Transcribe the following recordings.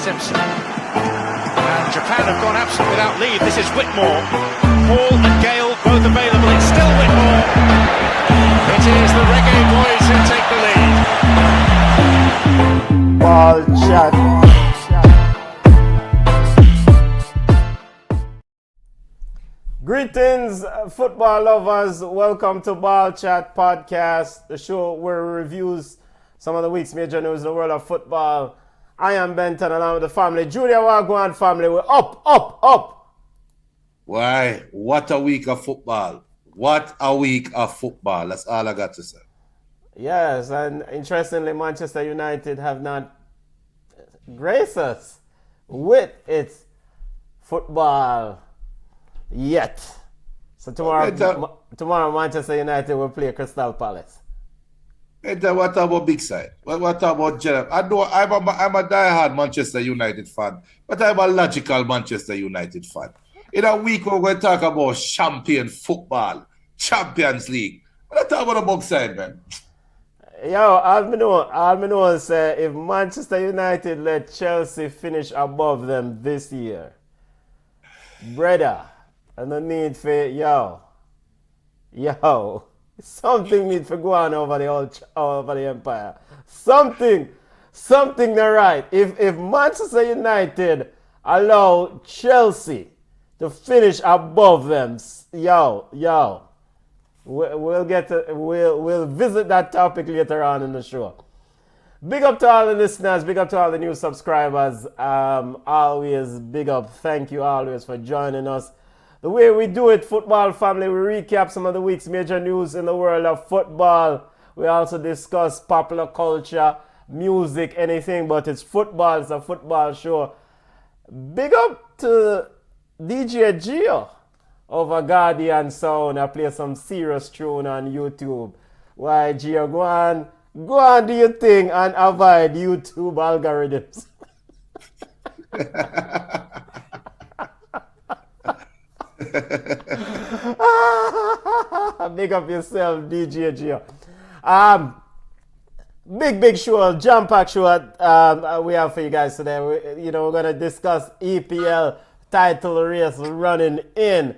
Simpson. And Japan have gone absent without lead. This is Whitmore. Paul and Gale both available. It's still Whitmore. It is the Reggae Boys who take the lead. Ball chat. Greetings, football lovers. Welcome to Ball Chat Podcast, the show where we reviews some of the week's major news in the world of football. I am Benton along with the family. Junior Wagwan family, we're up. Why? What a week of football. What a week of football. That's all I got to say. Yes, and interestingly, Manchester United have not graced us with its football yet. So tomorrow Manchester United will play Crystal Palace. What about big side? What about Gerard? I know I'm a diehard Manchester United fan, but I'm a logical Manchester United fan. In a week we're going to talk about champion football, Champions League. What talk about the big side, man? Yo, all me know is if Manchester United let Chelsea finish above them this year, brother, and the need for something needs to go on over the empire. Something not right. If Manchester United allow Chelsea to finish above them, we'll visit that topic later on in the show. Big up to all the listeners, big up to all the new subscribers. Always big up. Thank you always for joining us. The way we do it, football family, we recap some of the week's major news in the world of football. We also discuss popular culture, music, anything, but it's football. It's a football show. Big up to DJ Gio over Guardian Sound. I play some serious tune on YouTube. Why, Gio, go on, do your thing and avoid YouTube algorithms. Big up yourself, DJ Gio. Big show, jam-pack show we have for you guys today. We're going to discuss EPL title race running in.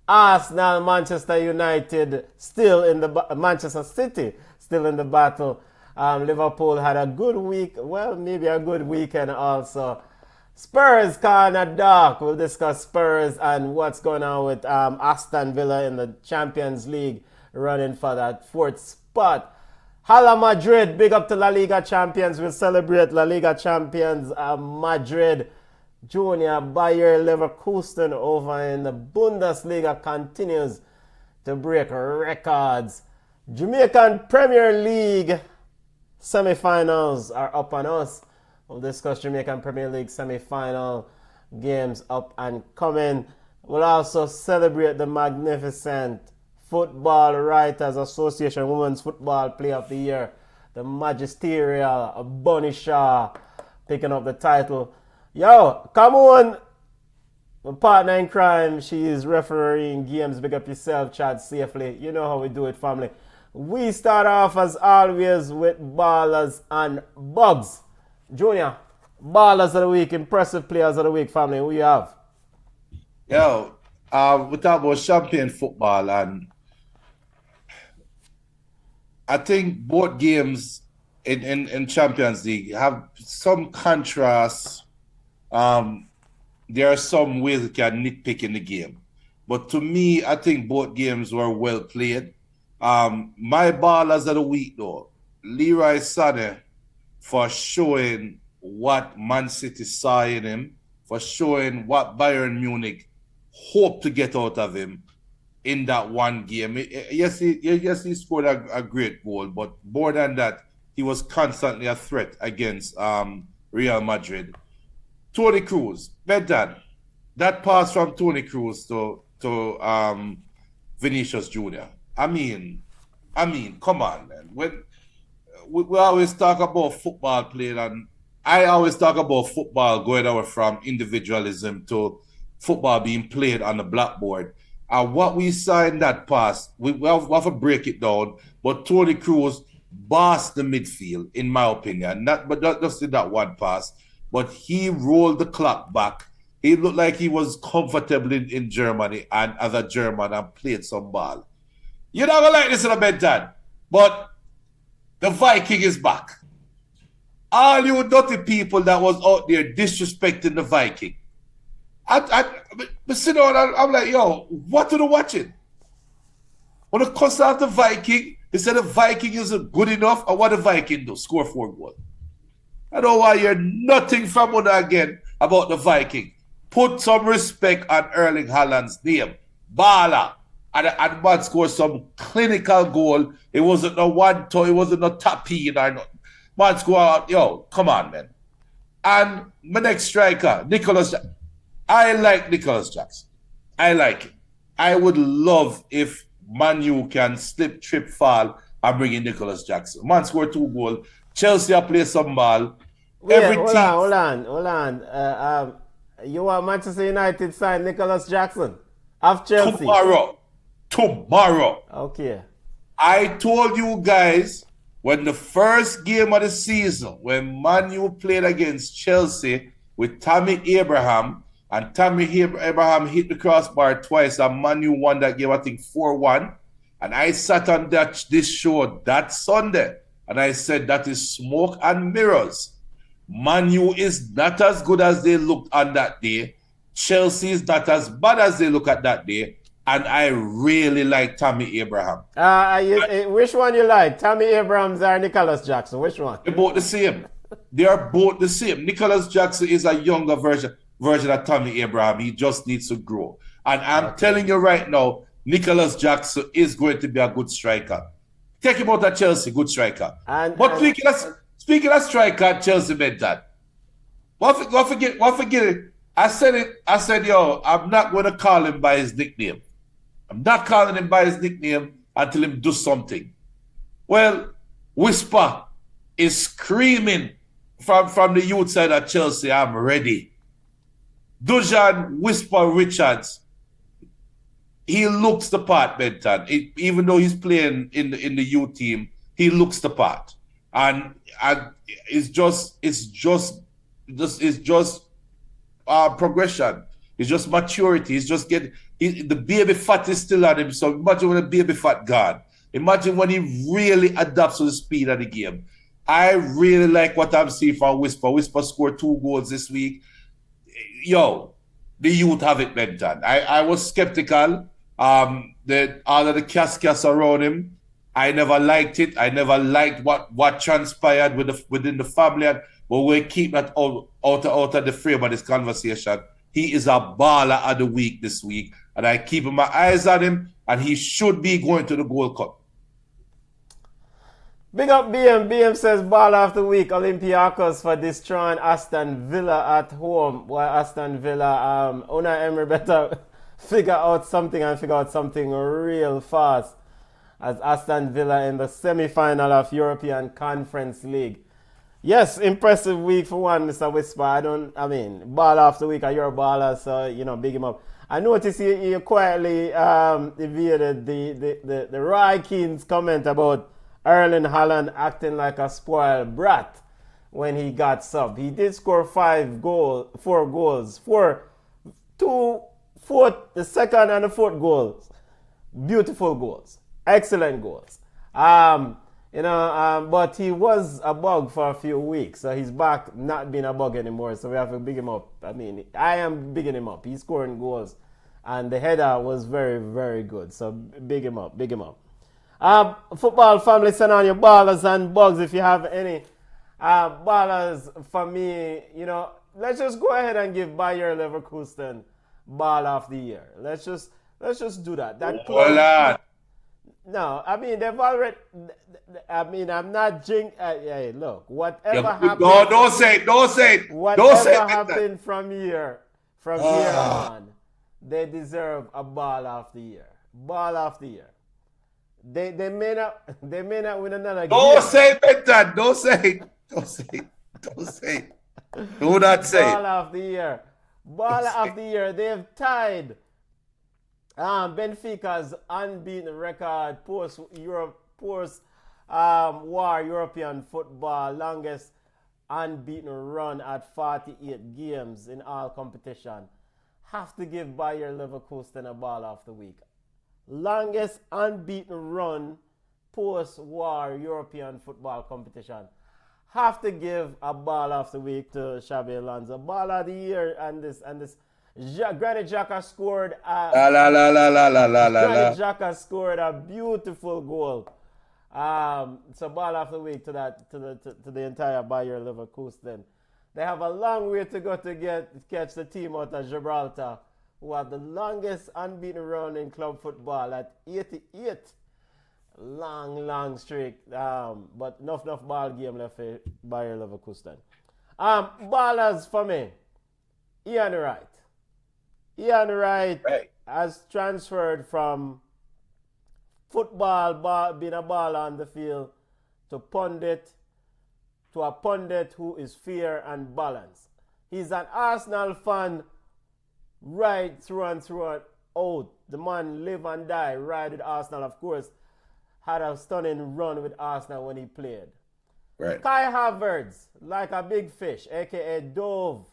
Arsenal, Manchester United still in the Manchester City still in the battle. Liverpool had a good week, well, maybe a good weekend also. Spurs kinda dark. We'll discuss Spurs and what's going on with Aston Villa in the Champions League, running for that fourth spot. Hala Madrid, big up to La Liga champions. We'll celebrate La Liga champions Madrid. Junior Bayer Leverkusen over in the Bundesliga continues to break records. Jamaican Premier League semi-finals are up on us. We'll discuss Jamaican Premier League semi-final games up and coming. We'll also celebrate the magnificent Football Writers Association Women's Football Player of the Year, the magisterial Bunny Shaw picking up the title. Yo, come on, my partner in crime, she is refereeing games. Big up yourself, Chad Safely. You know how we do it, family. We start off as always with ballers and bugs. Junior, ballers of the week, impressive players of the week, family. Who you have? Yo, we talk about champion football, and I think both games in Champions League have some contrasts. There are some ways you can nitpick in the game. But to me, I think both games were well played. My ballers of the week, though, Leroy Sané, for showing what Man City saw in him, for showing what Bayern Munich hoped to get out of him in that one game. Yes, he scored a great goal, but more than that, he was constantly a threat against Real Madrid. Toni Kroos, Benton, that pass from Toni Kroos to Vinicius Jr. I mean, come on, man. When we always talk about football played, and I always talk about football going over from individualism to football being played on the blackboard. And what we saw in that pass, we have to break it down, but Toni Kroos bossed the midfield, in my opinion. Not just in that one pass, but he rolled the clock back. He looked like he was comfortable in Germany and as a German and played some ball. You're not going to like this in a bedtime, but the Viking is back. All you dirty people that was out there disrespecting the Viking. I sit down and I'm like, yo, what are they watching? When it comes out the Viking, they said the Viking isn't good enough, and what the Viking do? Score 4 goals. I don't want to hear nothing from one again about the Viking. Put some respect on Erling Haaland's name. Baller. And man scored some clinical goal. It wasn't no one toe, it wasn't no tapping or nothing. Man scored out, yo, come on, man. And my next striker, Nicholas Jackson. I like Nicholas Jackson. I like him. I would love if Manu can slip, trip, fall, and bring in Nicholas Jackson. Man scored 2 goals. Chelsea play some ball. Hold on. You want Manchester United sign Nicholas Jackson of Chelsea? Tomorrow. Okay. I told you guys when the first game of the season, when Manu played against Chelsea with Tammy Abraham, and Tammy Abraham hit the crossbar twice, and Manu won that game, I think 4-1. And I sat on this show that Sunday, and I said that is smoke and mirrors. Manu is not as good as they looked on that day. Chelsea is not as bad as they look at that day. And I really like Tammy Abraham. Which one you like? Tammy Abrahams or Nicholas Jackson? Which one? They're both the same. They are both the same. Nicholas Jackson is a younger version of Tammy Abraham. He just needs to grow. And I'm telling you right now, Nicholas Jackson is going to be a good striker. Take him out at Chelsea, good striker. Speaking of striker, Chelsea meant that. What forget it? I said, yo, I'm not going to call him by his nickname. I'm not calling him by his nickname until him do something. Well, Whisper is screaming from the youth side of Chelsea, I'm ready. Dujan Whisper Richards, he looks the part, Benton. Even though he's playing in the youth team, he looks the part. And it's just progression. It's just maturity. It's just the baby fat is still on him. So imagine when the baby fat gone. Imagine when he really adapts to the speed of the game. I really like what I'm seeing from Whisper. Whisper scored 2 goals this week. Yo, the youth have it, Benton. I was skeptical. All of the cas around him, I never liked it. I never liked what transpired within the family. But we'll keep that out of the frame of this conversation. He is a baller of the week this week. And I keep my eyes on him. And he should be going to the Gold Cup. Big up BM. BM says baller of the week. Olympiacos for destroying Aston Villa at home. While Aston Villa, Unai Emery better figure out something real fast. As Aston Villa in the semi-final of European Conference League. Yes, impressive week for one, Mr. Whisper. Baller of the week, you're a baller, so, big him up. I noticed you quietly evaded the Roy Keane's comment about Erling Haaland acting like a spoiled brat when he got sub. He did score 4 goals. The second and the fourth goals. Beautiful goals. Excellent goals. But he was a bug for a few weeks, so he's back not being a bug anymore, so we have to big him up. I am bigging him up. He's scoring goals, and the header was very, very good, so big him up. Football family, send on your ballers and bugs if you have any ballers for me. Let's just go ahead and give Bayer Leverkusen ball of the year. Let's just do that. No, they've already. I'm not hey, look, whatever happened. No, don't say it. Whatever happened from here on, they deserve a ball of the year. Ball of the year. They may not win another game. Don't say it, Benton. Don't say it. Do not say it. Ball of the year. Ball of the year. They've tied Benfica's unbeaten record post war European football, longest unbeaten run at 48 games in all competition, have to give Bayer Leverkusen a ball of the week. Longest unbeaten run post-war European football competition. Have to give a ball of the week to Xabi Alonso. Ball of the year and this Granit Xhaka scored Granit Xhaka scored a beautiful goal. So ball of the week to the entire Bayer Leverkusen. They have a long way to go to catch the team out of Gibraltar, who have the longest unbeaten run in club football at 88. Long streak. But enough ball game left for Bayer Leverkusen. Ballers for me. Ian Wright. Ian Wright has transferred from football, being a baller on the field, to a pundit who is fair and balanced. He's an Arsenal fan right through and through out. The man live and die right with Arsenal, of course. Had a stunning run with Arsenal when he played. Right. Kai Havertz, like a big fish, aka Dove,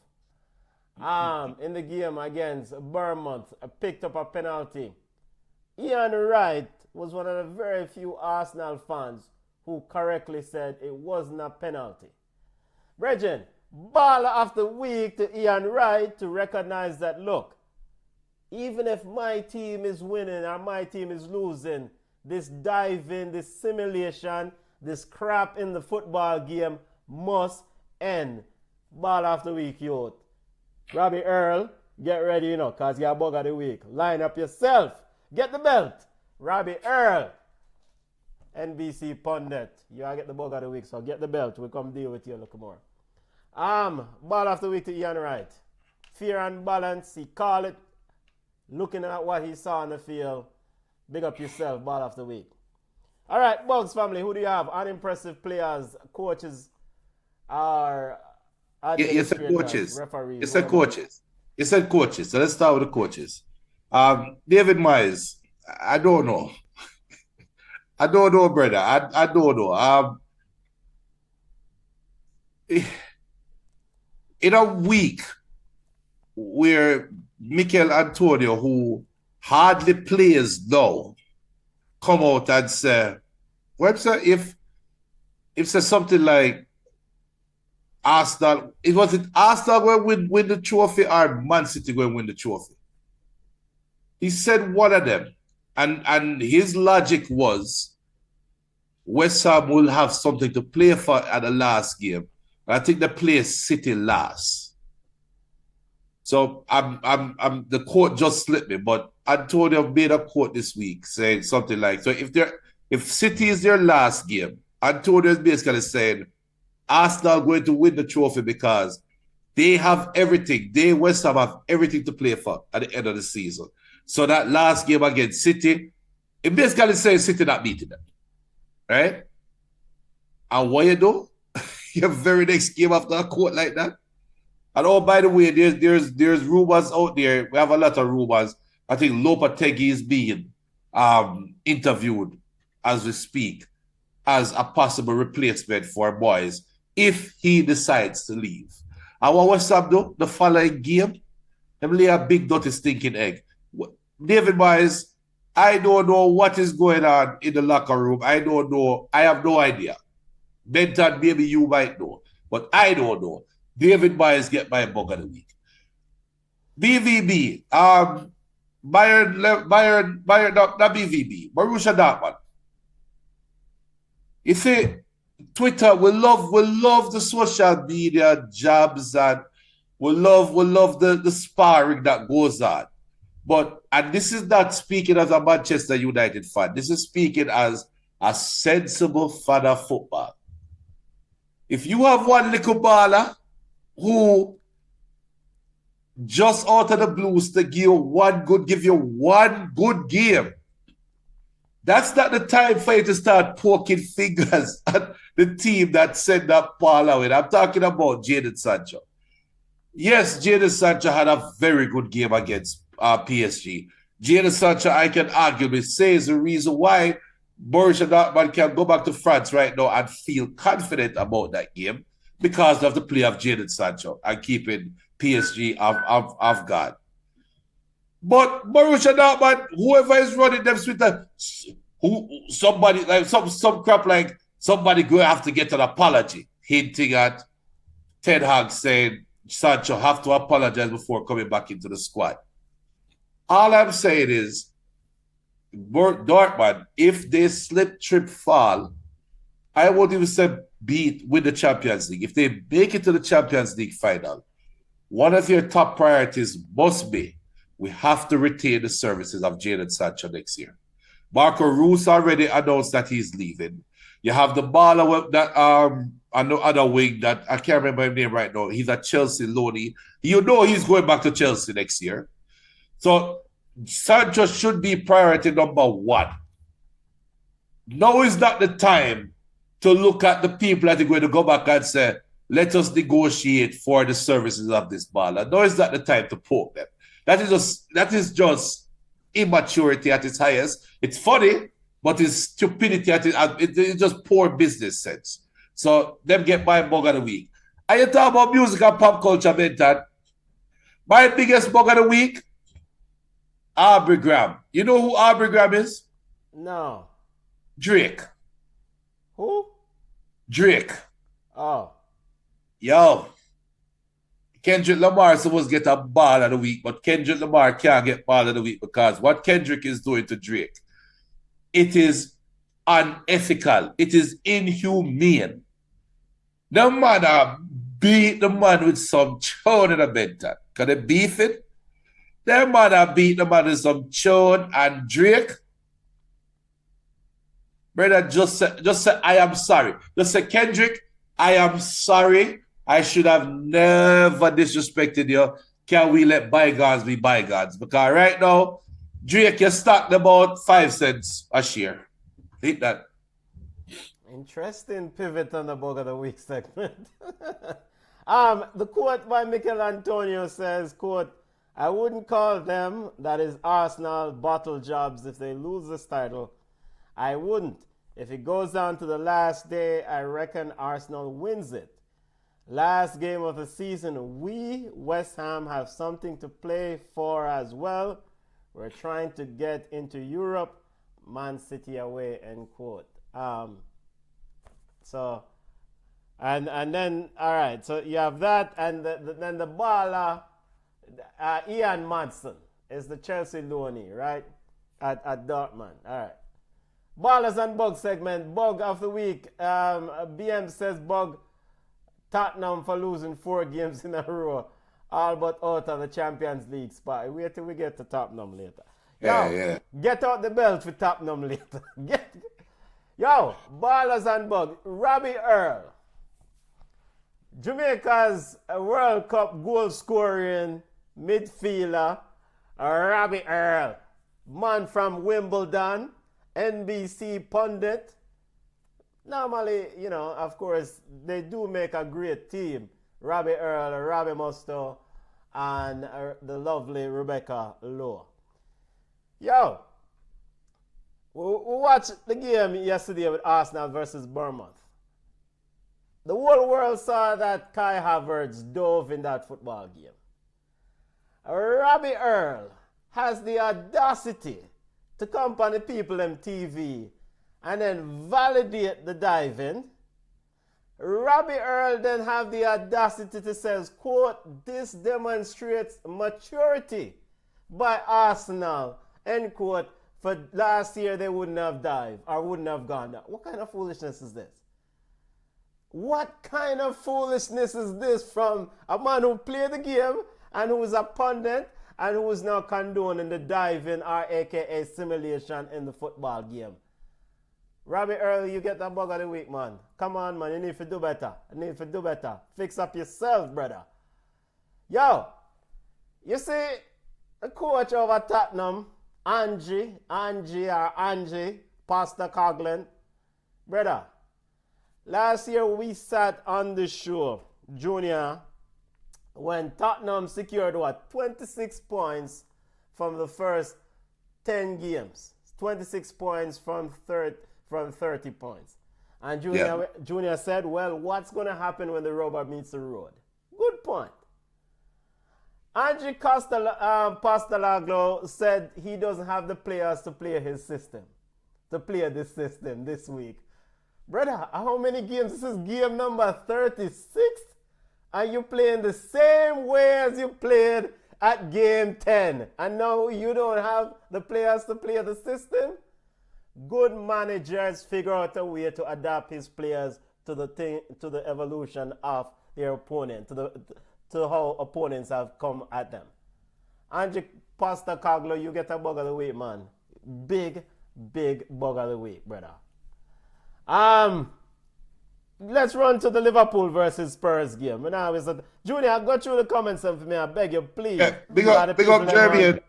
in the game against Bournemouth, picked up a penalty. Ian Wright was one of the very few Arsenal fans who correctly said it wasn't a penalty. Brethren, baller of the week to Ian Wright to recognize that, look, even if my team is winning or my team is losing, this diving, this simulation, this crap in the football game must end. Ball of the week, youth. Robbie Earl, get ready, because you're bug of the week. Line up yourself. Get the belt. Robbie Earl, NBC pundit. You get the bug of the week, so get the belt. We'll come deal with you a little more. Ball of the week to Ian Wright. Fear and balance. He called it. Looking at what he saw on the field. Big up yourself. Ball of the week. All right, Bugs family. Who do you have? Unimpressive players, coaches, or you said coaches. Referees. You said coaches. You said coaches. So let's start with the coaches. David Moyes. I don't know. I don't know, brother. I don't know. In a week where Mikel Antonio, who hardly plays now, come out and say, if says something like Arsenal, was it Arsenal going to win the trophy or Man City going to win the trophy? He said one of them. And his logic was West Ham will have something to play for at the last game. I think they play City last. So the quote just slipped me, but Antonio made a quote this week saying something like, so if City is their last game, Antonio is basically saying Arsenal going to win the trophy because they have everything. West Ham have everything to play for at the end of the season. So that last game against City, it basically says City not beating them. Right? And what you do? Your very next game after a quote like that. And oh, by the way, there's rumors out there. We have a lot of rumors. I think Lopetegui is being interviewed as we speak as a possible replacement for Moyes if he decides to leave. And what West Ham do? The following game, them lay a big dirty stinking egg. David Moyes, I don't know what is going on in the locker room. I don't know. I have no idea. Benton, maybe you might know, but I don't know. David Moyes get my bug of the week. BVB, Bayern, not BVB, Borussia Dortmund. You see, Twitter, we love the social media jabs and we love the sparring that goes on. And this is not speaking as a Manchester United fan. This is speaking as a sensible fan of football. If you have one little baller who just out of the blues to give you one good game, that's not the time for you to start poking fingers at the team that sent that ball away. I'm talking about Jadon Sancho. Yes, Jadon Sancho had a very good game against PSG. Jadon Sancho, I can arguably say, is the reason why Borussia Dortmund can go back to France right now and feel confident about that game. because of the play of Jadon Sancho and keeping PSG off guard. But Borussia Dortmund, whoever is running them with somebody like some crap like somebody going to have to get an apology, hinting at Ten Hag saying Sancho have to apologize before coming back into the squad. All I'm saying is Dortmund, if they slip, trip, fall, I won't even say win the Champions League. If they make it to the Champions League final, one of your top priorities must be we have to retain the services of Jadon Sancho next year. Marco Reus already announced that he's leaving. You have the baller that on the other wing that I can't remember his name right now. He's a Chelsea loanee. You know he's going back to Chelsea next year. So Sancho should be priority number one. Now is not the time to look at the people that are going to go back and say, let us negotiate for the services of this baller. Now is not the time to poke them. That is just immaturity at its highest. It's funny, but it's stupidity at it's just poor business sense. So them get my bug of the week. And you talk about music and pop culture, Benton. My biggest bug of the week, Aubrey Graham. You know who Aubrey Graham is? No. Drake. Who? Drake. Oh. Yo. Kendrick Lamar is supposed to get a ball of the week, but Kendrick Lamar can't get ball of the week because what Kendrick is doing to Drake, it is unethical. It is inhumane. The man beat the man with some chone in the Benton. Can they beef it? The man beat the man with some chone and Drake. Brother, just say, I am sorry. Just say, Kendrick, I am sorry. I should have never disrespected you. Can we let bygones be bygones? Because right now, Drake, you're stocked about 5 cents a share. Hit that. Interesting pivot on the bug of the week segment. The quote by Mikel Antonio says, quote, I wouldn't call them, that is Arsenal, bottle jobs if they lose this title. I wouldn't. If it goes down to the last day, I reckon Arsenal wins it. Last game of the season, we, West Ham, have something to play for as well. We're trying to get into Europe, Man City away, end quote. So, and then, all right, so you have that, and then the baller, Ian Madsen is the Chelsea loanee, right, at Dortmund. All right. Ballers and Bug segment, Bug of the week. BM says Bug, Tottenham for losing 4 games in a row, all but out of the Champions League spot. Wait till we get to Tottenham later. Yeah. Get out the belt for Tottenham later. Yo, Ballers and Bug, Robbie Earl, Jamaica's World Cup goal scoring midfielder, Robbie Earl, man from Wimbledon, NBC pundit. Normally, you know, of course, they do make a great team. Robbie Earl, Robbie Musto, and the lovely Rebecca Lowe. Yo, we watched the game yesterday with Arsenal versus Bournemouth. The whole world saw that Kai Havertz dove in that football game. Robbie Earl has the audacity to come on the People MTV and then validate the diving. Robbie Earl then have the audacity to say, quote, this demonstrates maturity by Arsenal, end quote, for last year they wouldn't have dived or wouldn't have gone down. What kind of foolishness is this? What kind of foolishness is this from a man who played the game and who is a pundit and who is now condoning the diving or aka simulation in the football game? Robbie Earl, you get that bug of the week, man. Come on, man. You need to do better. Fix up yourself, brother. Yo, you see the coach over Tottenham, Angie, Pastor Coughlin. Brother, last year we sat on the show, Junior, when Tottenham secured 26 points from the first 10 games. 26 points from 30 points. And Junior said, well, what's going to happen when the rubber meets the road? Good point. Angie Pastelaglo said he doesn't have the players to play his system, to play this system this week. Brother, how many games? This is game number 36, and you playing the same way as you played at game 10, and now you don't have the players to play the system? Good managers figure out a way to adapt his players to the evolution of their opponent, to how opponents have come at them. Angie Pastelaglo, you get a bug of the week, man. Big bug of the week, brother. Let's run to the Liverpool versus Spurs game. Junior, go through the comments for me. I beg you, please. Yeah, big up Jeremy.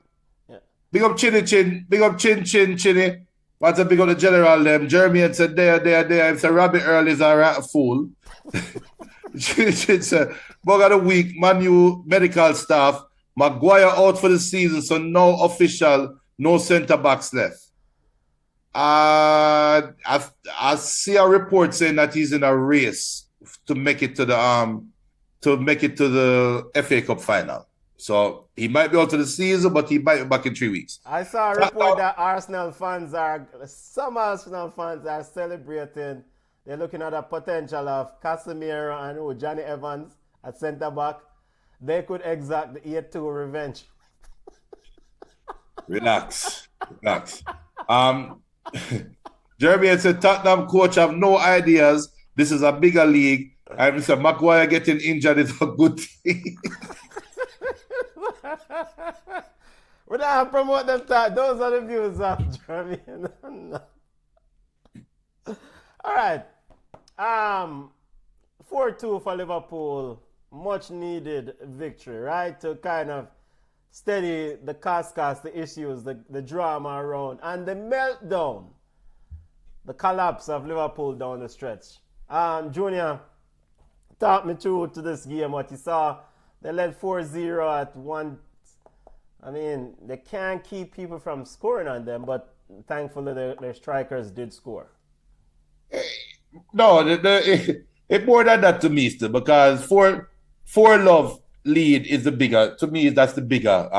Yeah. Big up Chinny Chin. Big up Chinny. What's a big up the general them? Jeremy had said there. If a rabbit early is a rat fool. Chinny Chin said, bug of the week, Man U medical staff. Maguire out for the season, so no official, no centre backs left. I see a report saying that he's in a race to make it to the FA Cup final. So he might be out of the season, but he might be back in 3 weeks. I saw a report that some Arsenal fans are celebrating. They're looking at the potential of Casemiro and Johnny Evans at centre back. They could exact the 8-2 revenge. Relax. Jeremy had said Tottenham coach have no ideas. This is a bigger league. And Mr. Maguire getting injured is a good thing. We don't promote them talk. Those are the views of Jeremy. All right. 4-2 for Liverpool. Much needed victory, right? To kind of steady the the issues, the drama around, and the meltdown, the collapse of Liverpool down the stretch. Junior, talk me through to this game, what you saw. They led 4-0 at one. I mean, they can't keep people from scoring on them, but thankfully their strikers did score. No, it's more than that to me still, because 4-love lead is the bigger, to me, that's the bigger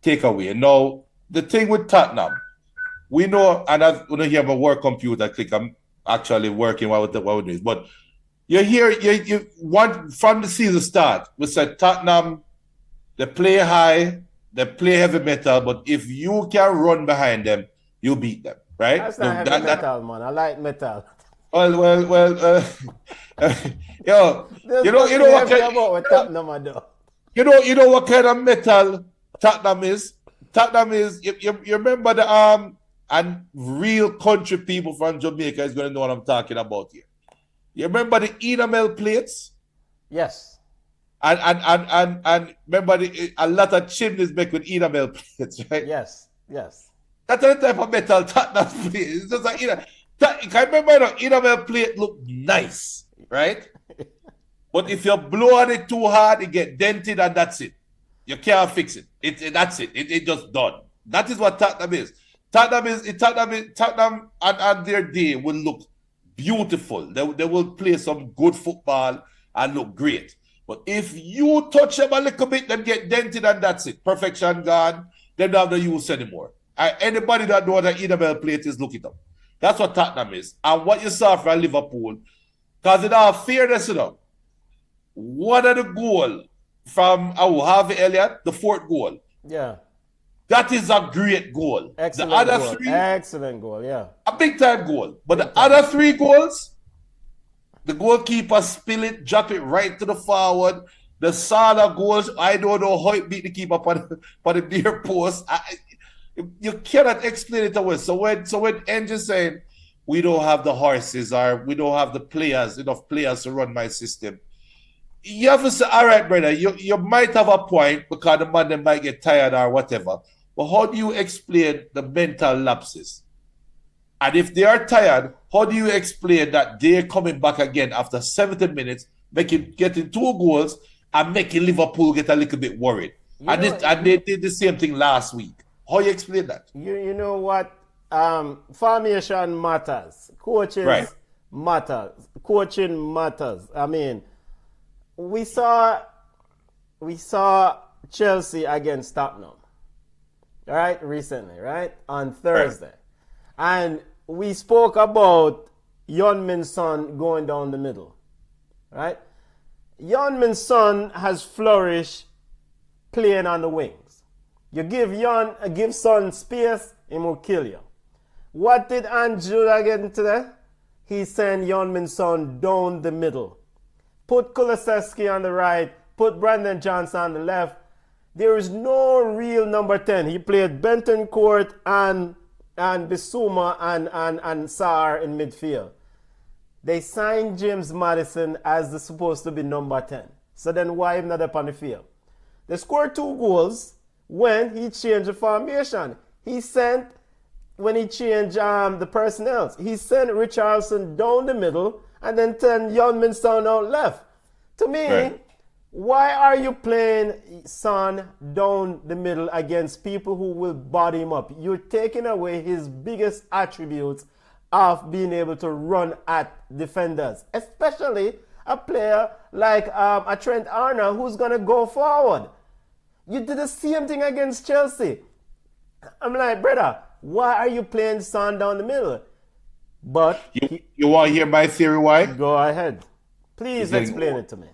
takeaway. Now, the thing with Tottenham, we know, and I when you have a work computer, click, I'm actually working while we're doing this, but you want from the season start, we said Tottenham, they play high, they play heavy metal, but if you can run behind them, you beat them, right? That's not heavy metal, man. I like metal. Well, yo, you know what kind of metal Tottenham is? Tottenham is, you remember the and real country people from Jamaica is going to know what I'm talking about here. You remember the enamel plates? Yes. And remember a lot of chimneys make with enamel plates, right? Yes. That's the type of metal Tottenham plate. It's just like, I remember the enamel plate look nice, right? But if you blow on it too hard, it get dented and that's it. You can't fix it. That's it. It just done. That is what Tottenham is. Tottenham and their day will look beautiful. They will play some good football and look great. But if you touch them a little bit, them get dented and that's it. Perfection gone. They don't have the use anymore. Anybody that knows what an enamel plate is, look it up. That's what Tottenham is. And what you saw from Liverpool, because in all fairness, one of the goal from Harvey Elliott, the fourth goal. Yeah. That is a great goal. Excellent the other goal. three, excellent goal, yeah. A big time goal. But the other three goals, the goalkeeper spill it, drop it right to the forward. The Salah goals, I don't know how it beat the keeper for the near post. You cannot explain it away. So when Engine saying we don't have the horses or we don't have the players, enough players to run my system, you have to say, all right, brother, you might have a point because the man might get tired or whatever. But how do you explain the mental lapses? And if they are tired, how do you explain that they're coming back again after 70 minutes, getting 2 goals and making Liverpool get a little bit worried? And they did the same thing last week. How you explain that? You know what? formation matters. Coaches Right. matters. Coaching matters. I mean, we saw Chelsea against Tottenham, right? Recently, right? On Thursday. And we spoke about Yeon-min Son going down the middle, right? Yeon-min Son has flourished playing on the wings. You give Son space, he will kill you. What did Andrew again today? He sent Yeon-min Son down the middle. Put Kulusevski on the right, put Brandon Johnson on the left. There is no real number 10. He played Bentoncourt and Bissouma and Sarr in midfield. They signed James Maddison as the supposed to be number 10. So then why him not up on the field? They scored 2 goals when he changed the formation. When he changed the personnel, he sent Richarlison down the middle and then turned Yeon-min Son out left. To me, Right. why are you playing Son down the middle against people who will body him up? You're taking away his biggest attributes of being able to run at defenders, especially a player like a Trent Arnold who's going to go forward. You did the same thing against Chelsea. I'm like, brother, why are you playing Son down the middle? But You want to hear my theory why? go ahead. Please getting explain old. it to me.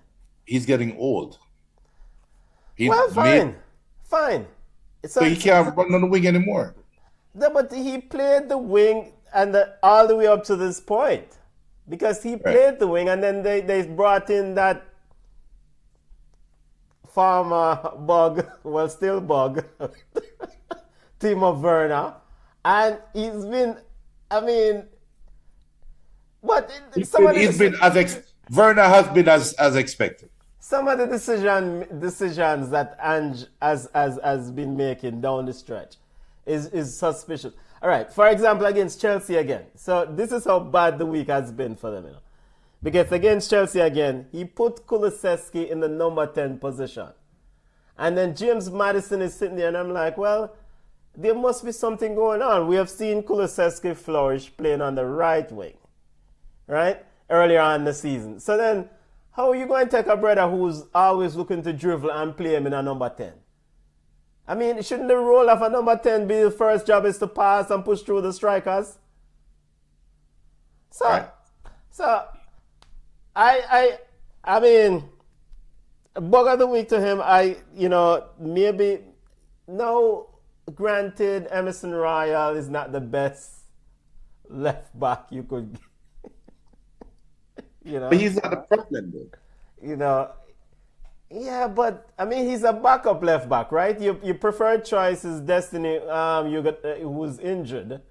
He's getting old. Well, fine. Fine. So he can't run on the wing anymore. No, but he played the wing and all the way up to this point. Because he played the wing and then they brought in that former bug, well, still bug, Timo Werner. And he's been, I mean, what? Werner has been as expected. Some of the decisions that Ange has been making down the stretch is suspicious. All right, for example, against Chelsea again. So this is how bad the week has been for them, Because against Chelsea again, he put Kulusevski in the number 10 position. And then James Maddison is sitting there and I'm like, well, there must be something going on. We have seen Kulusevski flourish playing on the right wing, right? Earlier on in the season. So then, how are you going to take a brother who's always looking to dribble and play him in a number 10? I mean, shouldn't the role of a number 10 be the first job is to pass and push through the strikers? So I mean, bug of the week to him, maybe, no, granted, Emerson Royal is not the best left back you could But he's not the problem, though. Yeah, but I mean, he's a backup left back, right? Your preferred choice is Destiny, who's injured.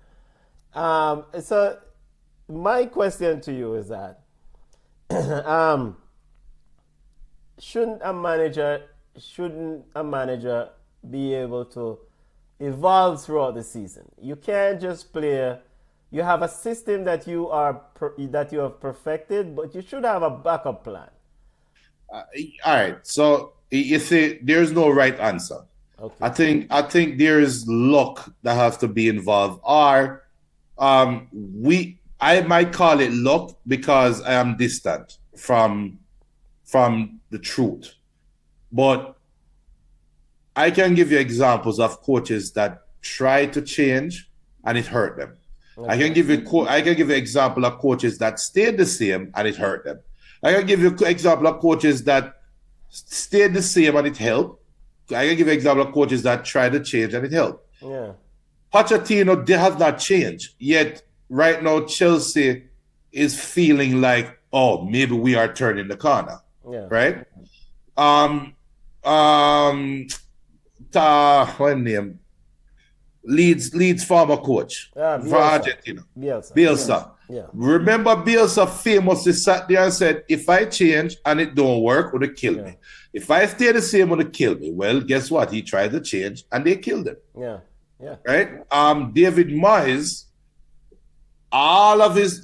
So my question to you is that shouldn't a manager be able to evolve throughout the season? You can't just play. You have a system that you have perfected, but you should have a backup plan. All right. So you see, there's no right answer. Okay. I think there is luck that has to be involved. Or I might call it luck because I am distant from the truth. But I can give you examples of coaches that try to change and it hurt them. Okay. I can give you example of coaches that stayed the same and it hurt them. I can give you example of coaches that stayed the same and it helped. I can give you example of coaches that tried to change and it helped. Yeah. Pochettino, they have not changed. Yet right now Chelsea is feeling like, oh, maybe we are turning the corner. Yeah. Right? What name? Leeds former coach for Argentina. Bielsa. Yeah. Remember Bielsa famously sat there and said, if I change and it don't work, it'll kill me. If I stay the same, it'll kill me. Well, guess what? He tried to change and they killed him. Yeah. Yeah. Right? David Moyes, all of his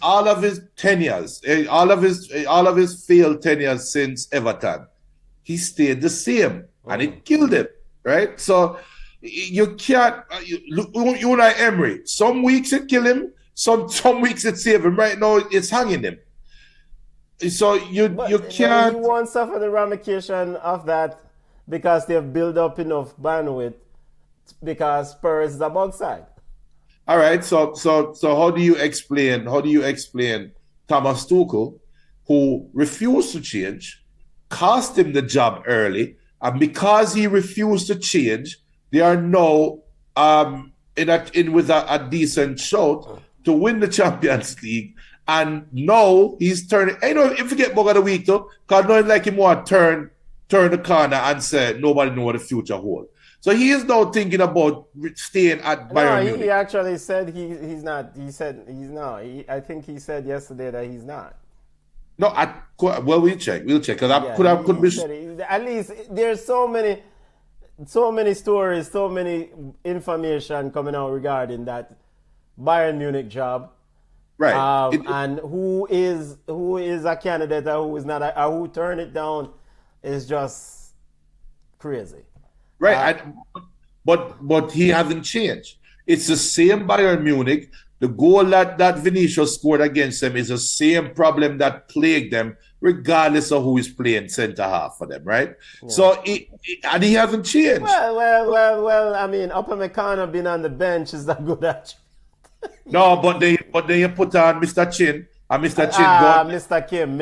tenures, all of his failed tenures since Everton, he stayed the same and it killed him. Right? So You can't. You and I, Emery. Some weeks it kill him. Some weeks it save him. Right now it's hanging him. So you can't. He won't suffer the ramification of that because they've built up enough bandwidth because Spurs is a bug side. All right. So how do you explain Thomas Tuchel, who refused to change, cost him the job early, and because he refused to change, they are now in with a decent shot to win the Champions League. And now he's turning. I know if you get bug of the week though, because no one like him want to turn the corner and say nobody know what the future holds. So he is now thinking about staying at Bayern Munich. He actually said he's not. He said he's not. I think he said yesterday that he's not. No, we'll check. We'll check because could be. At least there's so many stories, so many information coming out regarding that Bayern Munich job. Right. And who is a candidate or who is not, who turned it down is just crazy. Right. But he hasn't changed. It's the same Bayern Munich. The goal that Vinicius scored against them is the same problem that plagued them, regardless of who is playing centre half for them, right? Yeah. So and he hasn't changed. Well. I mean, Upamecano being on the bench is not good at. No, but then you put on Mr. Chin and Mr. Chin. Mr. Kim.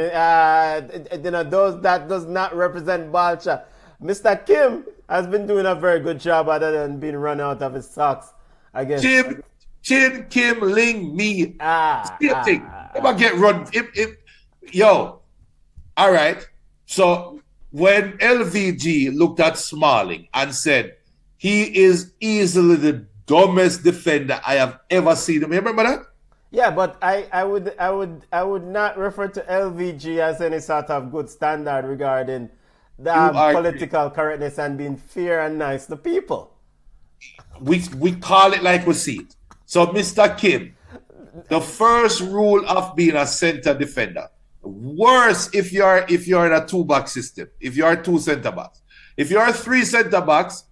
That does not represent Balcha. Mr. Kim has been doing a very good job other than being run out of his socks against. Chin, Kim, Ling, me. Same thing. If I get run, yo, all right. So when LVG looked at Smalling and said he is easily the dumbest defender I have ever seen him. Remember that? Yeah, but I would not refer to LVG as any sort of good standard regarding the political correctness and being fair and nice to people. We call it like we see it. So, Mr. Kim, the first rule of being a center defender, worse if you're in a two-back system, if you are two center backs. If you are three center backs,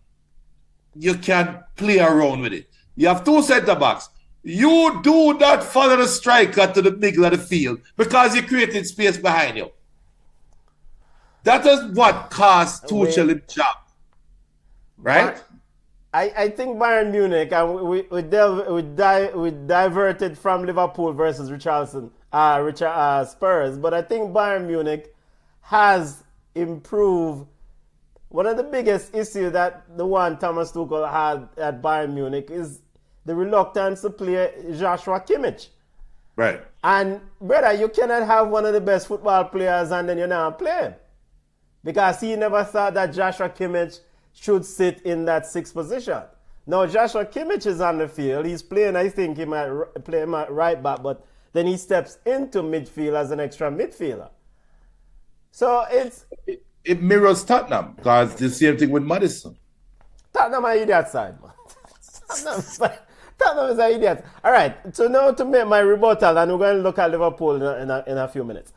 you can play around with it. You have two center backs. You do not follow the striker to the middle of the field because you created space behind you. That is what cost Tuchel his job. Right? I think Bayern Munich, and we diverted from Liverpool versus Spurs, but I think Bayern Munich has improved. One of the biggest issues that the one Thomas Tuchel had at Bayern Munich is the reluctance to play Joshua Kimmich. Right. And brother, you cannot have one of the best football players and then you're not playing. Because he never thought that Joshua Kimmich should sit in that sixth position. Now Joshua Kimmich is on the field. He's playing, I think he might play him at right back, but then he steps into midfield as an extra midfielder. So it mirrors Tottenham, because it's the same thing with Madison. Tottenham are idiot side, man. Tottenham is an idiot. All right, so now to make my rebuttal, and we're going to look at Liverpool in a few minutes.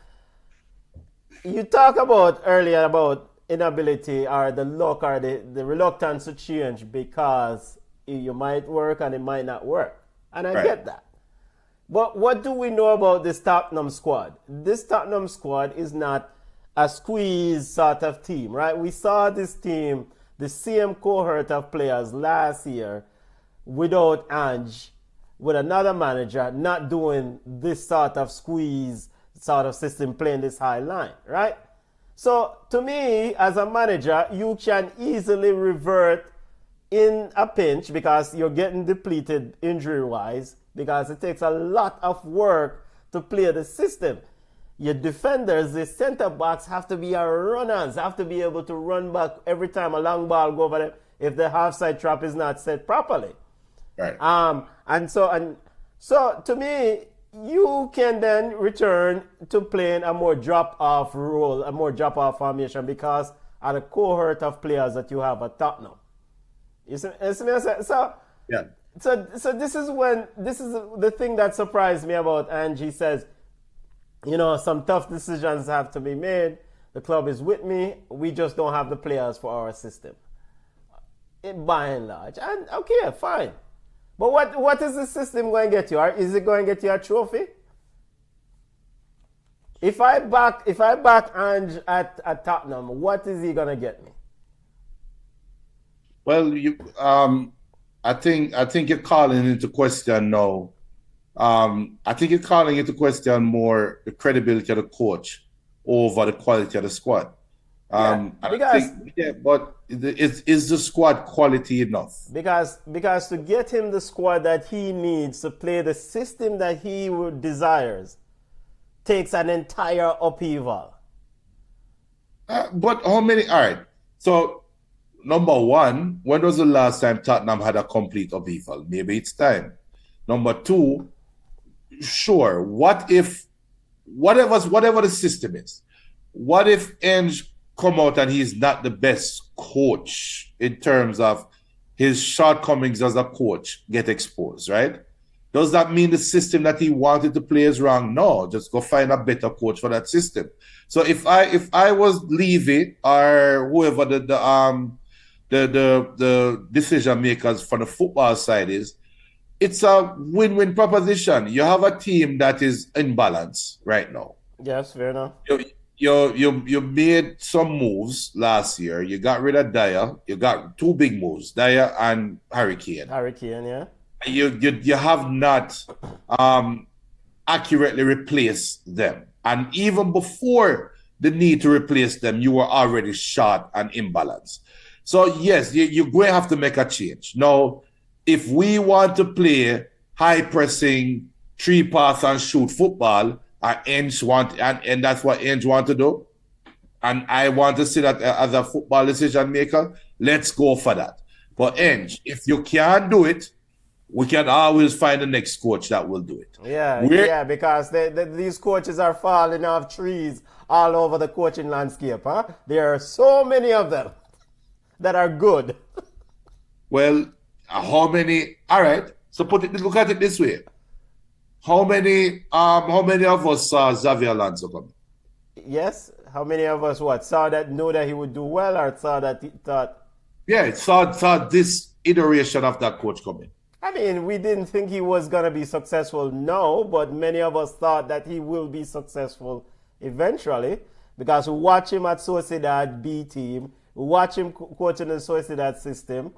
You talk about earlier about inability or the luck or the reluctance to change because you might work and it might not work. And I get that. But what do we know about this Tottenham squad? This Tottenham squad is not a squeeze sort of team, right? We saw this team, the same cohort of players last year without Ange, with another manager, not doing this sort of squeeze sort of system, playing this high line, right? So to me, as a manager, you can easily revert in a pinch because you're getting depleted injury-wise, because it takes a lot of work to play the system. Your defenders, the center backs have to be our runners, have to be able to run back every time a long ball go over them if the half-side trap is not set properly. Right. And so to me, you can then return to playing a more drop-off role, a more drop-off formation because of the cohort of players that you have at Tottenham. You see what I'm saying? So, yeah. So this is the thing that surprised me about Angie. Says, you know, some tough decisions have to be made. The club is with me. We just don't have the players for our system. by and large. And okay, fine. But what is the system going to get you? Is it going to get you a trophy? If I back Ange at Tottenham, what is he going to get me? Well, I think you're calling into question now. I think you're calling into question more the credibility of the coach over the quality of the squad. But is the squad quality enough? Because to get him the squad that he needs to play the system that he desires takes an entire upheaval. But how many? All right. So, number one, when was the last time Tottenham had a complete upheaval? Maybe it's time. Number two, sure. What if, whatever the system is, what if Ange come out and he's not the best coach in terms of his shortcomings as a coach get exposed, right? Does that mean the system that he wanted to play is wrong? No, just go find a better coach for that system. So if I was Levy or whoever the decision makers for the football side is, it's a win-win proposition. You have a team that is in balance right now. Yes, fair enough. You made some moves last year. You got rid of Dyer. You got two big moves, Dyer and Harry Kane. Harry Kane, yeah. You have not accurately replaced them. And even before the need to replace them, you were already short and imbalanced. So yes, you're going to have to make a change. Now, if we want to play high pressing, three pass and shoot football, and that's what Ange want to do, and I want to see that as a football decision maker, let's go for that. But Ange, if you can't do it, we can always find the next coach that will do it. Yeah, because these coaches are falling off trees all over the coaching landscape. Huh? There are so many of them that are good. Well, how many? All right. So look at it this way. How many of us saw Xavi Alonso coming? Yes. How many of us know that he would do well, or saw that he thought? Yeah, saw this iteration of that coach coming. I mean, we didn't think he was going to be successful now, but many of us thought that he will be successful eventually, because we watch him at Sociedad B team, we watch him coaching the Sociedad system,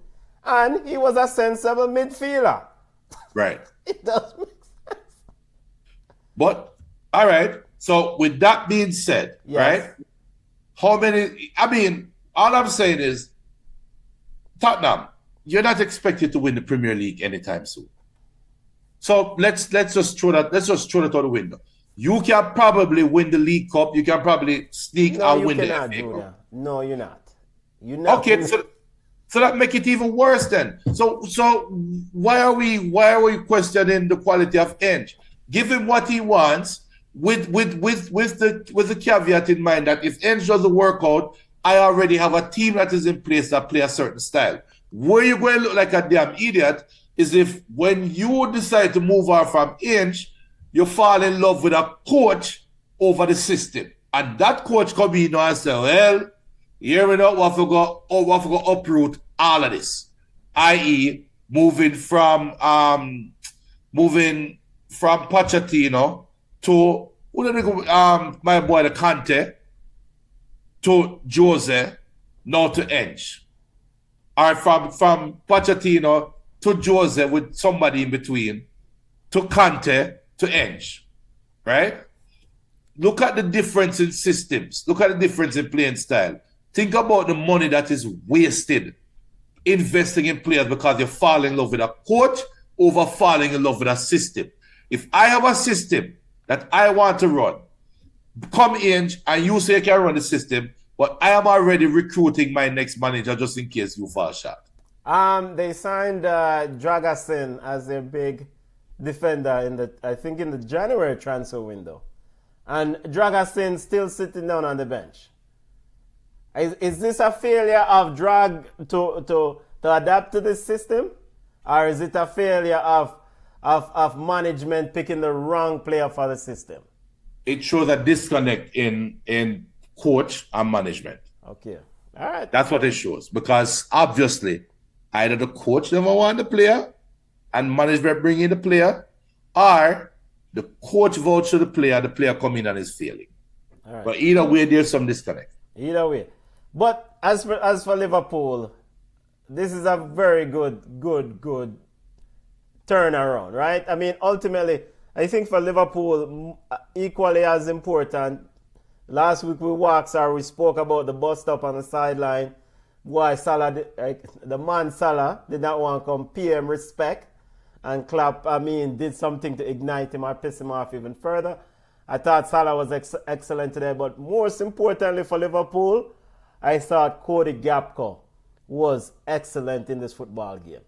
and he was a sensible midfielder. Right. It does make sense. But, all right, so with that being said, yes. Right, how many, I mean, all I'm saying is, Tottenham, you're not expected to win the Premier League anytime soon. So let's just throw that out the window. You can probably win the League Cup. You can probably sneak and win the FA Cup. No, you're not. You're not. Okay, so that make it even worse then. So why are we questioning the quality of Ange? Give him what he wants with the caveat in mind that if Ange doesn't work out, I already have a team that is in place that play a certain style. Where you're going to look like a damn idiot is if when you decide to move on from Ange, you fall in love with a coach over the system. And that coach come in and say, well, here we know what we go uproot all of this. I.e. moving from Pochettino to my boy the Conte to Jose, now to Ange. Or from Pochettino to Jose with somebody in between, to Conte to Ange, right? Look at the difference in systems. Look at the difference in playing style. Think about the money that is wasted investing in players because you fall in love with a coach over falling in love with a system. If I have a system that I want to run, come Ange and you say you can run the system, but I am already recruiting my next manager just in case you fall short. They signed Dragusin as their big defender in the January transfer window, and Dragusin still sitting down on the bench. Is this a failure of Drag to adapt to this system, or is it a failure of management picking the wrong player for the system? It shows a disconnect in coach and management. Okay. All right. That's what it shows. Because obviously, Either the coach never want the player and management bring in the player, or the coach vouch to the player come in and is failing. Right. But either way, there's some disconnect. Either way. But as for Liverpool, this is a very good turnaround, right? I mean, ultimately, I think for Liverpool, equally as important, last week we spoke about the bus stop on the sideline. Why Salah, the man Salah, did not want to come pay him respect and clap. I mean, did something to ignite him or piss him off even further. I thought Salah was excellent today, but most importantly for Liverpool, I thought Cody Gakpo was excellent in this football game.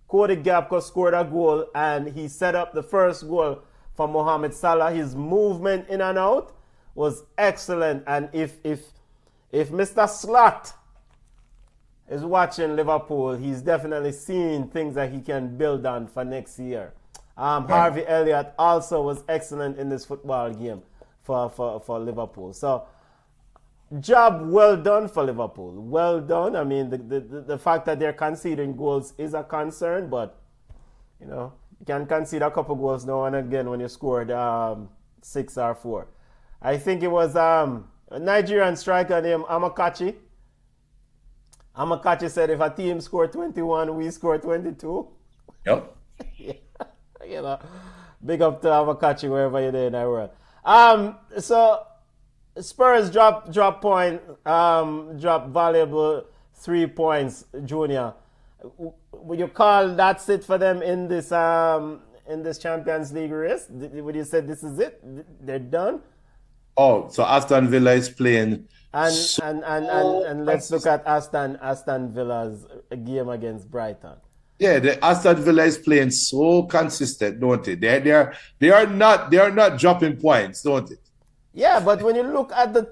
Cody Gakpo scored a goal and he set up the first goal for Mohamed Salah. His movement in and out was excellent. And if Mr. Slot is watching Liverpool, he's definitely seeing things that he can build on for next year. Harvey Elliott also was excellent in this football game for Liverpool. So, job well done for Liverpool. Well done. I mean, the fact that they're conceding goals is a concern, but, you can concede a couple goals now and again when you scored 6 or 4. I think it was a Nigerian striker named Amakachi. Amakachi said if a team scored 21, we score 22. Yep. Yeah. Big up to Amakachi wherever you're there in the world. So Spurs drop valuable 3 points, Junior. Would you call that's it for them in this Champions League race? Would you say this is it? They're done? Oh, so Aston Villa is playing. And let's look at Aston Villa's game against Brighton. Yeah, the Aston Villa is playing so consistent, don't it? They are not dropping points, don't it? Yeah, but when you look at the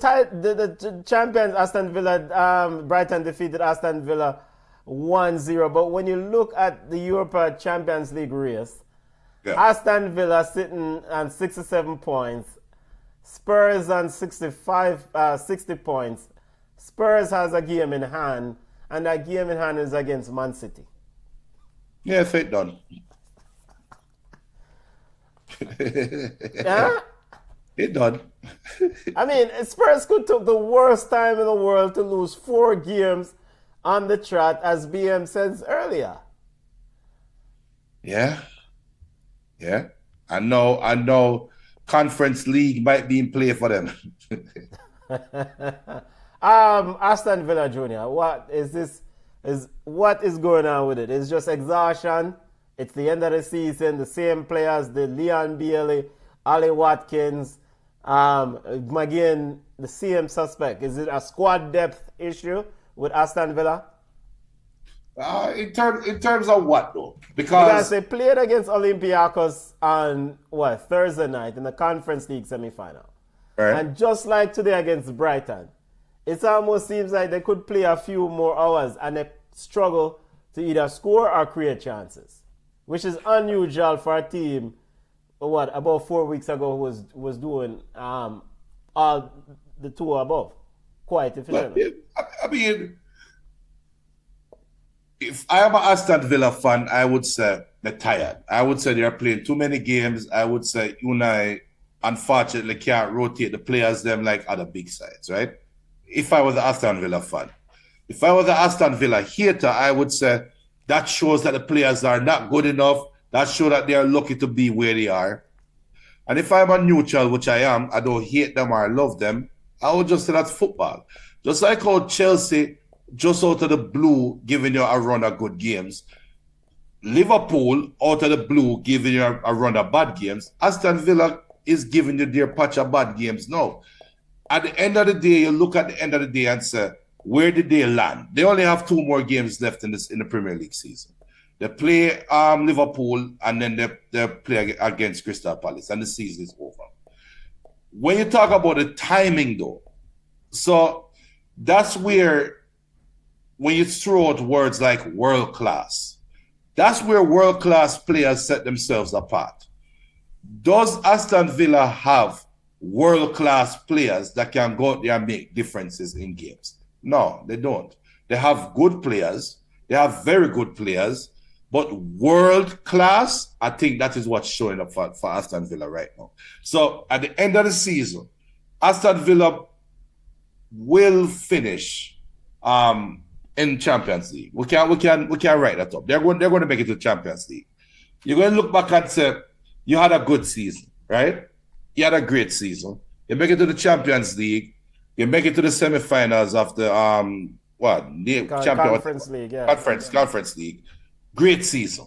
champions, Aston Villa, Brighton defeated Aston Villa 1-0. But when you look at the Europa Champions League race, Aston Villa sitting on 67 points, Spurs on 60 points. Spurs has a game in hand, and that game in hand is against Man City. Yeah, so it done. Yeah? It done. I mean, Spurs could took the worst time in the world to lose 4 games on the trot, as BM says earlier. Yeah. I know Conference League might be in play for them. Aston Villa Junior, what is going on with it? It's just exhaustion. It's the end of the season. The same players, the Leon Bailey, Ali Watkins, again, the same suspect. Is it a squad depth issue with Aston Villa? In terms of what though? Because they played against Olympiacos on Thursday night in the Conference League semi-final. Right. And just like today against Brighton, it almost seems like they could play a few more hours and they struggle to either score or create chances, which is unusual for a team about 4 weeks ago was doing all the 2 above quite efficiently. I mean, if I am an Aston Villa fan, I would say they're tired. I would say they are playing too many games. I would say Unai, unfortunately, can't rotate the players them like other big sides, right? If I was an Aston Villa fan. If I was an Aston Villa hater, I would say that shows that the players are not good enough. That shows that they are lucky to be where they are. And if I'm a neutral, which I am, I don't hate them or love them, I would just say that's football. Just like how Chelsea, just out of the blue, giving you a run of good games. Liverpool, out of the blue, giving you a run of bad games. Aston Villa is giving you their patch of bad games now. At the end of the day, you look at the end of the day and say, where did they land? They only have 2 more games left in the Premier League season. They play Liverpool and then they play against Crystal Palace and the season is over. When you talk about the timing though, so that's where when you throw out words like world class, that's where world class players set themselves apart. Does Aston Villa have world class players that can go out there and make differences in games? No, they don't. They have good players. They have very good players, but world class, I think that is what's showing up for Aston Villa right now. So at the end of the season, Aston Villa will finish in Champions League. We can write that up. They're going to make it to Champions League. You're going to look back and say, you had a good season, right? You had a great season. You make it to the Champions League. You make it to the semifinals of the Conference League, yeah. Conference League. Great season.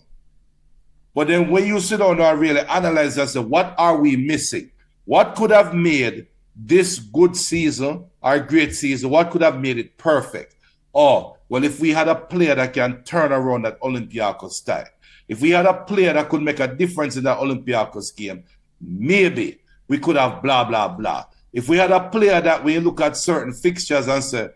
But then when you sit down and really analyze and say, what are we missing? What could have made this good season or great season? What could have made it perfect? Oh, well, if we had a player that can turn around that Olympiacos style, if we had a player that could make a difference in that Olympiacos game, maybe we could have blah, blah, blah. If we had a player that when you look at certain fixtures and say,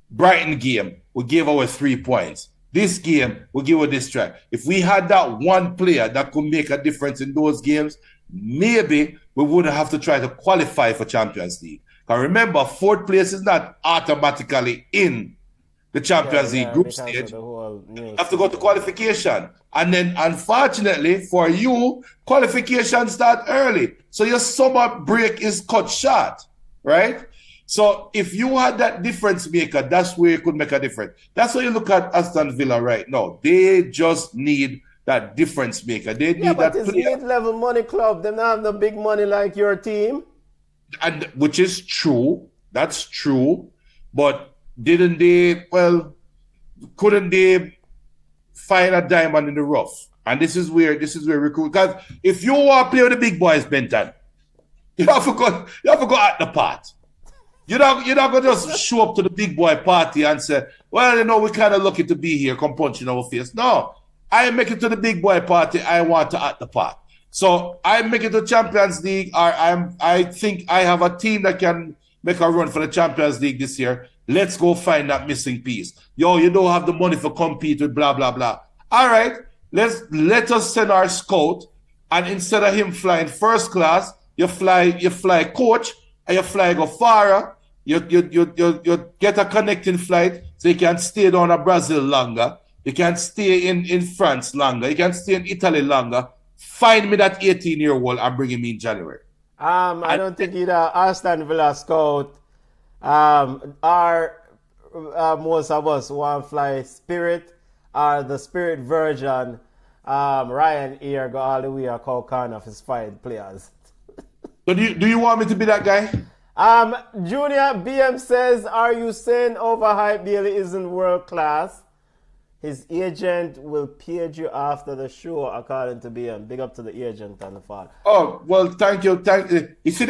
Brighton game, we gave away 3 points. This game, we give away this track. If we had that one player that could make a difference in those games, maybe we wouldn't have to try to qualify for Champions League. Because remember, fourth place is not automatically in the Champions League group stage. You have to go to qualification. And then, unfortunately, for you, qualification start early. So your summer break is cut short, right? So if you had that difference maker, that's where you could make a difference. That's why you look at Aston Villa right now. They just need that difference maker. They need that player. It's mid-level money club. They don't have the big money like your team. And which is true. That's true. But couldn't they find a diamond in the rough? And this is where recruit. Because if you want to play with the big boys, Benton, you have to go at the part. You're not gonna just show up to the big boy party and say, well, we're kind of lucky to be here, come punch in our face. No, I make it to the big boy party. I want to act the part. So I make it to Champions League, or I think I have a team that can make a run for the Champions League this year. Let's go find that missing piece. You don't have the money for compete with blah, blah, blah. All right, let us send our scout, and instead of him flying first class, you fly coach, and you fly go far. You get a connecting flight so you can stay down in Brazil longer. You can stay in France longer. You can stay in Italy longer. Find me that 18-year-old and bring him in January. I don't think either Aston Villa scout most of us want to fly Spirit or the Spirit version. Ryan here got all the way a call corner of his 5 players. So do you want me to be that guy? Junior BM says, are you saying overhyped Bailey isn't world class? His agent will page you after the show, according to BM. Big up to the agent and the father. Oh, well, thank you. You see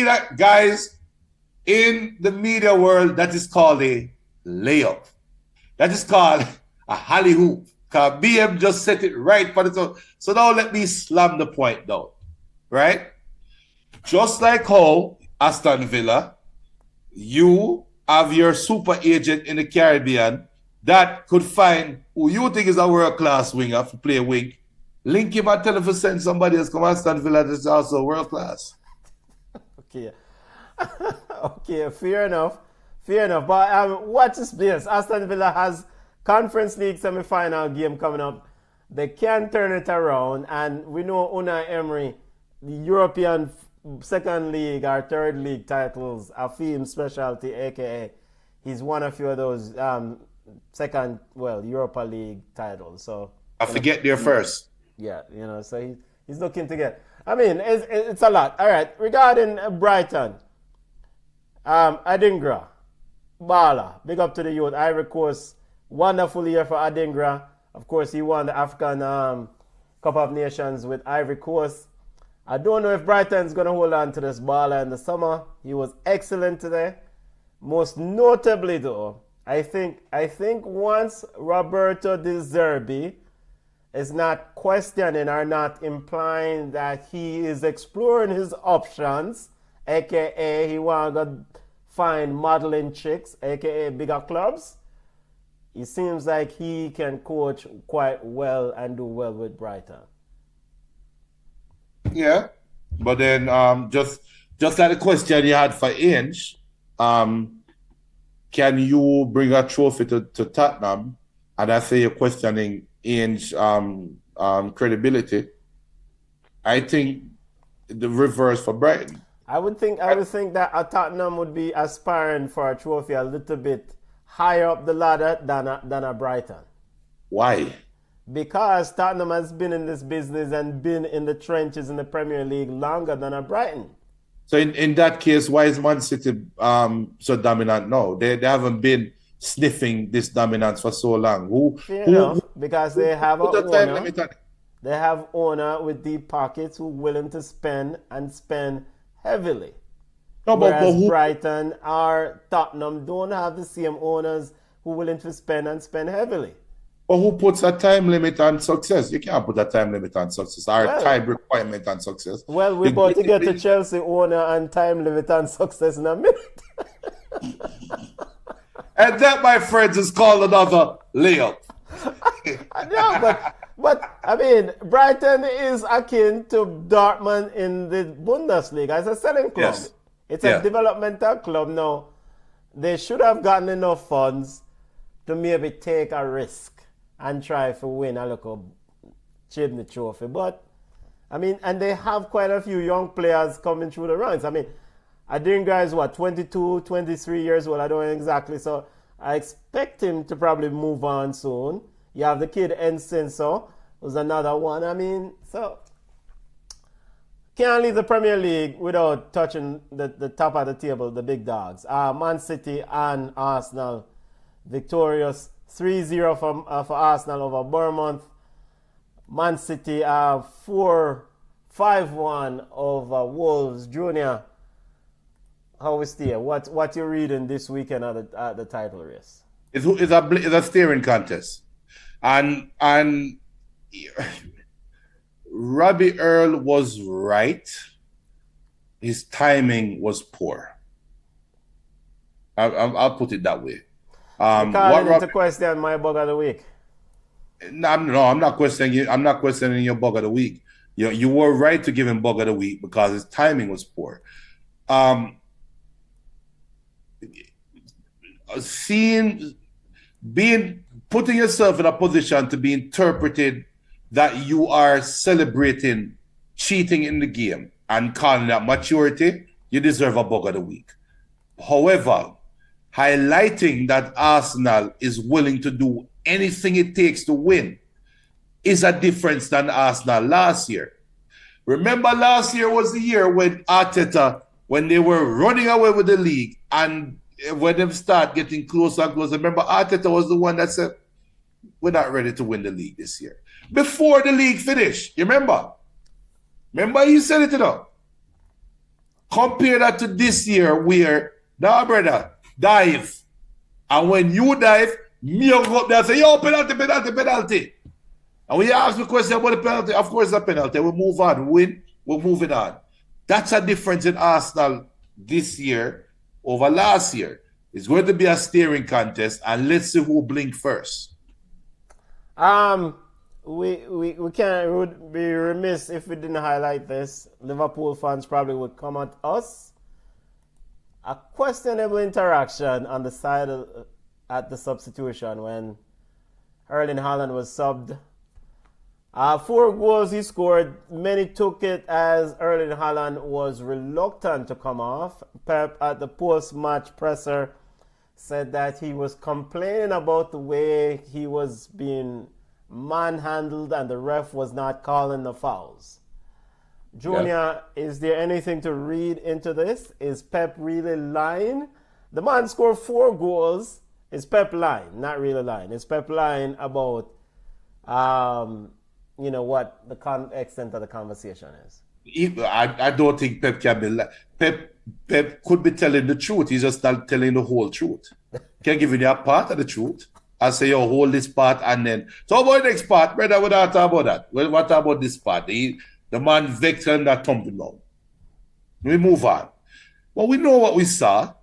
that, guys? In the media world, that is called a layup. That is called a hally hoop. Because BM just set it right for the top. So now let me slam the point down. Right? Just like how Aston Villa, you have your super agent in the Caribbean that could find who you think is a world-class winger to play wing. Link him and tell him to send somebody else come Aston Villa that's also world-class. Okay. Okay, fair enough. But watch this place. Aston Villa has Conference League semi-final game coming up. They can turn it around, and we know Unai Emery, the European second league or third league titles are Field's specialty, aka he's won a few of those Europa League titles. So I forget there first. Yeah, so he's looking to get. I mean, it's a lot. All right, regarding Brighton, Adingra, Bala, big up to the youth. Ivory Coast, wonderful year for Adingra. Of course, he won the African Cup of Nations with Ivory Coast. I don't know if Brighton's going to hold on to this Bala in the summer. He was excellent today. Most notably, though, I think once Roberto De Zerbi is not questioning or not implying that he is exploring his options, aka he want to find modeling chicks, aka bigger clubs, it seems like he can coach quite well and do well with Brighton. Yeah, but then just like the question you had for Inch, can you bring a trophy to Tottenham and I say you're questioning Ian's credibility, I think the reverse for Brighton. I would think that a Tottenham would be aspiring for a trophy a little bit higher up the ladder than a Brighton. Why? Because Tottenham has been in this business and been in the trenches in the Premier League longer than a Brighton. So in that case, why is Man City so dominant now? They haven't been sniffing this dominance for so long. Because they have a put a time owner. limit on it? They have owner with deep pockets who willing to spend and spend heavily. No, but who? Brighton or Tottenham don't have the same owners who willing to spend and spend heavily. But who puts a time limit on success? You can't put a time limit on success or a time requirement on success. Well, we're about to get to Chelsea owner and time limit on success in a minute. And that, my friends, is called another layup. No, but I mean, Brighton is akin to Dortmund in the Bundesliga. It's a selling club. Yes. It's a developmental club. Now, they should have gotten enough funds to maybe take a risk and try to win a local chimney trophy. But, I mean, and they have quite a few young players coming through the ranks. I mean, Adingra is 22, 23 years old. I don't know exactly. So I expect him to probably move on soon. You have the kid Ensenso, who's another one. I mean, so can't leave the Premier League without touching the top of the table, the big dogs. Man City and Arsenal victorious 3-0 for Arsenal over Bournemouth. Man City 4-5-1 over Wolves. Junior, how is it? What you reading this weekend at the title race? It's a steering contest, and Robbie Earl was right. His timing was poor. I'll put it that way. Calling into question my bug of the week. No, I'm not questioning you. I'm not questioning your bug of the week. You were right to give him bug of the week because his timing was poor. Putting yourself in a position to be interpreted that you are celebrating cheating in the game and calling that maturity, you deserve a bug of the week. However, highlighting that Arsenal is willing to do anything it takes to win is a difference than Arsenal last year. Remember, last year was the year when Arteta, when they were running away with the league, and when they start getting closer and closer, remember Arteta was the one that said, we're not ready to win the league this year. Before the league finished, you remember? Remember he said it, Compare that to this year where, now brother, dive. And when you dive, me will go up there and say, yo, penalty. And when you ask me a question about the penalty, of course it's a penalty. We'll move on. We're moving on. That's a difference in Arsenal this year over last year. It's going to be a steering contest, and let's see who blink first. We would be remiss if we didn't highlight this. Liverpool fans probably would come at us. A questionable interaction on the side at the substitution when Erling Haaland was subbed. 4 goals he scored. Many took it as Erling Haaland was reluctant to come off. Pep at the post-match presser said that he was complaining about the way he was being manhandled and the ref was not calling the fouls. Junior, is there anything to read into this? Is Pep really lying? The man scored 4 goals. Is Pep lying? Not really lying. Is Pep lying about, what the extent of the conversation is? I don't think Pep can be lying. Pep could be telling the truth. He's just not telling the whole truth. Can give you a part of the truth. I say, yo, hold this part and then. So about the next part, brother, we don't talk about that. Well, what about this part? The man vexed and that thumping down. We move on. Well, we know what we saw.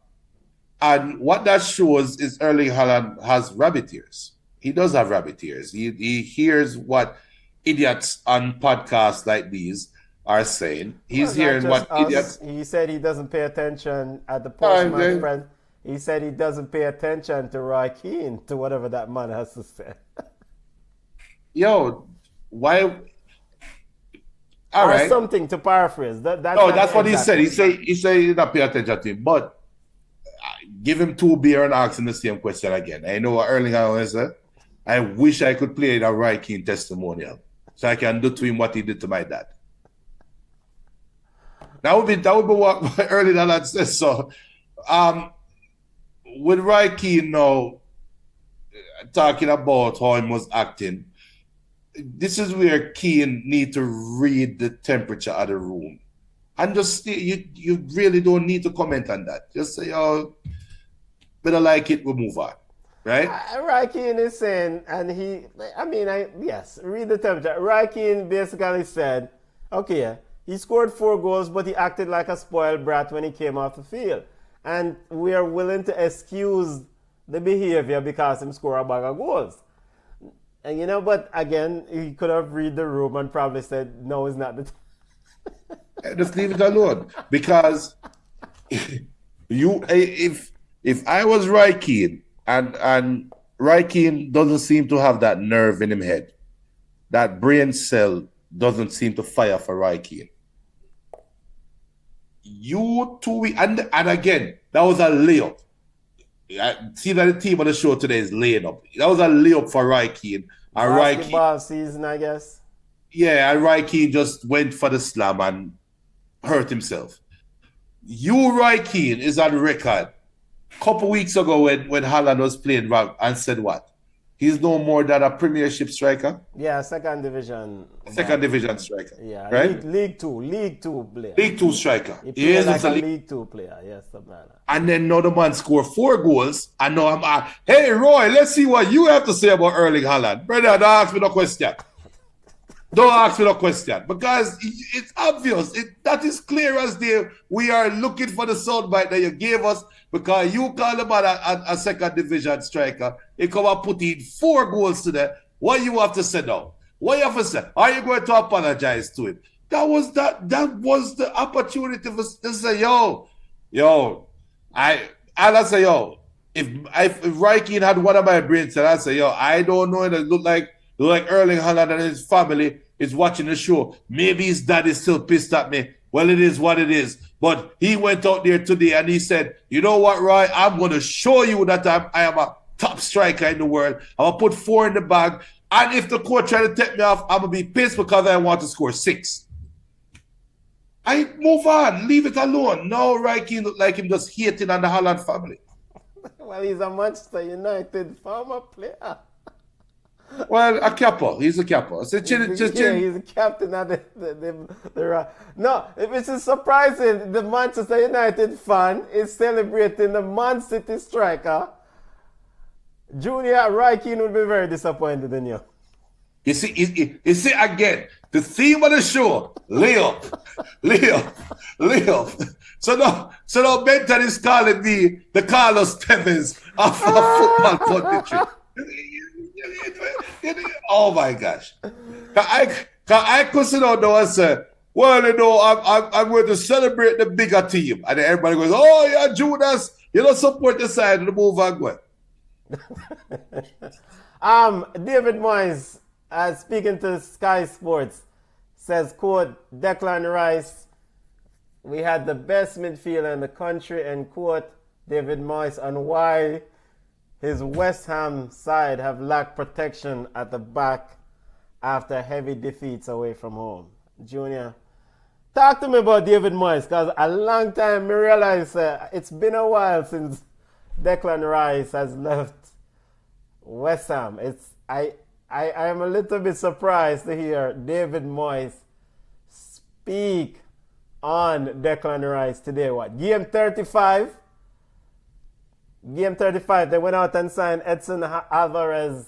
And what that shows is Erling Haaland has rabbit ears. He does have rabbit ears. He hears what idiots on podcasts like these are saying. He's hearing what idiots. He said he doesn't pay attention at the post-match press. He said he doesn't pay attention to Roy Keane, to whatever that man has to say. Yo, why? All Or right. something to paraphrase. That's what he said. He said he did not pay attention to him. But give him 2 beer and ask him the same question again. I know what Erling Haaland said. I wish I could play that Roy Keane testimonial so I can do to him what he did to my dad. That would be what Erling Haaland says. So, with Roy Keane now talking about how he was acting, this is where Keane need to read the temperature of the room. And just, you really don't need to comment on that. Just say, oh, better like it, we'll move on. Right? Roy Keane is saying, and yes, read the temperature. Roy Keane basically said, okay, he scored 4 goals, but he acted like a spoiled brat when he came off the field. And we are willing to excuse the behavior because he scored a bag of goals. And but again, he could have read the room and probably said, no, it's not the time. Just leave it alone. Because if I was Roy Keane, and Roy Keane doesn't seem to have that nerve in his head, that brain cell doesn't seem to fire for Roy Keane. And again, that was a layup. See that the team on the show today is laying up. That was a layup for Roy Keane. And Basketball season, I guess. Yeah, and Roy Keane just went for the slam and hurt himself. Roy Keane, is on record a couple weeks ago when Haaland was playing wrong and said what? He's no more than a Premiership striker. Yeah, second division striker. Yeah, right? League two player. League 2 striker. He plays like a League 2 player. Yes, something like that. And then now the man scored 4 goals. And now I'm hey Roy, let's see what you have to say about Erling Haaland. Brother, don't ask me no question. Don't ask me no question. Because it's obvious. That is clear as day. We are looking for the soundbite that you gave us because you call him a second division striker. He come and put in 4 goals today. What you have to say now? What you have to say? Are you going to apologize to him? That was the opportunity to say, I'd say, if Roy Keane had one of my brains, I'd say, I don't know, it look like Erling Haaland and his family is watching the show. Maybe his dad is still pissed at me. Well, it is what it is. But he went out there today and he said, you know what, Roy? I'm going to show you that I am a top striker in the world. I'm going to put 4 in the bag. And if the coach try to take me off, I'm going to be pissed because I want to score 6. I move on. Leave it alone. No, Roy Keane look like him just hating on the Haaland family. Well, he's a Manchester United former player. Well, a capo. He's a capo. So he's a captain of the No, which is surprising. The Manchester United fan is celebrating the Man City striker. Junior, Roy Keane would be very disappointed in you. You see again, the theme of the show, layup. So now Benton is calling me the Carlos Tevez of football punditry. Oh my gosh. I could sit down there and say, well, I'm going to celebrate the bigger team. And then everybody goes, oh yeah, Judas, you don't support the side of the move and go. David Moyes, speaking to Sky Sports, says, quote, Declan Rice, we had the best midfielder in the country, end quote, David Moyes, on why his West Ham side have lacked protection at the back after heavy defeats away from home. Junior, talk to me about David Moyes, because a long time I realize it's been a while since Declan Rice has left West Ham. I am a little bit surprised to hear David Moyes speak on Declan Rice today. What? Game 35? Game 35, they went out and signed Edson Alvarez.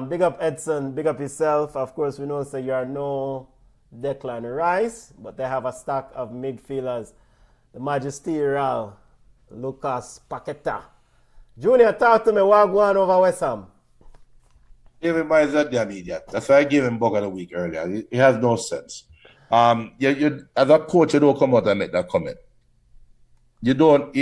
Big up Edson, big up yourself. Of course, we know so you are no Declan Rice, but they have a stock of midfielders. The magisterial Lucas Paqueta. Junior, talk to me. What going over West Ham? David Moyes is an idiot. That's why I gave him bug of the week earlier. He has no sense. You as a coach, you don't come out and make that comment. You don't.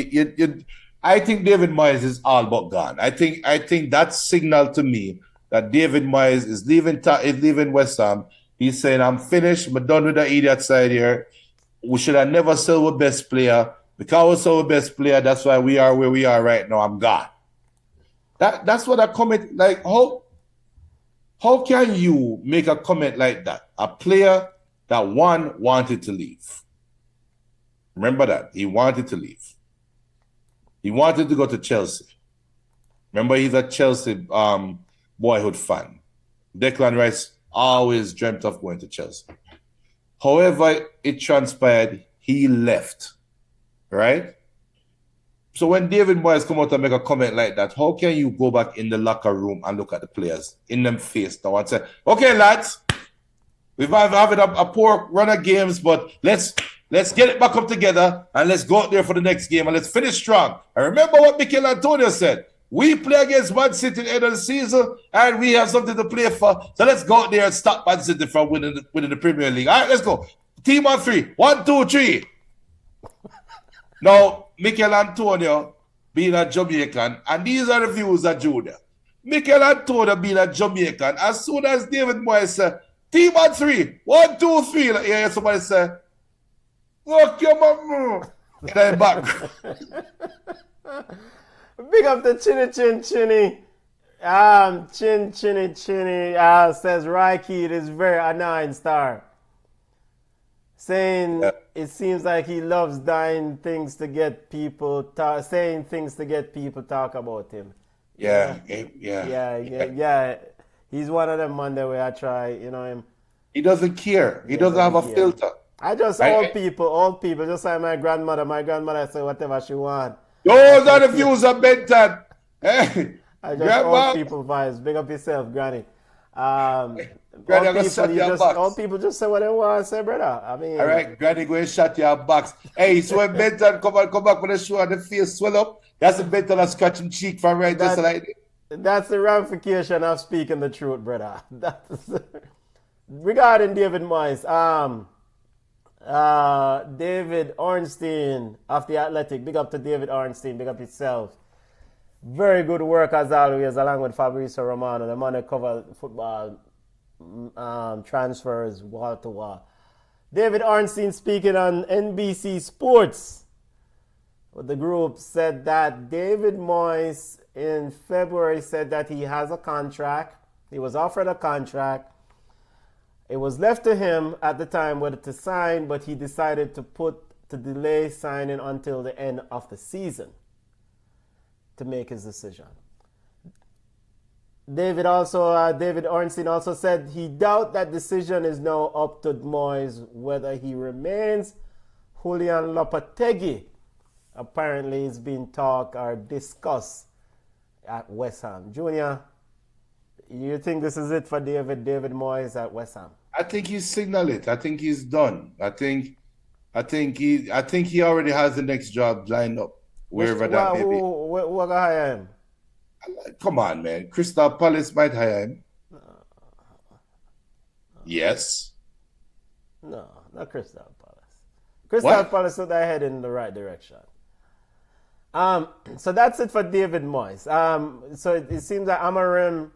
I think David Moyes is all but gone. I think that signal to me that David Moyes is leaving West Ham. He's saying, I'm finished. I'm done with the idiot side here. We should have never sold our best player. Because we sold our best player, that's why we are where we are right now. I'm gone. That's what a comment, like, how can you make a comment like that? A player that wanted to leave. Remember that. He wanted to leave. He wanted to go to Chelsea. Remember, he's a Chelsea boyhood fan. Declan Rice always dreamt of going to Chelsea. However, it transpired, he left. Right? So when David Moyes come out and make a comment like that, how can you go back in the locker room and look at the players in them face now and say, okay, lads, we've having a poor run of games, but let's get it back up together and let's go out there for the next game and let's finish strong. And remember what Mikel Antonio said. We play against Man City at the end of the season and we have something to play for. So let's go out there and stop Man City from winning the Premier League. All right, let's go. Team on 3. 1, 2, 3. Now, Mikel Antonio being a Jamaican, and these are the views of Judah. Mikel Antonio being a Jamaican, as soon as David Moyes said, team on 3, 1, 2, 3, like, yeah, somebody say, look your mama. And then back. Big up the Chinny. Chinny. Says Raiki, it is very annoying star. Saying it seems like he loves saying things to get people talk about him. Yeah. He's one of them Monday where I try, him. He doesn't care. He doesn't have a filter. I just old people, just like my grandmother. My grandmother say whatever she want. Those are the views of Benton. Hey, I just old people vibes. Big up yourself, Granny. All people just say what they want to say, brother. I mean, all right, Granny, go and shut your box. Hey, so when Benton come back with the show and the face swell up, that's the Benton that's scratching cheek from right just like that. That's the ramification of speaking the truth, brother. Regarding David Moyes, David Ornstein of The Athletic, big up to David Ornstein, big up yourself. Very good work as always, along with Fabrizio Romano, the man who cover football transfers wall to wall. David Ornstein speaking on NBC Sports. The group said that David Moyes in February said that he has a contract. He was offered a contract. It was left to him at the time whether to sign, but he decided to delay signing until the end of the season to make his decision. David Ornstein also said he doubt that decision is now up to Moyes whether he remains. Julian Lopetegui apparently is being talked or discussed at West Ham. Junior, you think this is it for David Moyes at West Ham? I think he's signaled it. I think he's done. I think he already has the next job lined up. Wherever that may be. Who gonna hire him? Come on, man. Crystal Palace might hire him. Yes. No, not Crystal Palace. Crystal Palace so they're heading in the right direction. So that's it for David Moyes. So it seems that Amorim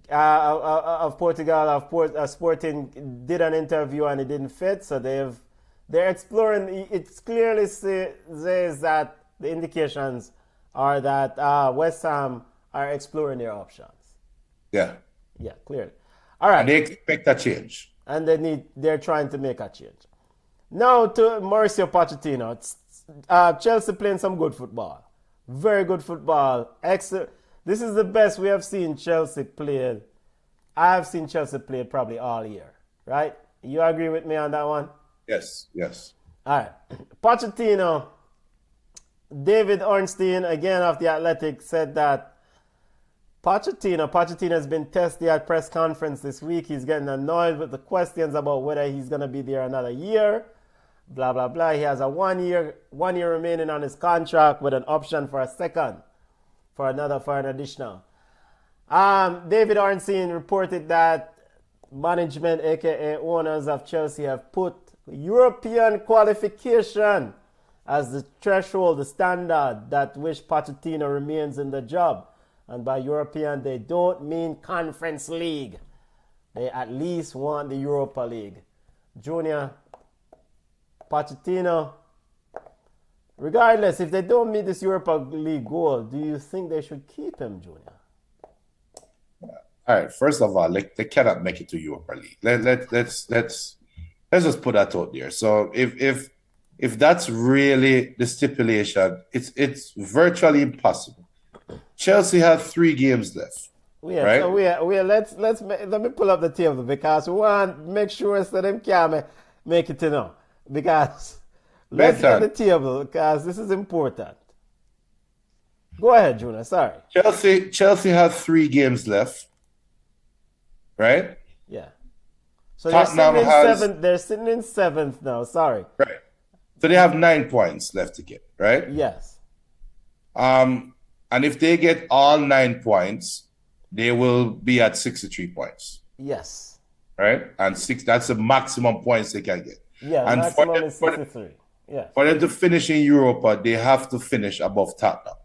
of Portugal, Sporting, did an interview and it didn't fit. So they're exploring. It clearly says that the indications are that West Ham are exploring their options. Yeah. Yeah, clearly. All right. And they expect a change. And they're trying to make a change. Now to Mauricio Pochettino. Chelsea playing some good football. Very good football. Excellent. This is the best we have seen Chelsea play. I have seen Chelsea play probably all year. Right? You agree with me on that one? Yes. All right. Pochettino, David Ornstein, again of The Athletic, said that Pochettino has been tested at press conference this week. He's getting annoyed with the questions about whether he's going to be there another year. Blah, blah, blah. He has a one year remaining on his contract with an option for a second, for an additional. David Ornstein reported that management, aka owners of Chelsea, have put European qualification as the threshold, the standard that which Pochettino remains in the job. And by European, they don't mean Conference League. They at least want the Europa League. Junior, Pochettino, regardless, if they don't meet this Europa League goal, do you think they should keep him, Junior? All right. First of all, they cannot make it to Europa League. Let's just put that out there. So if that's really the stipulation, it's virtually impossible. Chelsea have 3 games left. Yeah, right? So let me pull up the table because we want to make sure so them can make it to know. Because let's get the table because this is important. Go ahead, Junior. Sorry. Chelsea have 3 games left. Right? Yeah. So they're sitting in seventh now. Sorry. Right. So they have 9 points left to get, right? Yes. And if they get all 9 points, they will be at 63 points. Yes. Right? And that's the maximum points they can get. Yeah, and maximum is 63. Yeah. For them to finish in Europa, they have to finish above Tottenham.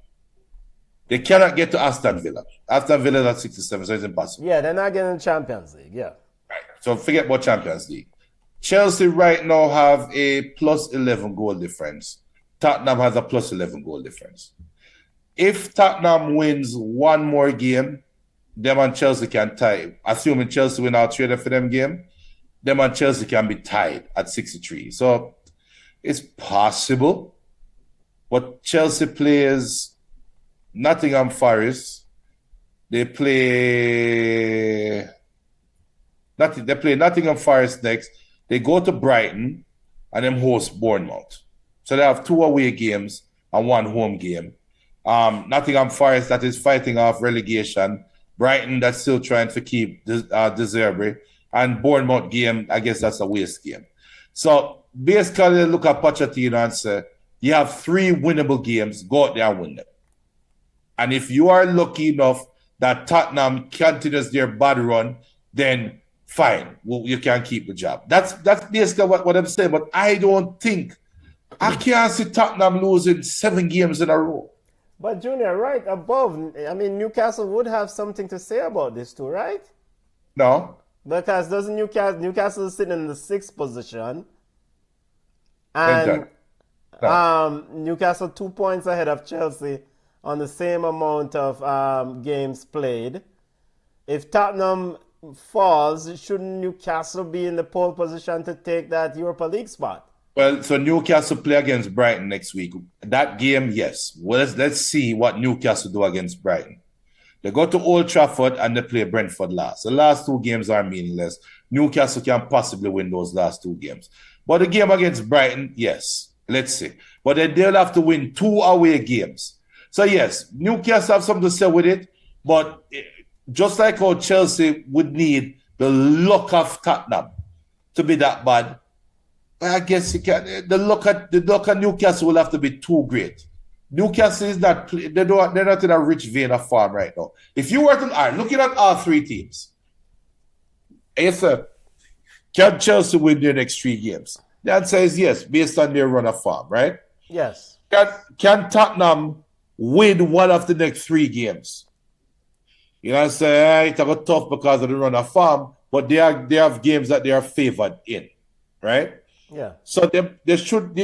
They cannot get to Aston Villa. Aston Villa is at 67, so it's impossible. Yeah, they're not getting the Champions League. Yeah. Right. So forget about Champions League. Chelsea right now have a plus 11 goal difference. Tottenham has a plus 11 goal difference. If Tottenham wins one more game, them and Chelsea can tie. Assuming Chelsea win all 3 for them game, them and Chelsea can be tied at 63. So it's possible. But Chelsea plays Nottingham Forest. They play Nottingham Forest next. They go to Brighton and then host Bournemouth. So they have 2 away games and 1 home game. Nottingham Forest that is fighting off relegation. Brighton that's still trying to keep De Zerbi. And Bournemouth game, I guess that's a waste game. So basically look at Pochettino and say, you have 3 winnable games, go out there and win them. And if you are lucky enough that Tottenham continues their bad run, then fine, you can keep the job. That's basically what I'm saying. But I can't see Tottenham losing 7 games in a row. But Junior, right above, I mean, Newcastle would have something to say about this too, right? No. Because doesn't Newcastle is sitting in the 6th position, and Newcastle 2 points ahead of Chelsea on the same amount of games played. If Tottenham falls, shouldn't Newcastle be in the pole position to take that Europa League spot? Well, so Newcastle play against Brighton next week. That game, yes. Well, let's see what Newcastle do against Brighton. They go to Old Trafford and they play Brentford last. The last 2 games are meaningless. Newcastle can possibly win those last 2 games. But the game against Brighton, yes. Let's see. But they'll have to win 2 away games. So yes, Newcastle have something to say with it. But just like how Chelsea would need the luck of Tottenham to be that bad, I guess you can. The luck at Newcastle will have to be too great. Newcastle is not. They're not in a rich vein of form right now. If you were to looking at all 3 teams, yes, sir, can Chelsea win their next 3 games? The answer is yes, based on their run of form, right? Yes. Can Tottenham win one of the next 3 games? You know, say it's a bit tough because of the run of form, but they have games that they are favored in, right? Yeah. So they should.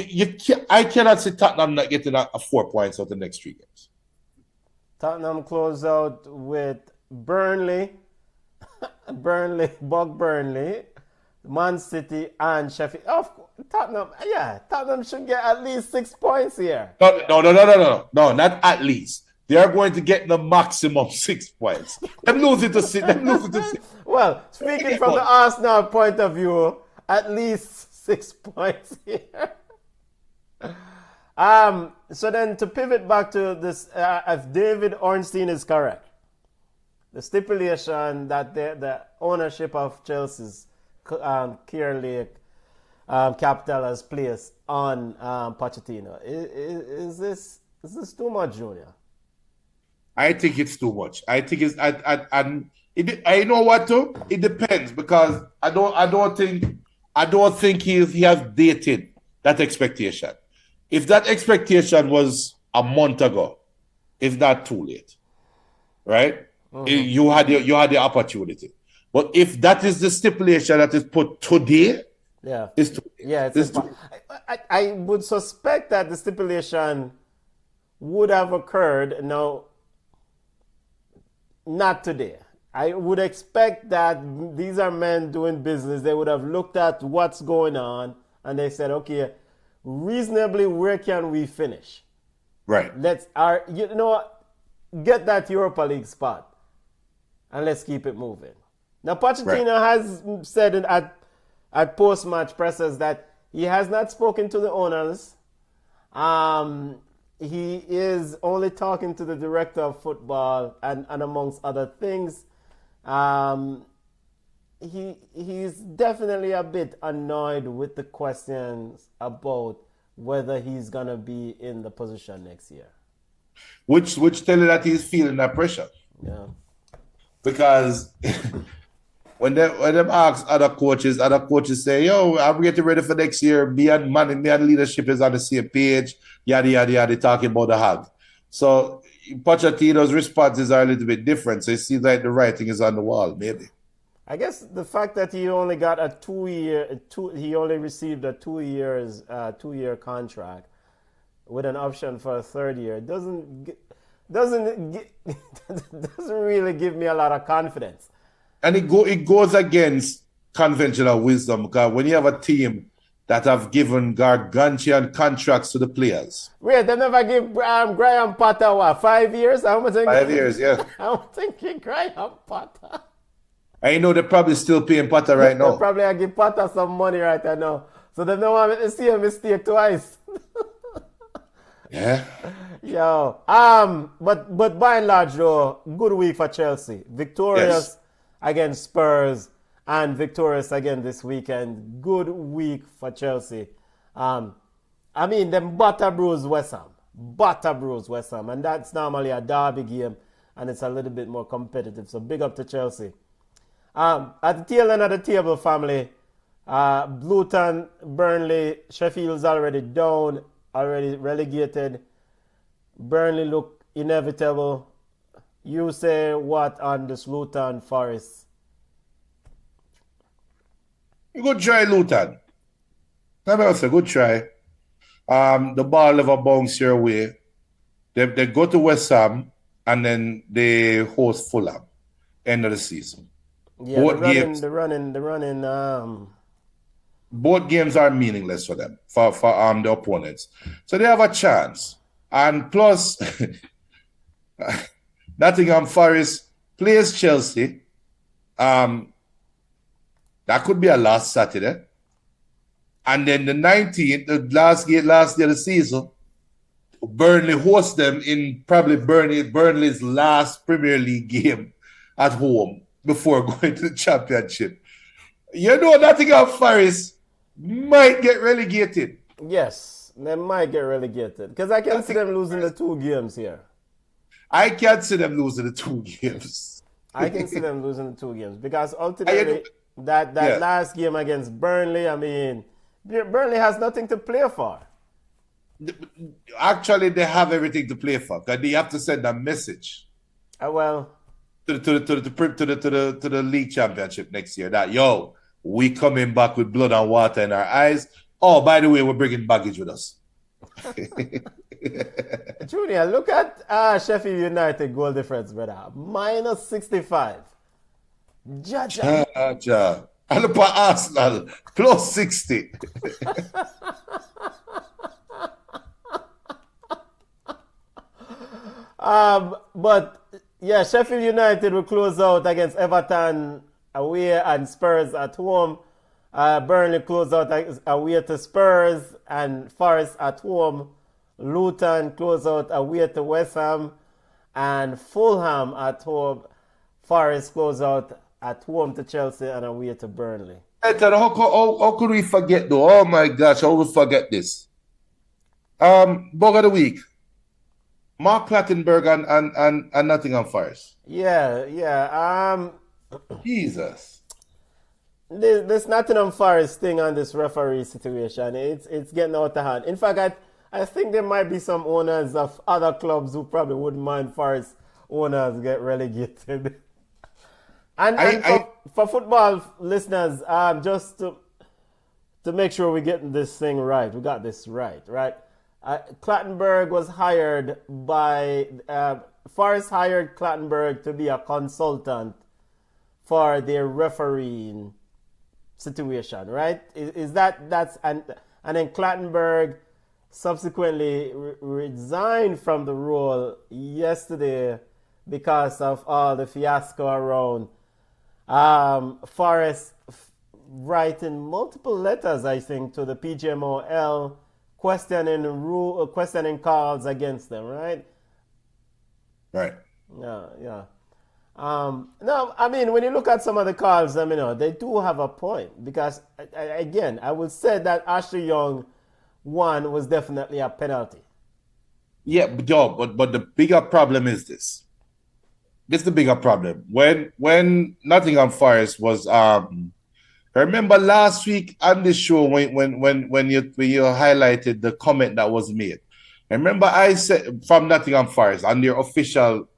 I cannot see Tottenham not getting a 4 points out of the next 3 games. Tottenham close out with Burnley, Burnley, Man City, and Sheffield. Tottenham should get at least 6 points here. No, not at least. They are going to get the maximum 6 points. Them losing to City. Well, speaking from the Arsenal point of view, at least 6 points here. So then to pivot back to this, if David Ornstein is correct, the stipulation that the ownership of Chelsea's Clear Lake capital has placed on Pochettino, is this too much, Junior? I think it's too much. I think it's I know what to. It depends because I don't think he has dated that expectation. if that expectation was a month ago, it's not too late, right? You had the opportunity. But if that is the stipulation that is put today, Yeah. it's too late. Yeah, It's too late. I would suspect that the stipulation would have occurred. No, not today. I would expect that these are men doing business. They would have looked at what's going on and they said, okay, reasonably, where can we finish? Right. Get that Europa League spot and let's keep it moving. Now, Pochettino has said at post-match presses that he has not spoken to the owners. He is only talking to the director of football and amongst other things. He's definitely a bit annoyed with the questions about whether he's going to be in the position next year. Which tell you that he's feeling that pressure. Yeah. Because when them ask other coaches say, yo, I'm getting ready for next year. Me and leadership is on the same page. Yada, yada, yada, talking about the hug. So Pochettino's responses are a little bit different. So it seems like the writing is on the wall, maybe. I guess the fact that he only got he only received a 2 year contract with an option for a third year doesn't really give me a lot of confidence. And it goes against conventional wisdom, because when you have a team that have given gargantuan contracts to the players. Wait, they never give Graham Potter what, 5 years? 5 years, yeah. I'm thinking Graham Potter. I know they're probably still paying Potter right now. They probably give Potter some money right now. So they don't want me to see a mistake twice. Yeah. Yo. But by and large though, good week for Chelsea. Victorious against Spurs and victorious again this weekend. Good week for Chelsea. Them butter bruise West Ham. And that's normally a derby game and it's a little bit more competitive. So big up to Chelsea. At the tail end of the table, family, Luton, Burnley, Sheffield's already down, already relegated. Burnley look inevitable. You say what on this Luton Forest? Good try, Luton. That was a good try. The ball never bounce your way. They go to West Ham and then they host Fulham. End of the season. Yeah, the running. Both games are meaningless for them, for the opponents. So they have a chance. And plus, Nottingham Forest plays Chelsea. That could be a last Saturday. And then the 19th, the last day of the season, Burnley hosts them in probably Burnley's last Premier League game at home before going to the Championship. You know, Nottingham Forest might get relegated. Yes, they might get relegated. Because I can see them losing the 2 games here. I can't see them losing the 2 games. I can see them losing the 2 games. Because ultimately, that last game against Burnley, Burnley has nothing to play for. Actually, they have everything to play for. Because they have to send a message. To the league championship next year that, yo, we coming back with blood and water in our eyes. Oh, by the way, we're bringing baggage with us. Junior, look at Sheffield United goal difference, brother. Minus 65. Jaja. And look at Arsenal, plus 60. But yeah, Sheffield United will close out against Everton away and Spurs at home. Burnley close out away to Spurs and Forest at home. Luton close out away to West Ham and Fulham at home. Forest close out at home to Chelsea and away to Burnley. How could we forget though? Oh my gosh, how would we forget this? Bug of the week. Mark Clattenburg and Nottingham Forest. Yeah. Jesus. This Nottingham Forest thing on this referee situation, it's getting out of hand. In fact, I think there might be some owners of other clubs who probably wouldn't mind Forest owners get relegated. And for football listeners, just to make sure we're getting this thing right, we got this right? Clattenburg was hired by Forest hired Clattenburg to be a consultant for their refereeing situation, right? Is that's and then Clattenburg subsequently resigned from the role yesterday because of all the fiasco around Forest writing multiple letters, I think, to the PGMOL questioning calls against them, right? Right. Yeah. No, I mean, when you look at some of the calls, I mean, they do have a point because, again, I would say that Ashley Young one was definitely a penalty. Yeah, but the bigger problem is this. This is the bigger problem. When Nottingham Forest was I remember last week on this show when you highlighted the comment that was made. I remember I said from Nottingham Forest on their official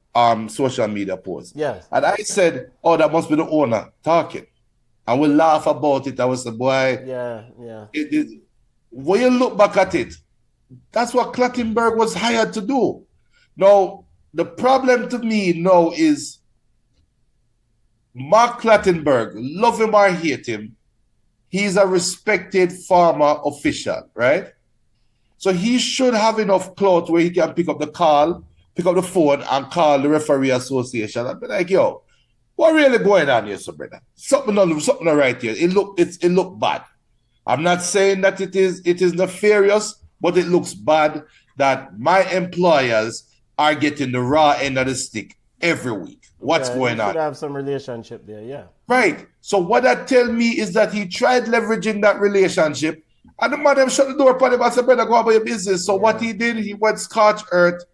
social media post. Yes. And I said, oh, that must be the owner talking. And we laugh about it. I was the boy. Yeah. When you look back at it, that's what Clattenburg was hired to do. Now, the problem to me now is Mark Clattenburg, love him or hate him, he's a respected former official, right? So he should have enough clout where he can pick up the phone and call the referee association and be like, yo, what really going on here, brother? Something not right here. It look bad. I'm not saying that it is nefarious, but it looks bad that my employers are getting the raw end of the stick every week. What's going on? Should have some relationship there, yeah. Right. So what that tell me is that he tried leveraging that relationship, and the man them shut the door upon him and said, "Better go about your business." So what he did, he went scorched earth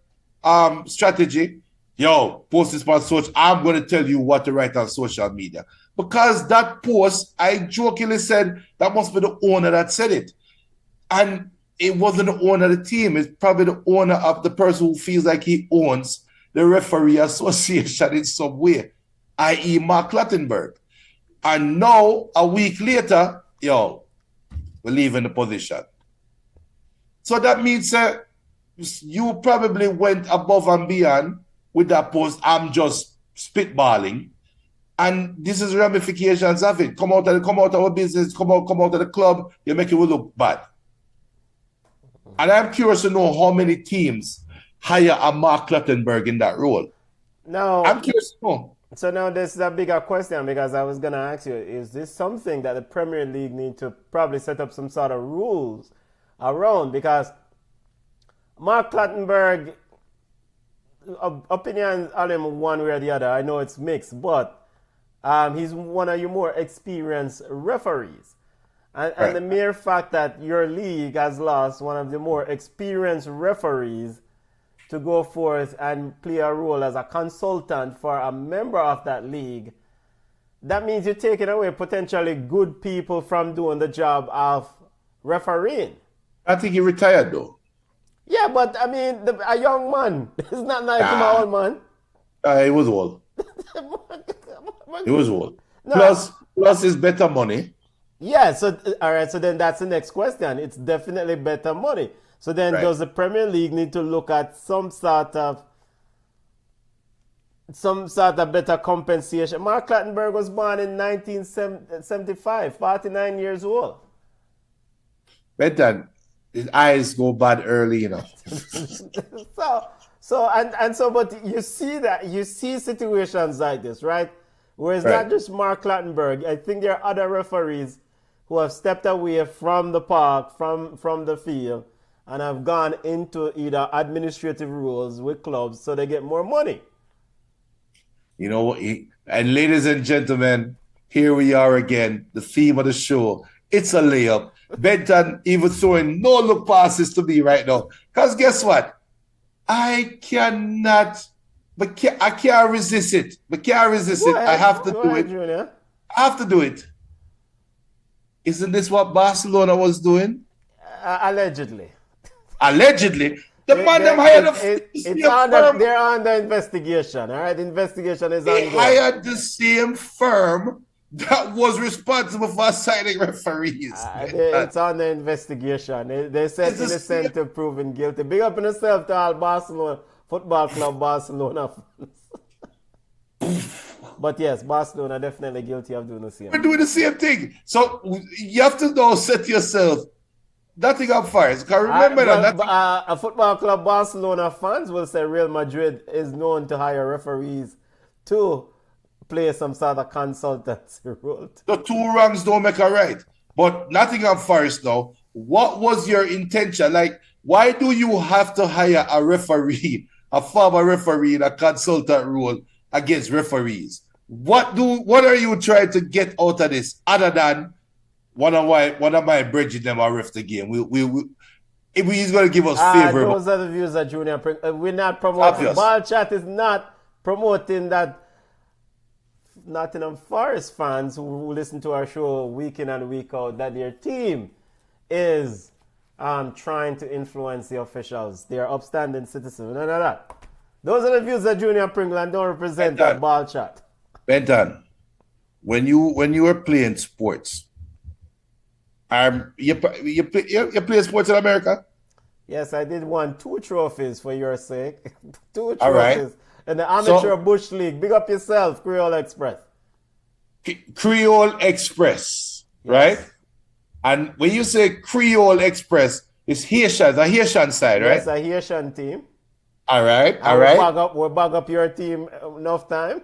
strategy. Yo, post this on social. I'm going to tell you what to write on social media. Because that post, I jokingly said, that must be the owner that said it. And it wasn't the owner of the team. It's probably the owner of the person who feels like he owns the referee association in some way, i.e. Mark Clattenburg. And now, a week later, yo, we're leaving the position. So that means you probably went above and beyond with that post. I'm just spitballing. And this is ramifications of it. Come out of our business, come out of the club, you make it look bad. And I'm curious to know how many teams hire a Mark Clattenburg in that role. No. I'm curious to know. So now this is a bigger question because I was going to ask you, is this something that the Premier League need to probably set up some sort of rules around? Because Mark Clattenburg, opinions on him one way or the other, I know it's mixed, but he's one of your more experienced referees. And the mere fact that your league has lost one of the more experienced referees to go forth and play a role as a consultant for a member of that league, that means you're taking away potentially good people from doing the job of refereeing. I think he retired though. Yeah, but I mean, a young man. It's not like an old man. He was old. He was old. No. Plus it's better money. Yeah, so all right, so then that's the next question. It's definitely better money. So then does the Premier League need to look at some sort of better compensation? Mark Clattenburg was born in 1975, 49 years old. Better. His eyes go bad early, you know. But you see situations like this, right? Where it's not just Mark Clattenburg. I think there are other referees who have stepped away from the park, from the field, and have gone into either administrative roles with clubs so they get more money. You know, and ladies and gentlemen, here we are again, the theme of the show. It's a layup. Benton even throwing no look passes to me right now. Because guess what? I can't resist it. I have to do it. Junior. I have to do it. Isn't this what Barcelona was doing? Allegedly. allegedly. The man them hired the same firm. They're under investigation. All right, investigation is They ongoing. hired the same firm that was responsible for signing referees. It's under investigation. They said innocent to proven guilty. Big up in yourself to all Barcelona Football Club Barcelona fans. But yes, Barcelona definitely guilty of doing the same. We're doing the same thing. So you have to now set yourself Nottingham Forest. Because remember that a Football Club Barcelona fans will say Real Madrid is known to hire referees to play some sort of consultancy role. The two wrongs don't make a right. But Nottingham Forest now, what was your intention? Like, why do you have to hire a referee, a former referee in a consultant role against referees? What are you trying to get out of this other than one of my bridging them are ref the game? He's going to give us favorable. Those are the views that Junior. We're not promoting. Ball Chat is not promoting that. Nottingham Forest fans who listen to our show week in and week out, that their team is trying to influence the officials. They are upstanding citizens. None of that. Those are the views that Junior Pringle and don't represent that Ball Chat. Benton, when you were playing sports, you play sports in America? Yes, I did won 2 trophies for your sake. 2 trophies. All right. In the Amateur Bush League. Big up yourself, Creole Express. Creole Express, right? And when you say Creole Express, it's Haitian, the Haitian side, right? Yes, a Haitian team. All right. We'll bag up your team enough time.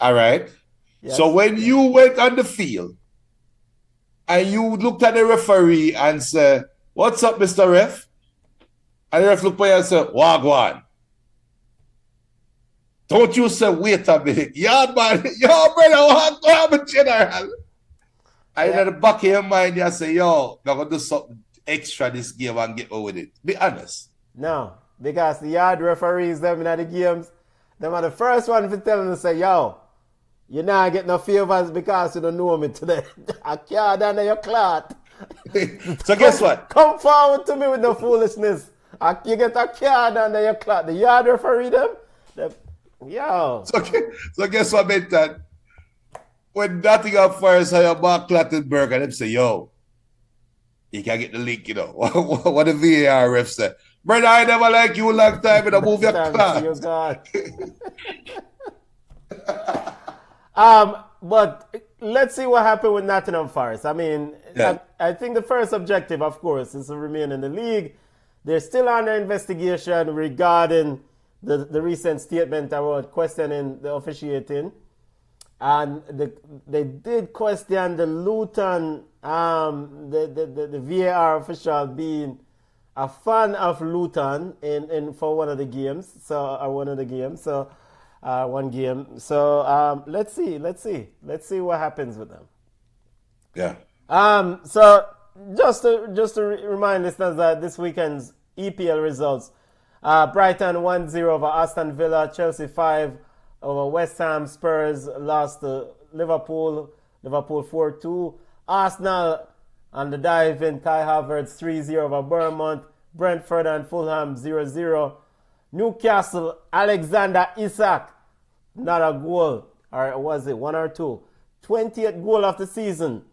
All right. Yes. So when you went on the field and you looked at the referee and said, "What's up, Mr. Ref?" And the ref looked at you and said, "Wagwan." Don't you say, "Wait a minute." Yeah, man. Yo, brother, wagwan, general. And in the back of your mind, you say, "Yo, I'm going to do something extra this game and get over with it." Be honest. No, because the yard referees, them in the games, them are the first one for telling us, say, "Yo, you're not getting no favors because you don't know me today." I can't under your clot. So guess what? Come forward to me with no foolishness. You get a card under your clot. The yard referee them. Yo. So guess what, Benton? When Nottingham Forest hire Mark Clattenburg and them say, "Yo, you can get the link, you know." What the VAR ref said. "Brother, I never like you a long time and I move your clock." You but let's see what happened with Nottingham Forest. I mean, I think the first objective, of course, is to remain in the league. They're still under investigation regarding the recent statement about questioning the officiating. And they did question the Luton, the VAR official being a fan of Luton for one of the games. One game. So let's see what happens with them. Yeah. So just to remind listeners that this weekend's EPL results: Brighton 1-0 over Aston Villa, Chelsea 5 over West Ham, Spurs lost to Liverpool 4-2, Arsenal on the dive in, Kai Havertz 3-0 over Bournemouth, Brentford and Fulham 0-0. Newcastle, Alexander Isak, not a goal, or was it 1 or 2? 20th goal of the season.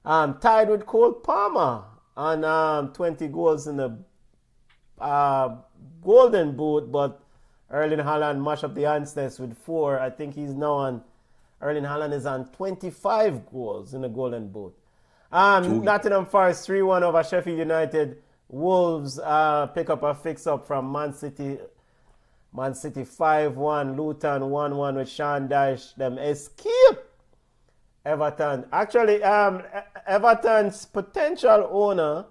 Tied with Cole Palmer on 20 goals in the Golden Boot, but Erling Haaland mashed up the Ansters with 4. I think Erling Haaland is on 25 goals in the Golden Boot. Nottingham Forest 3-1 over Sheffield United. Wolves pick up a fix-up from Man City. Man City 5-1. Luton 1-1 with Sean Dyche. Them escape. Everton. Actually, Everton's potential owner,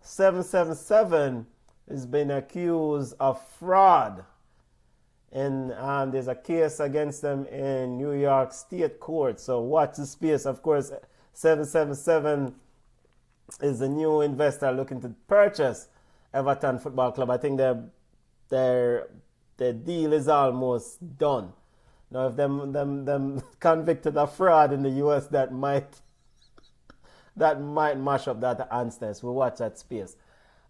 777, has been accused of fraud. And there's a case against them in New York State Court. So watch the space. Of course, 777 is a new investor looking to purchase Everton Football Club. I think their deal is almost done. Now, if them convicted of fraud in the US, that might mash up that answers. We'll watch that space.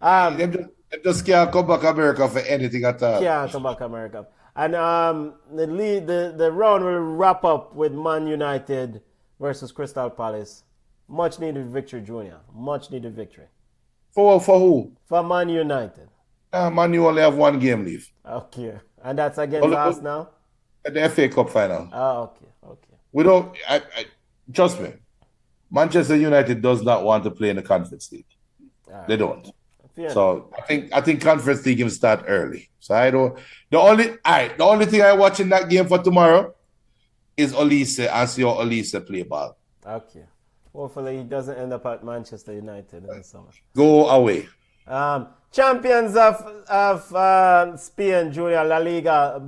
Them just can't come back America for anything at all. Can't come back America. And the round will wrap up with Man United versus Crystal Palace. Much needed victory, Junior. Much needed victory. For who? For Man United. Man, you only have one game left. Okay. And that's against us now? At the FA Cup final. Oh, okay. We don't. Trust me. Manchester United does not want to play in the Conference League. Right. They don't. So I think Conference League can start early. So I don't. The only thing I watch in that game for tomorrow is Olise and see how Olise play ball. Okay. Hopefully he doesn't end up at Manchester United in the summer. Go away. Champions of Spain, Junior, La Liga,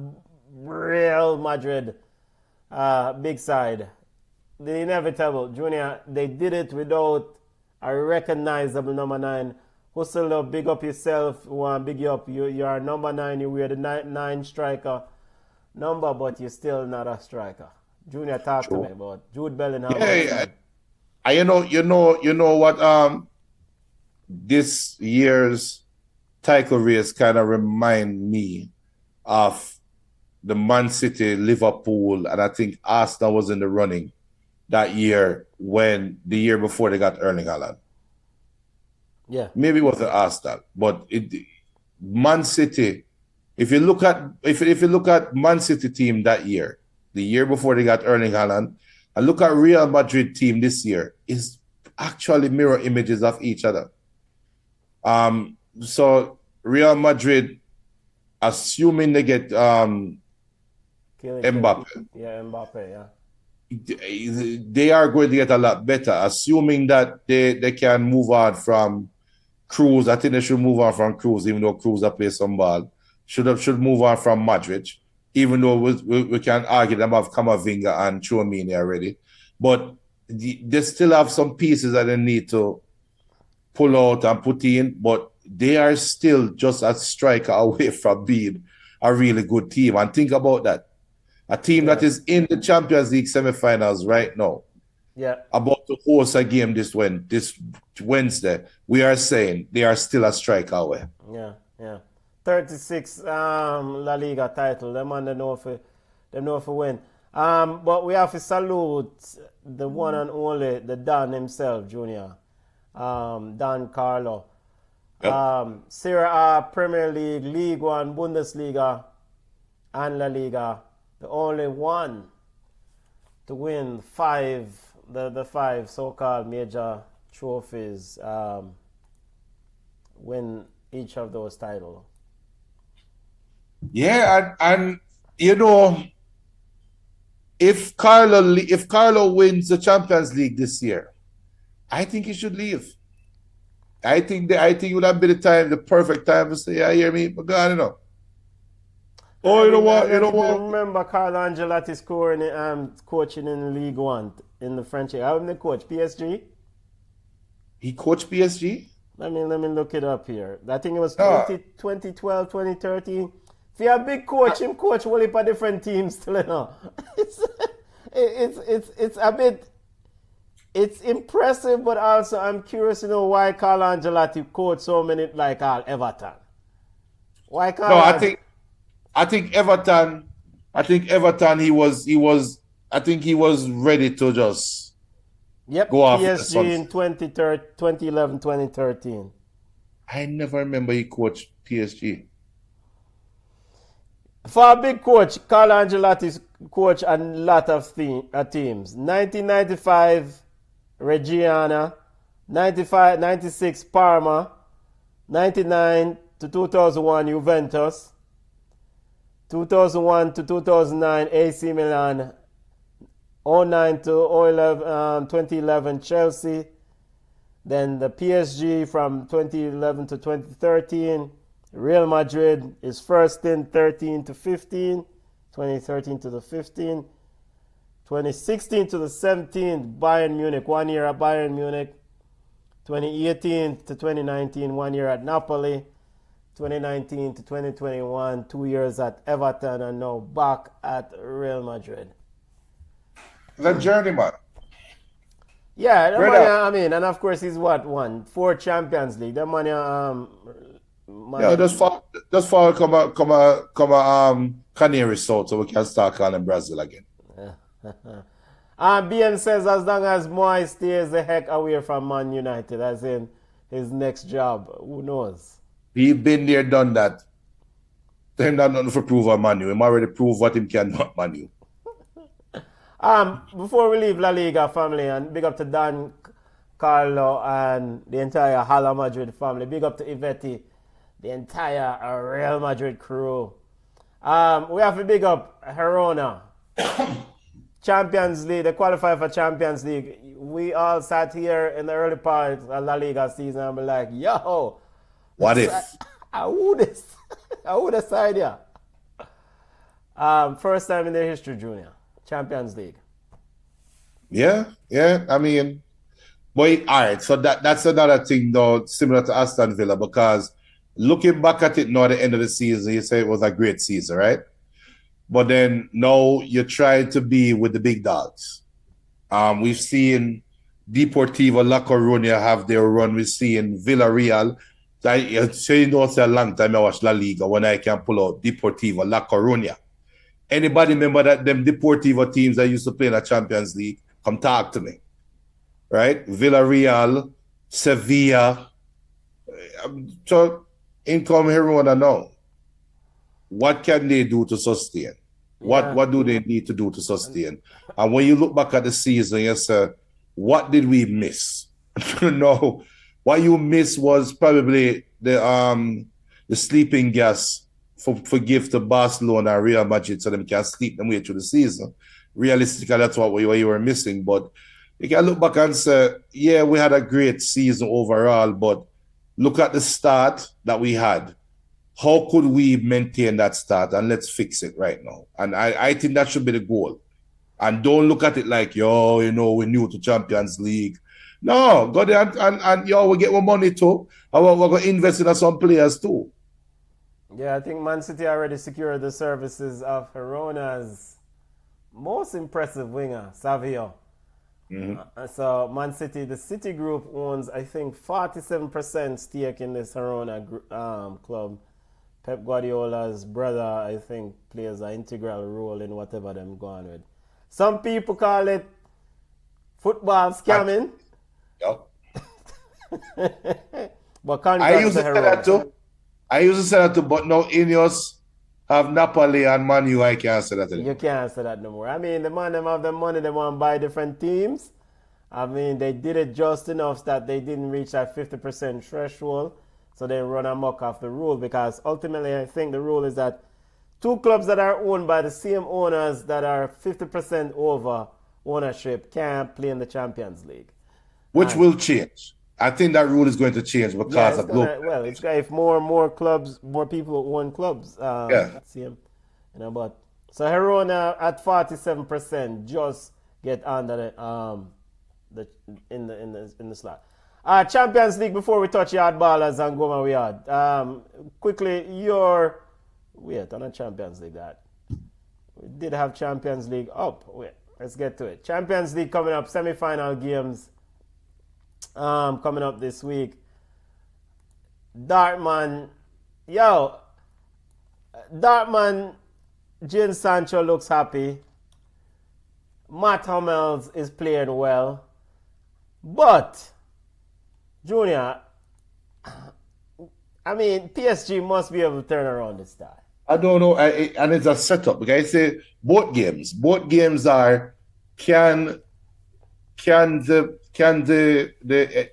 Real Madrid, big side. The inevitable, Junior, they did it without a recognizable number 9. Hustle up, big up yourself, one big you up. You are number 9, you wear the 9 striker number, but you're still not a striker. Junior, talk to me about Jude Bellingham. Yeah. You know what? This year's title race kind of remind me of the Man City, Liverpool, and I think Arsenal was in the running that year when the year before they got Erling Haaland. Yeah, maybe it was the Arsenal, but Man City. If you look at Man City team that year, the year before they got Erling Haaland, and look at Real Madrid team this year, is actually mirror images of each other. So Real Madrid, assuming they get Mbappe. Yeah, Mbappe, yeah. They are going to get a lot better, assuming that they can move on from Cruz. I think they should move on from Cruz, even though Cruz has played some ball. Should move on from Madrid, even though we can argue them have Camavinga and Tchouaméni already. But they still have some pieces that they need to pull out and put in, but they are still just a striker away from being a really good team. And think about that. A team that is in the Champions League semi-finals right now, about to host a game this Wednesday, we are saying they are still a striker away. Yeah. 36 La Liga title. Them and they know if win. But we have to salute the one and only, the Don himself, Junior. Don Carlo. Serie A, Premier League, League One, Bundesliga, and La Liga. The only one to win the five so-called major trophies, win each of those titles. Yeah, and you know, if Carlo wins the Champions League this year, I think he should leave. I think it would have been the perfect time to say, "Yeah, hear me, but God, you know." Oh, you know what? Remember Carlo Ancelotti scoring coaching in League One in the French league. How did he coach? PSG? He coached PSG? Let me look it up here. I think it was 2012, 2013. If you're a big coach, him coach a heap of different teams still, you know. It's a bit, it's impressive, but also I'm curious to know why Carlo Ancelotti coached so many like Everton. Why Carlo? No, I think Everton he was ready to just go off PSG in 2011, 2013. I never remember he coached PSG. For a big coach, Carlo Ancelotti's coach a lot of teams. 1995, Reggiana. 96, Parma. 99 to 2001, Juventus. 2001 to 2009, AC Milan. 09 to 2011, Chelsea. Then the PSG from 2011 to 2013. Real Madrid is first in 13 to 15. 2013 to the 15. 2016 to the 17, Bayern Munich. 1 year at Bayern Munich. 2018 to 2019, 1 year at Napoli. 2019 to 2021, 2 years at Everton, and now back at Real Madrid. The journeyman. Yeah, the money, Brother, I mean, and of course he's what, won 4 Champions League. The money, yeah, money. just for Canary South so we can start calling Brazil again. BM says as long as Moy stays the heck away from Man United, as in his next job, who knows? He been there, done that. Him not nothing for prove on Manu. Him already prove what him can not Manu. Before we leave La Liga family, and big up to Dan, Carlo, and the entire Hala Madrid family. Big up to Iveti, the entire Real Madrid crew. We have to big up Girona. Champions League, they qualify for Champions League. We all sat here in the early part of La Liga season and be like, yo, What if? I would this. I would decide, yeah. First time in their history, Junior. Champions League. Yeah. I mean, but all right. So that's another thing, though, similar to Aston Villa, because looking back at it now at the end of the season, you say it was a great season, right? But then now you try to be with the big dogs. We've seen Deportivo La Coruña have their run. We've seen Villarreal. So you know, it's a long time I watch La Liga when I can pull out Deportivo La Coruña. Anybody remember that them Deportivo teams that used to play in the Champions League? Come talk to me. Right? Villarreal, Sevilla. So income Girona now. What can they do to sustain? What do they need to do to sustain? And when you look back at the season, you say, what did we miss? No, what you missed was probably the sleeping gas for give to Barcelona and Real Madrid so them can sleep them way through the season. Realistically, that's what you were missing. But you can look back and say, yeah, we had a great season overall, but look at the start that we had. How could we maintain that start? And let's fix it right now. And I think that should be the goal. And don't look at it like, yo, you know, we're new to Champions League. No, go there and yo, we get more money too. And we're going to invest in some players too. Yeah, I think Man City already secured the services of Girona's most impressive winger, Savio. So Man City, the City Group owns, I think, 47% stake in this Girona club. Pep Guardiola's brother, I think, plays an integral role in whatever them going with. Some people call it football scamming. Yep. But I used to say that too. But now Ineos have Napoli and Man U. I can't say that anymore. You can't say that no more. I mean, the man them have the money, they want to buy different teams. I mean, they did it just enough that they didn't reach that 50% threshold. So they run amok off the rule, because ultimately I think the rule is that 2 clubs that are owned by the same owners that are 50% over ownership can't play in the Champions League. Which will change. I think that rule is going to change because of global. Well, it's if more clubs, more people own clubs. Same, you know. But so Girona at 47% just get under in the slot. Champions League, before we touch yard ballers and go where we are. Quickly, wait, on a Champions League that. We did have Champions League up. Wait, let's get to it. Champions League coming up, semi-final games coming up this week. Dortmund, Jadon Sancho looks happy. Matt Hummels is playing well. But Junior, I mean, PSG must be able to turn around this time. I don't know, and it's a setup. Because I say both games are can the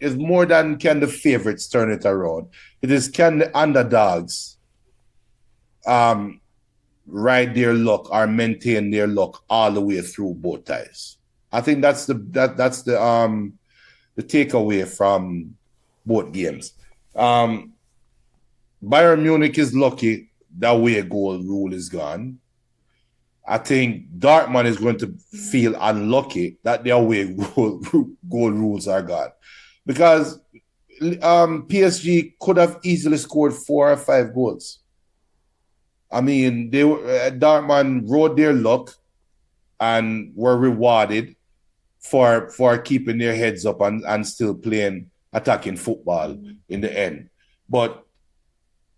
is more than can the favorites turn it around. It is can the underdogs ride their luck or maintain their luck all the way through both ties. I think that's the takeaway from both games. Bayern Munich is lucky that way goal rule is gone. I think Dortmund is going to feel unlucky that their away goal rules are gone. Because PSG could have easily scored 4 or 5 goals. I mean, Dortmund rode their luck and were rewarded for keeping their heads up and still playing attacking football in the end. But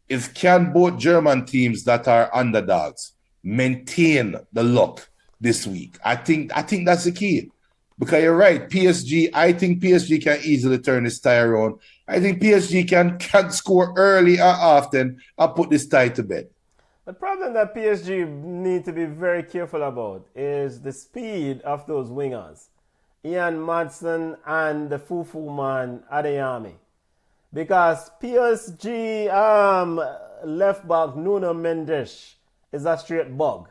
if can both German teams that are underdogs maintain the luck this week, I think that's the key. Because you're right, PSG, I think PSG can easily turn this tie around. I think PSG can score early or often and put this tie to bed. The problem that PSG need to be very careful about is the speed of those wingers, Ian Madsen and the Fufu man Adeyemi. Because PSG left back Nuno Mendes is a straight bug.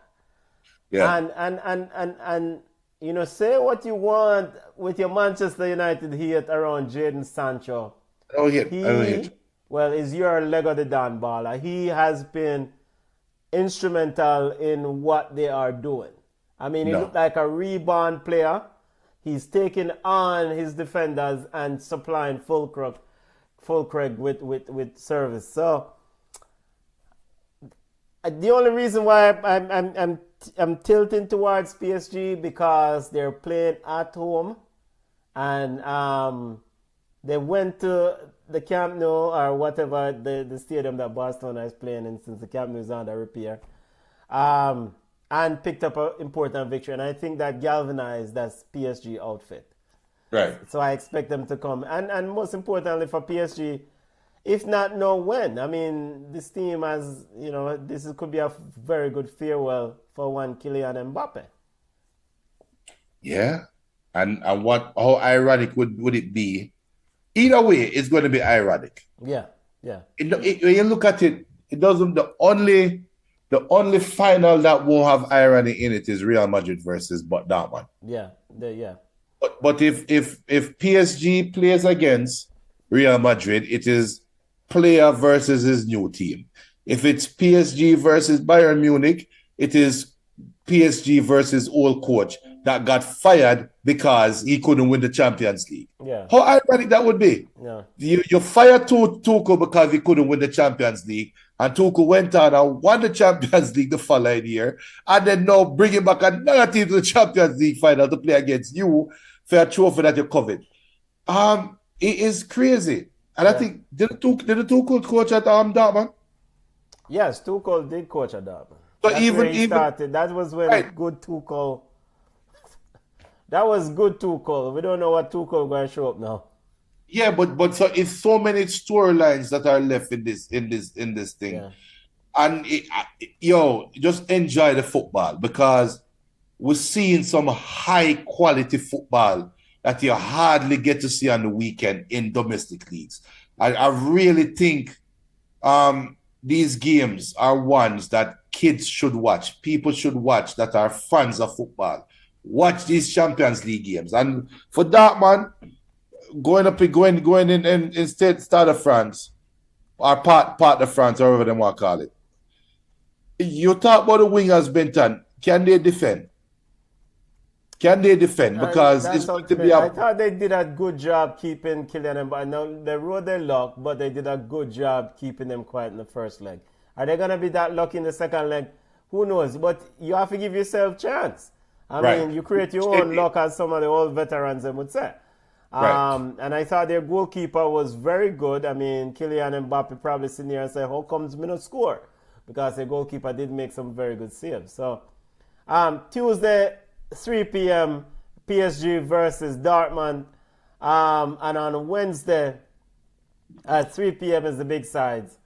Yeah. And you know, say what you want with your Manchester United hate around Jadon Sancho. Oh, yeah. Well, is your leg of the Dan baller. He has been instrumental in what they are doing. I mean, he looked like a rebound player. He's taking on his defenders and supplying full craig with service. So the only reason why I'm tilting towards PSG because they're playing at home, and they went to the Camp Nou or whatever the stadium that Barcelona is playing in, since the Camp Nou is under repair, and picked up an important victory. And I think that galvanized that PSG outfit. Right. So I expect them to come, and most importantly for PSG, if not know when. I mean, this team has, you know, could be a very good farewell for one Kylian Mbappe. Yeah. And how ironic would it be? Either way, it's going to be ironic. Yeah. When you look at it, it doesn't. The only final that won't have irony in it is Real Madrid versus Dortmund. Yeah. But if PSG plays against Real Madrid, it is player versus his new team. If it's PSG versus Bayern Munich, it is PSG versus old coach that got fired because he couldn't win the Champions League. Yeah. How ironic that would be. Yeah. You fired Tuchel because he couldn't win the Champions League, and Tuchel went on and won the Champions League the following year, and then now bringing back another team to the Champions League final to play against you for a trophy that you covered. It is crazy. And I think, did the Tuchel coach at Dortmund? Yes, Tuchel did coach at Dortmund. So That's even where he started. That was when good Tuchel. That was good Tuchel. We don't know what Tuchel going to show up now. Yeah, but so it's so many storylines that are left in this thing, Yeah. and just enjoy the football, because we're seeing some high quality football that you hardly get to see on the weekend in domestic leagues. I really think these games are ones that kids should watch, people should watch that are fans of football. Watch these Champions League games. And for Dortmund, going in Stade of France, or part of France, however they want to call it. You talk about the wingers, Benton. Can they defend? Because it's going to be I thought they did a good job keeping Kylian Mbappe. Now they rode their luck, but they did a good job keeping them quiet in the first leg. Are they going to be that lucky in the second leg? Who knows? But you have to give yourself a chance. I mean, you create your own luck, as some of the old veterans would say. And I thought their goalkeeper was very good. I mean, Kylian Mbappe probably sitting there and say, how comes me not score? Because their goalkeeper did make some very good saves. So, Tuesday, 3 p.m., PSG versus Dortmund. And on Wednesday, at 3 p.m. is the big sides.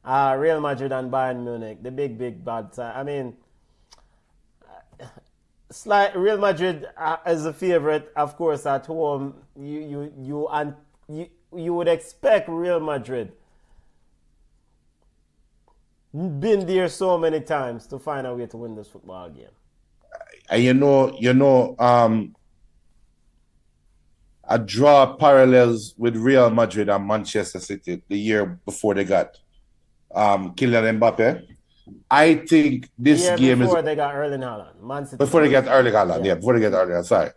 Real Madrid and Bayern Munich, the big bad side. I mean, Real Madrid is a favorite, of course, at home. You would expect Real Madrid, been there so many times, to find a way to win this football game. I draw parallels with Real Madrid and Manchester City the year before they got Kylian Mbappe. I think this game before is they got Erling Haaland. Man City. before they get Erling Haaland. Yeah, before they get Erling Haaland. Sorry,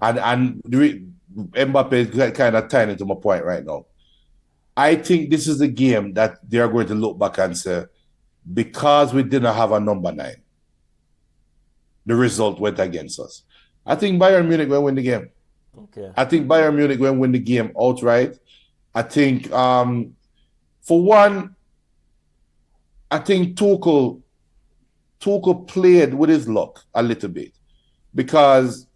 and Mbappe is kind of tying into my point right now. I think this is the game that they are going to look back and say, because we didn't have a number 9, the result went against us. I think Bayern Munich will win the game. Okay. I think Bayern Munich will win the game outright. I think, for one, I think Tuchel played with his luck a little bit because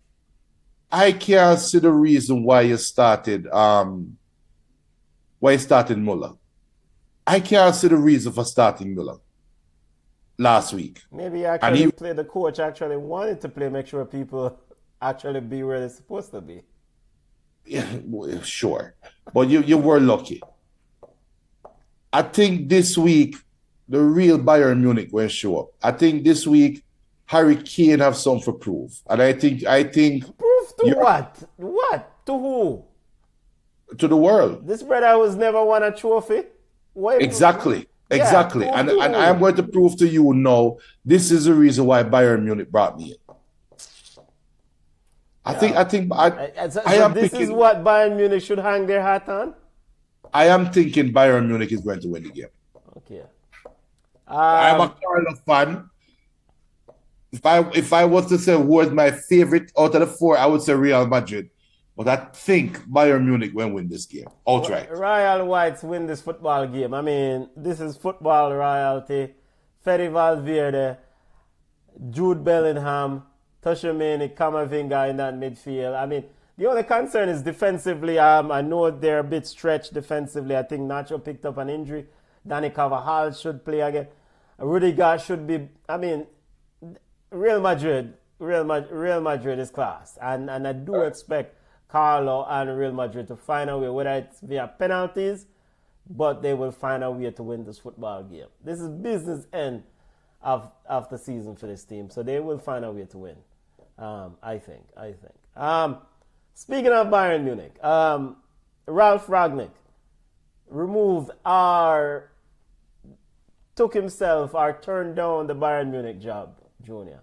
I can't see the reason why you started Muller. I can't see the reason for starting Muller last week. Maybe the coach actually wanted to play, make sure people actually be where they're supposed to be. Yeah, sure. But you were lucky. I think this week the real Bayern Munich will show up. I think this week Harry Kane have some for proof. And I think proof to what? What? To who? To the world. This brother was never won a trophy. Why? Exactly. Yeah, exactly. And I am going to prove to you now, this is the reason why Bayern Munich brought me in. This is what Bayern Munich should hang their hat on? I am thinking Bayern Munich is going to win the game. Okay. I'm a Carlo fan. If I was to say who was my favorite out of the four, I would say Real Madrid. But I think Bayern Munich will win this game outright. Royal Whites win this football game. I mean, this is football royalty. Fede Valverde, Jude Bellingham, Toshimani, Camavinga in that midfield. I mean, the only concern is defensively. I know they're a bit stretched defensively. I think Nacho picked up an injury. Danny Carvajal should play again. Rudiger should be. I mean, Real Madrid is class, and I do expect Carlo and Real Madrid to find a way, whether it's via penalties, but they will find a way to win this football game. This is business end of the season for this team, so they will find a way to win. I think. Speaking of Bayern Munich, Ralf Rangnick turned down the Bayern Munich job, Junior.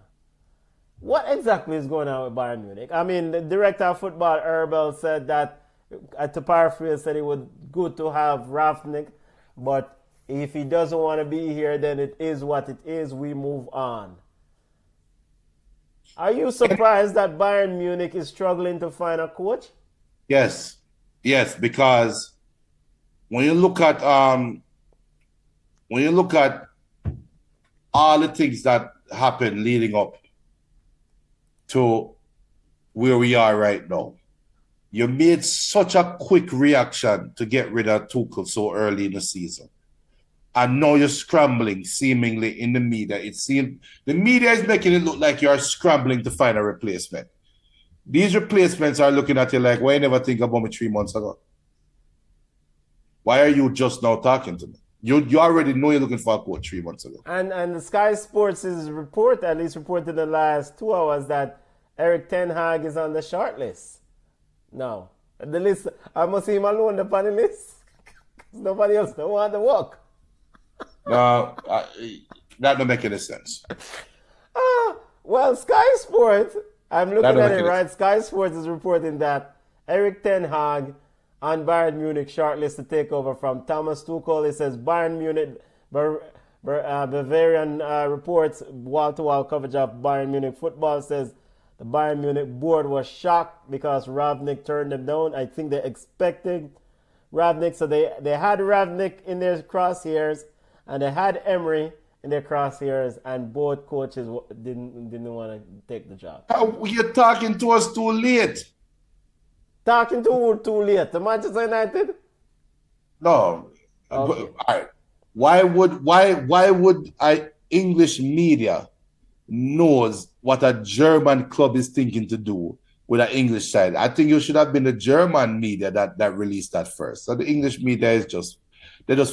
What exactly is going on with Bayern Munich? I mean, the director of football, Erbel, said that, to paraphrase, said it was good to have Rangnick, but if he doesn't want to be here, then it is what it is. We move on. Are you surprised that Bayern Munich is struggling to find a coach? Yes, because when you look at all the things that happened leading up to where we are right now, you made such a quick reaction to get rid of Tuchel so early in the season. And now you're scrambling, seemingly, in the media. The media is making it look like you're scrambling to find a replacement. These replacements are looking at you like, why you never think about me 3 months ago? Why are you just now talking to me? You already know you're looking for a coach 3 months ago. And the Sky Sports' report, at least reported in the last 2 hours, that Eric Ten Hag is on the short list. No. The list, I must see him alone upon the list. Because nobody else don't want to work. No, that don't make any sense. Well, Sky Sports, I'm looking at it, right? Sky Sports is reporting that Eric Ten Hag and Bayern Munich shortlist to take over from Thomas Tuchel. It says Bayern Munich, Bavarian reports wall-to-wall coverage of Bayern Munich football says the Bayern Munich board was shocked because Rangnick turned them down. I think they expected Rangnick, so they had Rangnick in their crosshairs and they had Emery in their crosshairs, and both coaches didn't want to take the job. You're talking to us too late. Talking to who too late? The Manchester United? No. Okay. All right. Why would English media knows what a German club is thinking to do with an English side? I think it should have been the German media that released that first. So the English media is just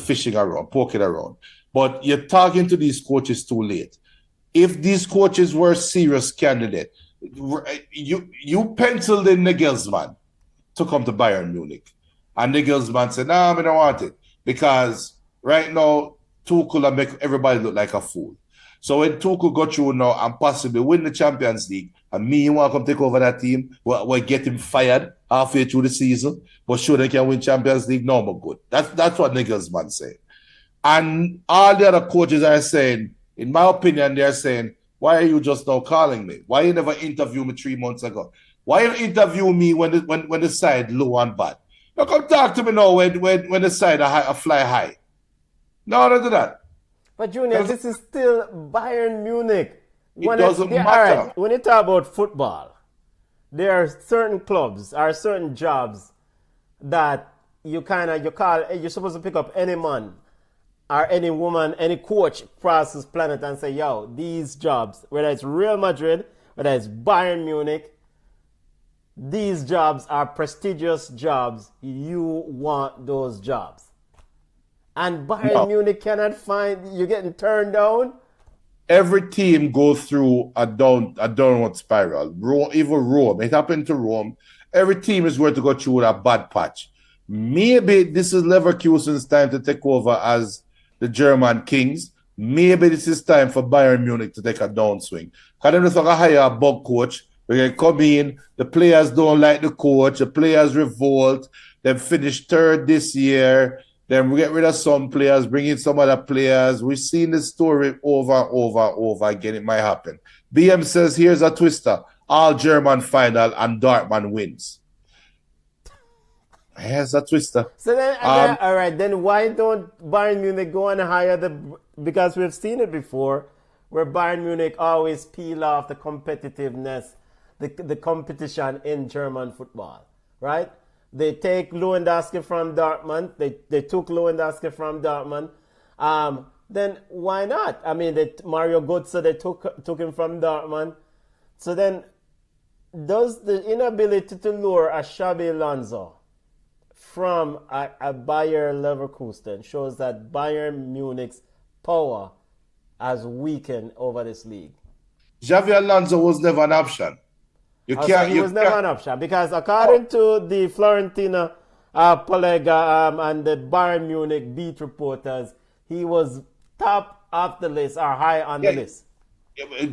fishing around, poking around. But you're talking to these coaches too late. If these coaches were serious candidates, you penciled in Nagelsmann to come to Bayern Munich. And Nagelsmann said, I don't want it. Because right now, Tuchel will make everybody look like a fool. So when Tuchel go through now and possibly win the Champions League, and you want to come take over that team, we'll get him fired halfway through the season, but sure they can win Champions League, no more good. That's what Nagelsmann said. And all the other coaches are saying, in my opinion, they're saying, why are you just now calling me? Why you never interviewed me 3 months ago? Why you interview me when the side low and bad? Now come talk to me now when the side are fly high. No, don't do that. But Junior, this is still Bayern Munich. It doesn't matter. All right, when you talk about football, there are certain clubs or certain jobs that you're supposed to pick up any man or any woman, any coach across this planet and say, yo, these jobs, whether it's Real Madrid, whether it's Bayern Munich, these jobs are prestigious jobs. You want those jobs. And Bayern Munich cannot find, you're getting turned down. Every team goes through a downward spiral. Even Rome, it happened to Rome. Every team is going to go through a bad patch. Maybe this is Leverkusen's time to take over as the German Kings. Maybe this is time for Bayern Munich to take a downswing. Because they're just going to hire a bug coach. They're going to come in. The players don't like the coach. The players revolt. They finished third this year. Then we get rid of some players, bring in some other players. We've seen this story over again. It might happen. BM says, here's a twister. All German final and Dortmund wins. Here's a twister. So then, all right, then why don't Bayern Munich go and hire because we've seen it before, where Bayern Munich always peel off the competitiveness, the competition in German football, right? They take Lewandowski from Dortmund. They took Lewandowski from Dortmund. Then why not? I mean, Mario Götze, they took him from Dortmund. So then, does the inability to lure a Xabi Alonso from a Bayer Leverkusen shows that Bayern Munich's power has weakened over this league? Xabi Alonso was never an option. He was never an option because according to the Florentina Polega and the Bayern Munich beat reporters, he was top of the list or high on the list.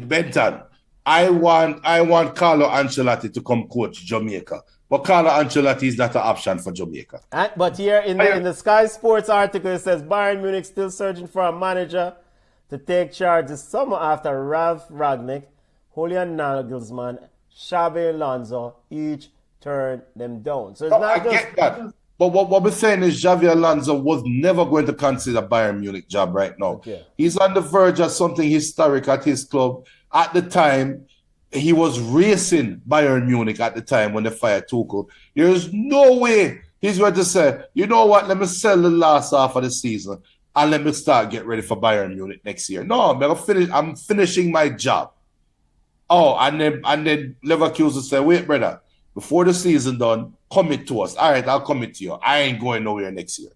Benton, I want Carlo Ancelotti to come coach Jamaica, but Carlo Ancelotti is not an option for Jamaica. But here in the Sky Sports article, it says Bayern Munich still searching for a manager to take charge this summer after Ralf Rangnick, Julian Nagelsmann, Xabi Alonso each turned them down. So it's not just... get that. But what we're saying is Xabi Alonso was never going to consider Bayern Munich job right now. Okay. He's on the verge of something historic at his club. At the time, he was racing Bayern Munich at the time when they fired Tuchel. There's no way he's going to say, you know what, let me sell the last half of the season and let me start get ready for Bayern Munich next year. No, I'm finishing my job. Oh, and then Leverkusen say, wait, brother, before the season done, commit to us. All right, I'll commit to you. I ain't going nowhere next year.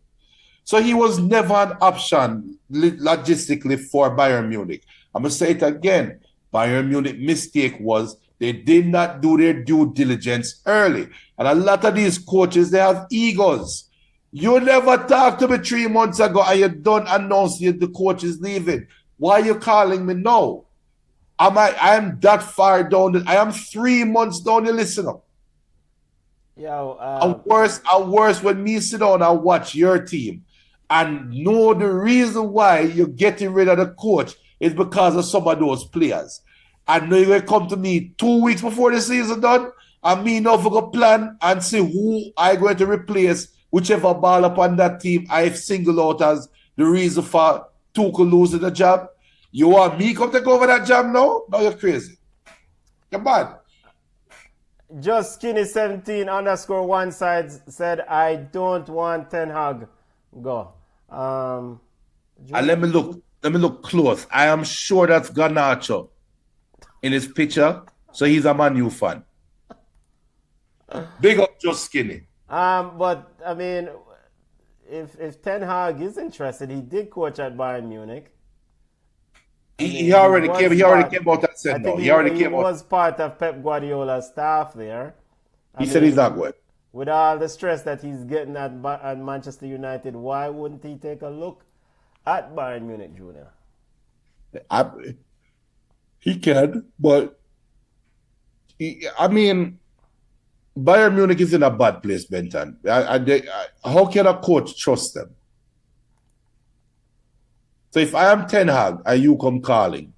So he was never an option logistically for Bayern Munich. I'm going to say it again. Bayern Munich mistake was they did not do their due diligence early. And a lot of these coaches, they have egos. You never talked to me 3 months ago and you don't announce the coach is leaving. Why are you calling me now? I am that far down. I am 3 months down the list now. And worse when me sit down and watch your team and know the reason why you're getting rid of the coach is because of some of those players. And now you're going to come to me 2 weeks before the season done and me now for go plan and see who I'm going to replace whichever ball upon that team I've singled out as the reason for Tuchel losing the job. You want me come take over that job now? No, you're crazy. You're bad. Just skinny 17 _ one side said, I don't want Ten Hag go. And let me look close. I am sure that's Garnacho in his picture. So he's a Man U fan. Big up Just Skinny. But I mean, if Ten Hag is interested, he did coach at Bayern Munich. He already came out and said no. He was part of Pep Guardiola's staff there. He said he's not good. With all the stress that he's getting at Manchester United, why wouldn't he take a look at Bayern Munich, Junior? He can, but I mean, Bayern Munich is in a bad place, Benton. How can a coach trust them? So if I am Ten Hag and you come calling,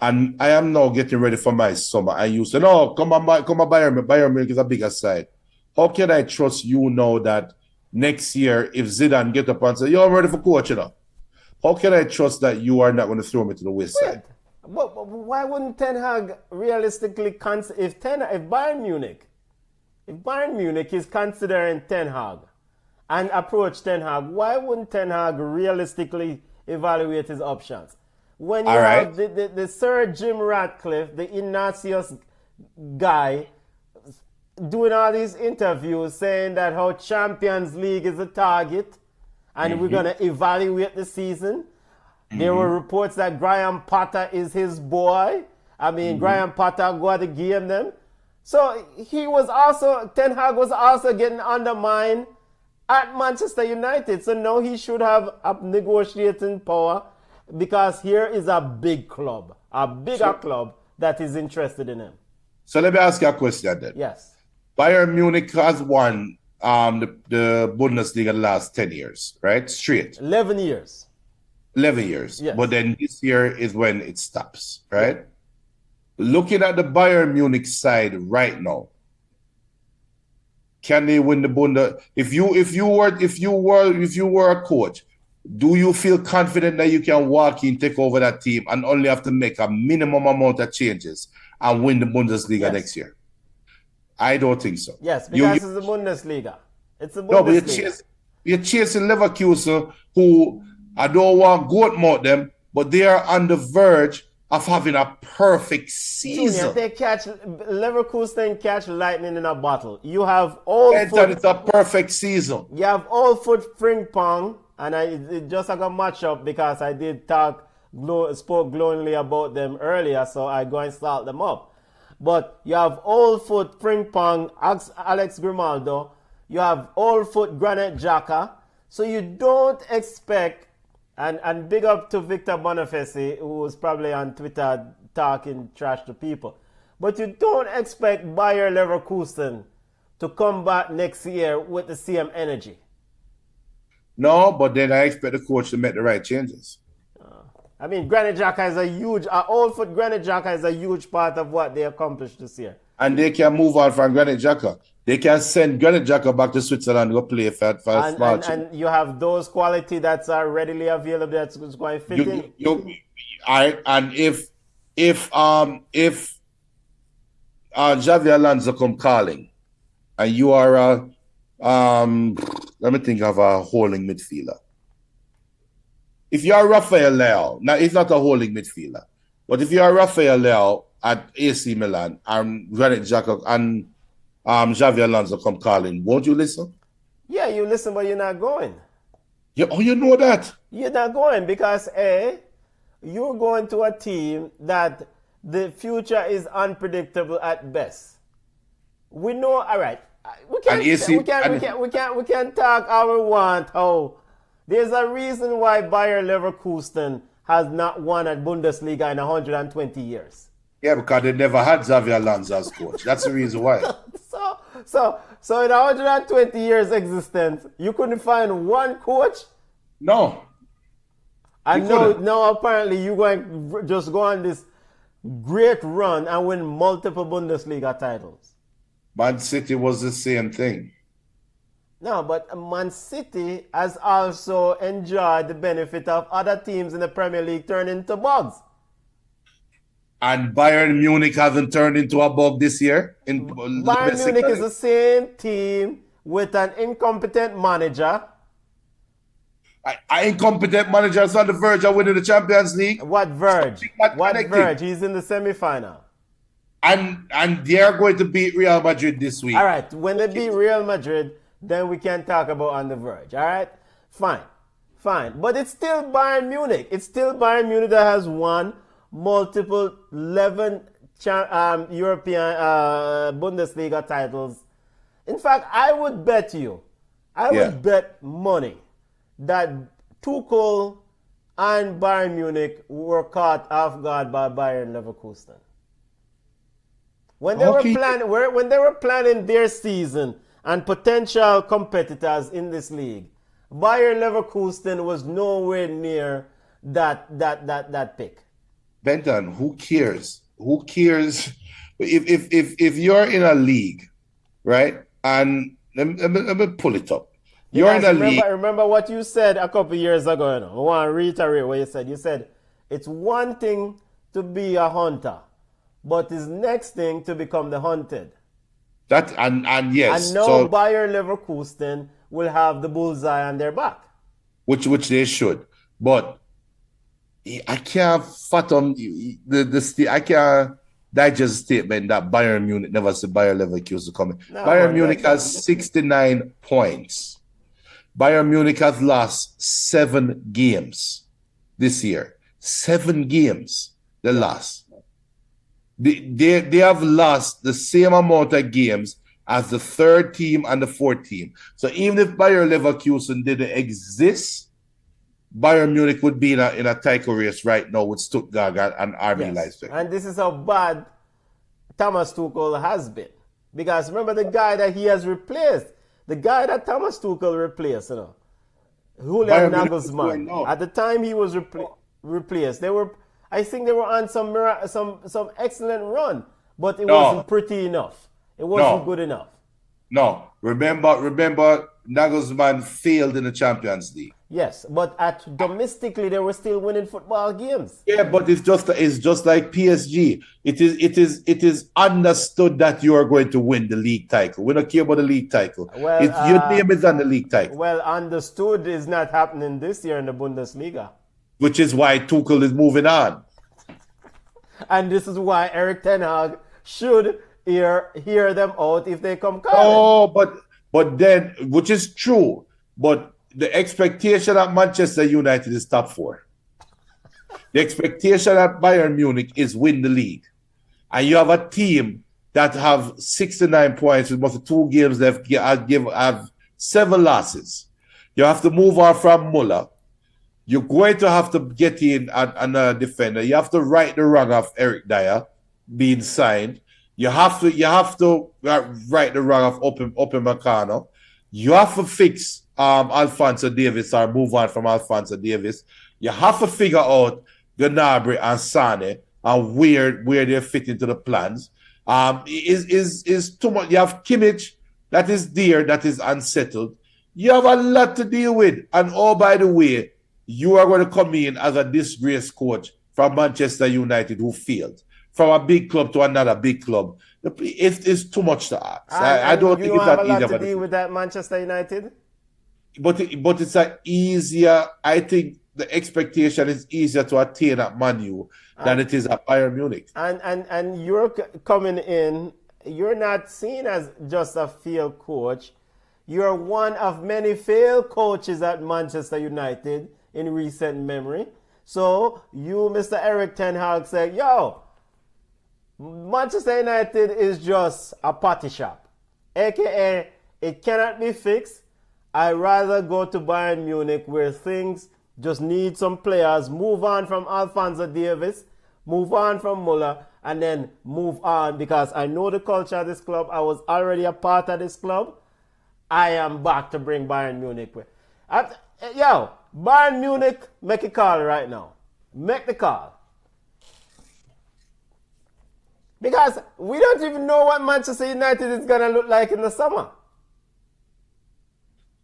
And I am now getting ready for my summer. And you say, no, come on, Bayern Munich is a bigger side. How can I trust you now that next year, if Zidane get up and say, yo, I'm ready for coach, how can I trust that you are not going to throw me to the wayside? But why wouldn't Ten Hag realistically if Bayern Munich is considering Ten Hag and approach Ten Hag, why wouldn't Ten Hag realistically evaluate his options? When you have the Sir Jim Ratcliffe, the Ignatius guy, doing all these interviews saying that how Champions League is a target and we're going to evaluate the season. There were reports that Graham Potter is his boy. I mean, Graham Potter got to game them. So Ten Hag was also getting undermined at Manchester United. So now he should have a negotiating power because here is a big club, a bigger club that is interested in him. So let me ask you a question then. Yes. Bayern Munich has won the Bundesliga the last 10 years, right? Straight. 11 years. 11 years. Yes. But then this year is when it stops, right? Yeah. Looking at the Bayern Munich side right now, can they win the Bundesliga? If you were a coach, do you feel confident that you can walk in, take over that team, and only have to make a minimum amount of changes and win the Bundesliga next year? I don't think so. Yes, because it's the Bundesliga. It's the Bundesliga. No, but you're chasing Leverkusen, who I don't want to goat mouth them, but they are on the verge of having a perfect season. Leverkusen catch lightning in a bottle. You have it's a perfect season. You have all foot Frimpong, and it just like a matchup because I did spoke glowingly about them earlier, so I go and start them up. But you have Old Foot, Frimpong, Alex Grimaldo. You have Old Foot, Granit Xhaka. So you don't expect, and big up to Victor Boniface, who was probably on Twitter talking trash to people. But you don't expect Bayer Leverkusen to come back next year with the same energy. No, but then I expect the coach to make the right changes. I mean, Granit Xhaka is Old Foot Granit Xhaka is a huge part of what they accomplished this year. And they can move on from Granit Xhaka. They can send Granit Xhaka back to Switzerland to go play for a small team. And you have those quality that's are readily available that's going to fit in. If Xavi Alonso come calling, and you are let me think of a holding midfielder. If you are Rafael Leao, now he's not a holding midfielder, but if you are Rafael Leao at AC Milan and Granit Xhaka and Xavi Alonso come calling, won't you listen? Yeah, you listen, but you're not going. Yeah, oh, you know that. You're not going because you're going to a team that the future is unpredictable at best. We know, all right. We can talk how we want. How there's a reason why Bayer Leverkusen has not won a Bundesliga in 120 years. Yeah, because they never had Xavi Alonso as coach. That's the reason why. So in 120 years existence, you couldn't find one coach? No. And now apparently you're going to just go on this great run and win multiple Bundesliga titles. Man City was the same thing. No, but Man City has also enjoyed the benefit of other teams in the Premier League turning into bugs. And Bayern Munich hasn't turned into a bug this year. Bayern Munich is the same team with an incompetent manager. An incompetent manager is on the verge of winning the Champions League. What verge? What verge? He's in the semi-final. And they are going to beat Real Madrid this week. All right, when they beat Real Madrid, then we can talk about on the verge. All right, fine. But it's still Bayern Munich. It's still Bayern Munich that has won multiple 11 European Bundesliga titles. In fact, I would bet bet money that Tuchel and Bayern Munich were caught off guard by Bayern Leverkusen. When they were planning their season and potential competitors in this league, Bayer Leverkusen was nowhere near that pick. Benton, who cares? Who cares? If you're in a league, right? And let me pull it up. You're in Because a league. remember what you said a couple years ago. You know? I want to reiterate what you said. You said it's one thing to be a hunter, but it's next thing to become the hunted. That and yes, And now so Bayer Leverkusen will have the bullseye on their back. which they should, but I can't fathom I can't digest the statement that Bayern Munich never said Bayer Leverkusen coming. No, Bayern man, Munich that's- has 69 points. Bayern Munich has lost 7 games this year. 7 games they lost. They have lost the same amount of games as the 3rd team and the 4th team. So even if Bayer Leverkusen didn't exist, Bayern Munich would be in a title race right now with Stuttgart and RB Leipzig. And this is how bad Thomas Tuchel has been. Because remember the guy that he has replaced, the guy that Thomas Tuchel replaced, you know, Julian Bayern Munich is going Nagelsmann. down. At the time he was replaced, I think they were on some excellent run, but it wasn't pretty enough. It wasn't good enough. No, remember Nagelsmann failed in the Champions League. Yes, but domestically they were still winning football games. Yeah, but it's just like PSG. It is understood that you are going to win the league title. We don't care about the league title. Well, Your name is on the league title, Well, understood is not happening this year in the Bundesliga. which is why Tuchel is moving on. And this is why Eric Ten Hag should hear them out if they come calling. Oh, but then, which is true, but the expectation at Manchester United is top 4. The expectation at Bayern Munich is win the league. And you have a team that have 69 points with most of 2 games left, have 7 losses. You have to move on from Muller. You're going to have to get in another defender. You have to right the wrong of Eric Dyer being signed. You have to right the wrong of Open Meccano. You have to fix Alphonso Davies or move on from Alphonso Davies. You have to figure out Gnabry and Sane and where they fit into the plans. Is too much. You have Kimmich that is there, that is unsettled. You have a lot to deal with. And oh, by the way, you are going to come in as a disgraced coach from Manchester United who failed. From a big club to another big club. It's too much to ask. I don't think it's that easy. You have a lot to deal with that Manchester United? But it's an easier, I think the expectation is easier to attain at Man U than it is at Bayern Munich. And you're coming in, you're not seen as just a failed coach. You're one of many failed coaches at Manchester United in recent memory. So you, Mr. Eric Ten Hag, say, yo, Manchester United is just a party shop. AKA, it cannot be fixed. I'd rather go to Bayern Munich where things just need some players, move on from Alphonso Davies, move on from Muller, and then move on because I know the culture of this club. I was already a part of this club. I am back to bring Bayern Munich with. Yo, Bayern Munich, make a call right now. Make the call. Because we don't even know what Manchester United is going to look like in the summer.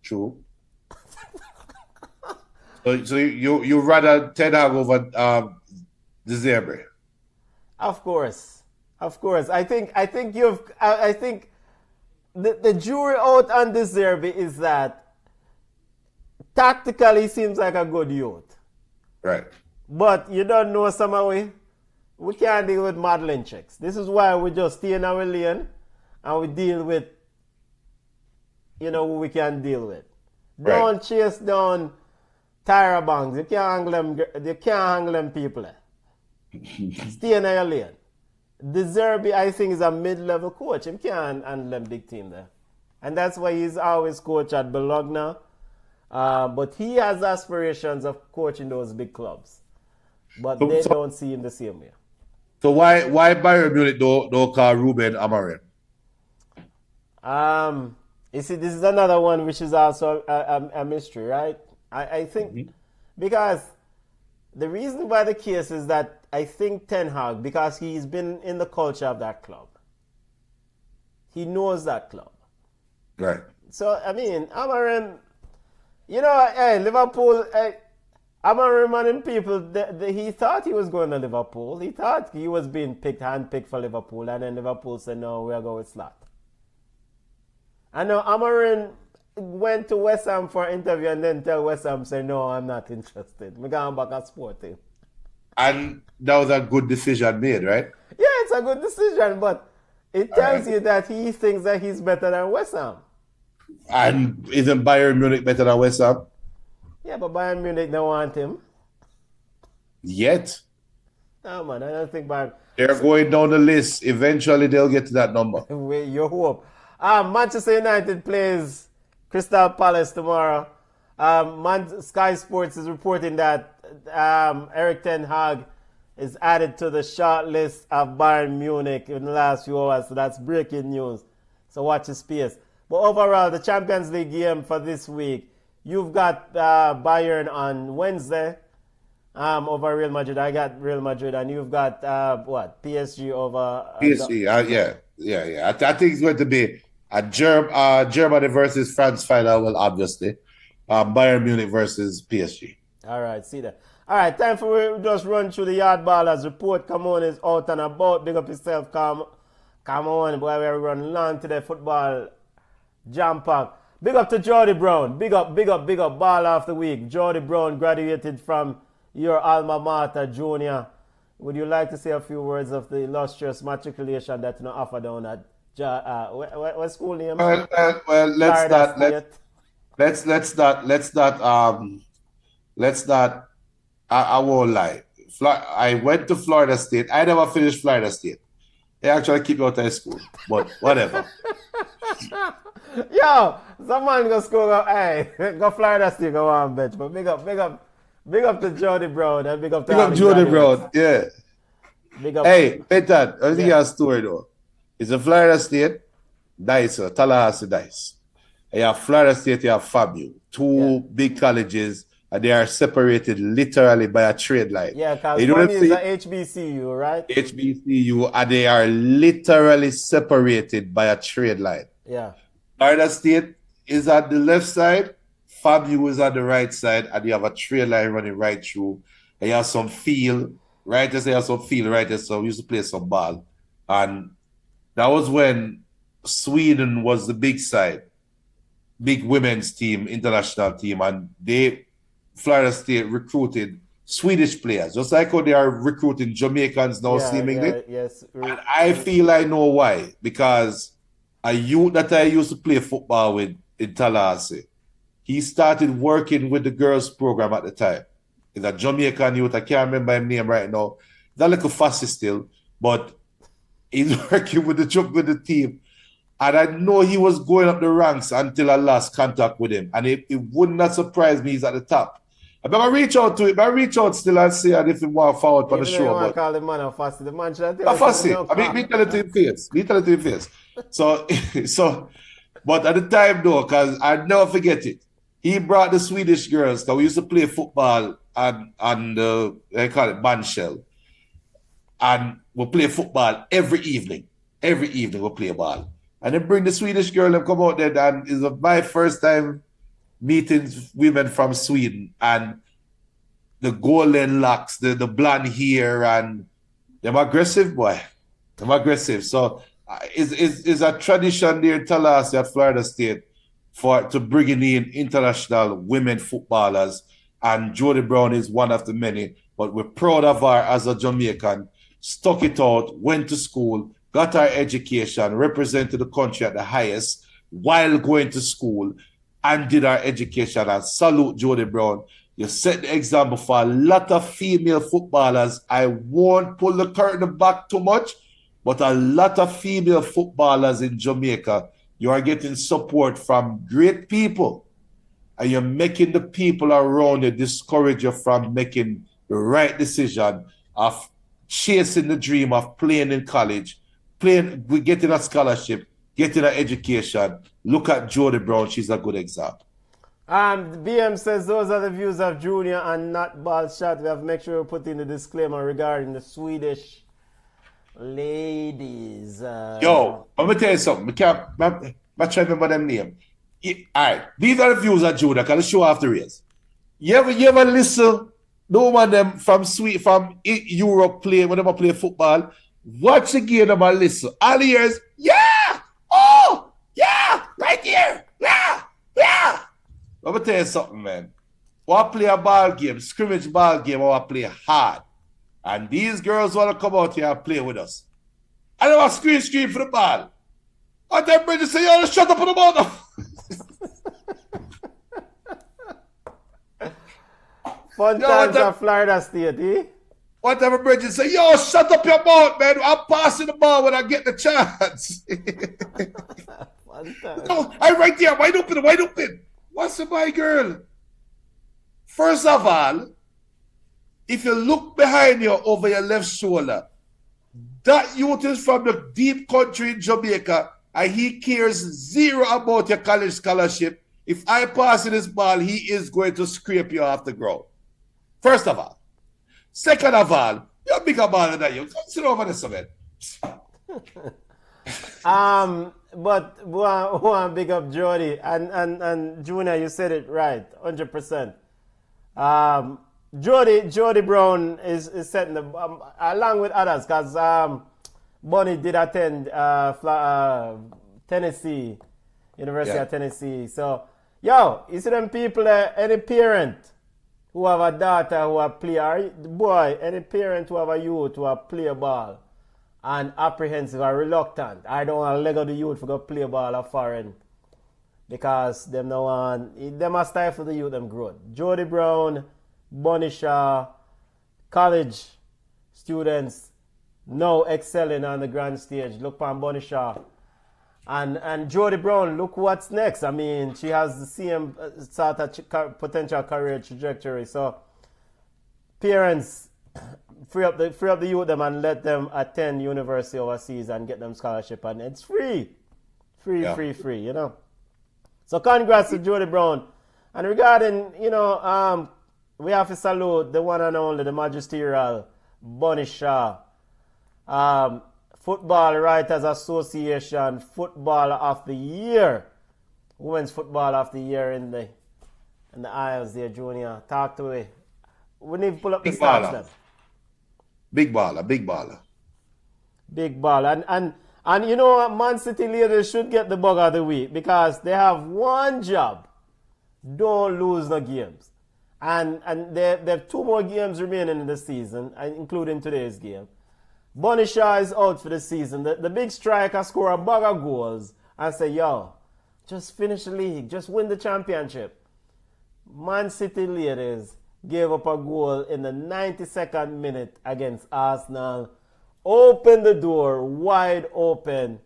True. So you rather Ten Hag over the Zebra? Of course. I think the jury out on this Derby is that tactically seems like a good youth. Right. But you don't know some way. We can't deal with modeling checks. This is why we just stay in our lane and we deal with, who we can deal with. Right. Don't chase down Tyra Banks. You can't handle them people. Stay in your lane. De Zerbi, I think, is a mid-level coach. He can't handle them big team there. And that's why he's always coach at Bologna. But he has aspirations of coaching those big clubs. But they don't see him the same way. So why Bayern Munich don't call Ruben Amorim? You see, this is another one which is also a mystery, right? I think because the reason why the case is that I think Ten Hag, because he's been in the culture of that club. He knows that club. Right. So, I mean, Amarim, hey, Liverpool, I'm reminding people that he thought he was going to Liverpool. He thought he was being handpicked for Liverpool, and then Liverpool said, no, we're going with Slot. I know Amarin went to West Ham for an interview and then tell West Ham, say, no, I'm not interested. I'm going back at Sporting. And that was a good decision made, right? Yeah, it's a good decision, but it tells you that he thinks that he's better than West Ham. And isn't Bayern Munich better than West Ham? Yeah, but Bayern Munich don't want him. Yet. No, man, I don't think Bayern... They're going down the list. Eventually, they'll get to that number. You hope. Manchester United plays Crystal Palace tomorrow. Sky Sports is reporting that Erik Ten Hag is added to the short list of Bayern Munich in the last few hours. So that's breaking news. So watch your space. But overall, the Champions League game for this week, you've got Bayern on Wednesday over Real Madrid. I got Real Madrid, and you've got PSG over PSG. Yeah. I think it's going to be a Germany versus France final. Well, obviously, Bayern Munich versus PSG. All right, see that. All right, time for we just run through the yard ballers report. Come on, is out and about. Big up yourself, come on, boy. We're running long today. Football jam pack. Big up to Jordy Brown. Big up. Ball of the week. Jordy Brown graduated from your alma mater, Junior. Would you like to say a few words of the illustrious matriculation that you offer down at what school name? Well, let's not. I won't lie. I went to Florida State. I never finished Florida State. They actually keep me out of school, but whatever. Yo, some man go school, go Florida State, go on bench. But big up to Jordy Brown and big up to Jordy Brown, yeah. Big up. Hey, Peter, I think a story though. It's a Florida State, Dice, Tallahassee Dice. You have Florida State, you have FAMU, two big colleges, and they are separated literally by a trade line. Yeah, because FAMU is a HBCU, right? HBCU, and they are literally separated by a trade line. Yeah. Florida State is on the left side, FAMU is on the right side, and you have a trade line running right through. And you have some field, right? Just you have some field, right? So we used to play some ball. And that was when Sweden was the big side, big women's team, international team, and Florida State recruited Swedish players, just like how they are recruiting Jamaicans now, seemingly. Yes. And I feel I know why, because a youth that I used to play football with in Tallahassee, he started working with the girls program at the time. He's a Jamaican youth. I can't remember his name right now. He's a little fussy still, but he's working with the team. And I know he was going up the ranks until I lost contact with him. And it would not surprise me he's at the top. I better reach out to him. I reach out still and see if he want to forward for the show. I call the man a fussy. The man should fussy. Me tell it to him face. So, but at the time though, because I never forget it, he brought the Swedish girls that we used to play football on the, they call it bandshell. And we play football every evening. Every evening we play ball. And then bring the Swedish girl and come out there, and it's my first time meeting women from Sweden, and the golden locks, the blonde hair, and them aggressive, boy. Them aggressive. So it's a tradition there in Tallahassee at Florida State to bringing in international women footballers, and Jordy Brown is one of the many, but we're proud of her as a Jamaican, stuck it out, went to school, got our education, represented the country at the highest while going to school, and did our education. And salute Jordy Brown. You set the example for a lot of female footballers. I won't pull the curtain back too much, but a lot of female footballers in Jamaica, you are getting support from great people. And you're making the people around you discourage you from making the right decision of chasing the dream of playing in college, getting a scholarship, getting an education. Look at Jordy Brown. She's a good example. BM says those are the views of Junior and not ball shot. We have to make sure we put in the disclaimer regarding the Swedish ladies. Yo, I'm gonna tell you something. I can't try to remember them name. Alright, these are the views of Junior, because the show after race. You ever listen? No one of them from Europe play when they play football. Watch the game and listen. All the years, yeah! Oh! Yeah! Right here! Yeah! Yeah! Let me tell you something, man. I play a ball game, scrimmage ball game, or I play hard. And these girls want to come out here and play with us. I don't want to scream for the ball. I tell Bridget, say, yo, shut up on the ball. Fun times at Florida State, eh? Whatever Bridget say, yo, shut up your mouth, man. I'm passing the ball when I get the chance. No, I'm right there, wide open. What's up, my girl? First of all, if you look behind you over your left shoulder, that youth is from the deep country in Jamaica, and he cares zero about your college scholarship. If I pass this ball, he is going to scrape you off the ground. First of all. Second of all, you're a bigger baller than you. Come sit over this, man. But one big up Jody and Junior, you said it right, 100%. Jody Brown is setting the along with others, because Bonnie did attend Tennessee, University of Tennessee. So, yo, you see them people, any parent who have a daughter who have play, or boy, any parent who have a youth who have play ball and apprehensive or reluctant, I don't want to leg of the youth to go play ball or foreign, because them no want, them must stifle the youth them growth. Jody Brown, Bonnie Shaw, college students now excelling on the grand stage. Look upon Bonnie Shaw. And Jody Brown, look what's next. I mean, she has the same sort of potential career trajectory. So, parents, free up the youth them and let them attend university overseas and get them scholarship. And it's free, you know. So, congrats to Jody Brown. And regarding, you know, we have to salute the one and only, the magisterial Bonnie Shaw. Football Writers Association Footballer of the Year. Women's Footballer of the Year in the aisles there, Junior. Talk to me. We need to pull up the stats then. Big baller. Big ball. And you know what? Man City leaders should get the bug of the week, because they have one job. Don't lose no games. And they have 2 more games remaining in the season, including today's game. Bonnie Shaw is out for the season. The big striker score a bag of goals and say, yo, just finish the league. Just win the championship. Man City ladies gave up a goal in the 92nd minute against Arsenal. Open the door wide open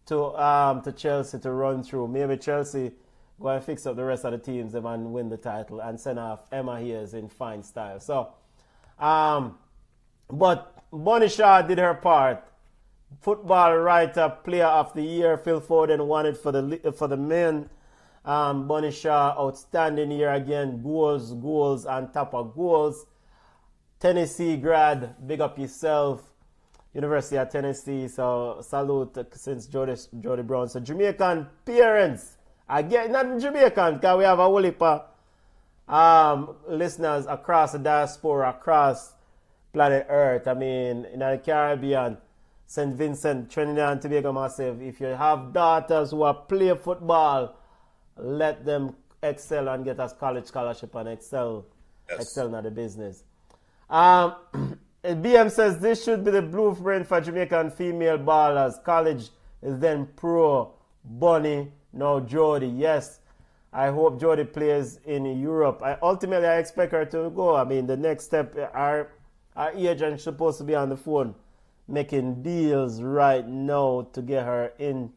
to Chelsea to run through. Maybe Chelsea go and fix up the rest of the teams and win the title and send off Emma Hayes in fine style. So, but Bonnie Shaw did her part. Football Writer Player of the Year, Phil Foden won it for the men. Bonnie Shaw, outstanding year again. Goals on top of goals. Tennessee grad, big up yourself. University of Tennessee, so salute since Jody Brown. So Jamaican parents, again, not Jamaican, because we have a whole heap of listeners across the diaspora, across planet Earth. I mean, in the Caribbean, St. Vincent, Trinidad and Tobago, massive. If you have daughters who are play football, let them excel and get a college scholarship and excel in the business. BM says this should be the blueprint for Jamaican female ballers. College is then pro. Bonnie, now Jody. Yes, I hope Jody plays in Europe. Ultimately, I expect her to go. I mean, the next step, our agent is supposed to be on the phone making deals right now to get her into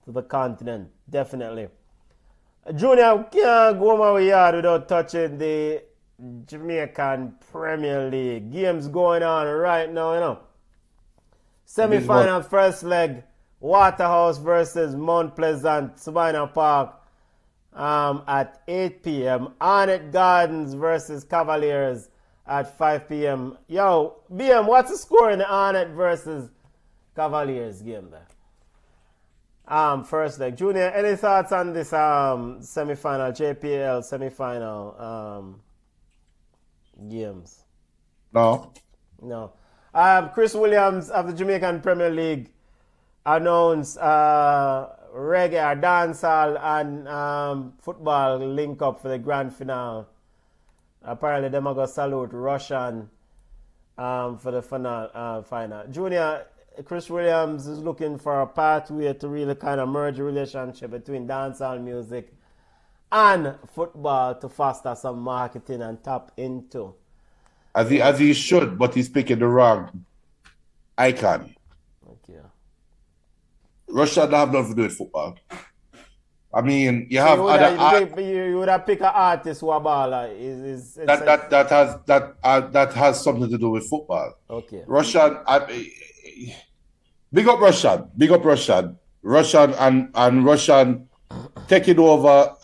the continent. Definitely. Junior, can't go my yard without touching the Jamaican Premier League. Games going on right now, you know. Semi-final first leg, Waterhouse versus Mount Pleasant, Sabina Park. at 8 p.m. Arnett Gardens versus Cavaliers at 5 p.m. Yo, BM, what's the score in the Arnett versus Cavaliers game there? First leg. Junior, any thoughts on this semi-final, JPL semi-final games? No. No. Chris Williams of the Jamaican Premier League announced reggae or dancehall and football link up for the grand finale. Apparently, them are going to salute Russian for the final. Junior, Chris Williams is looking for a pathway to really kind of merge a relationship between dancehall music and football to foster some marketing and tap into. As he should, but he's picking the wrong icon. Okay. Russia don't have nothing to do with football. I mean, you So have you would have picked an artist who a baller that has something to do with football. Okay. Russian, big up Russian, and Russian taking over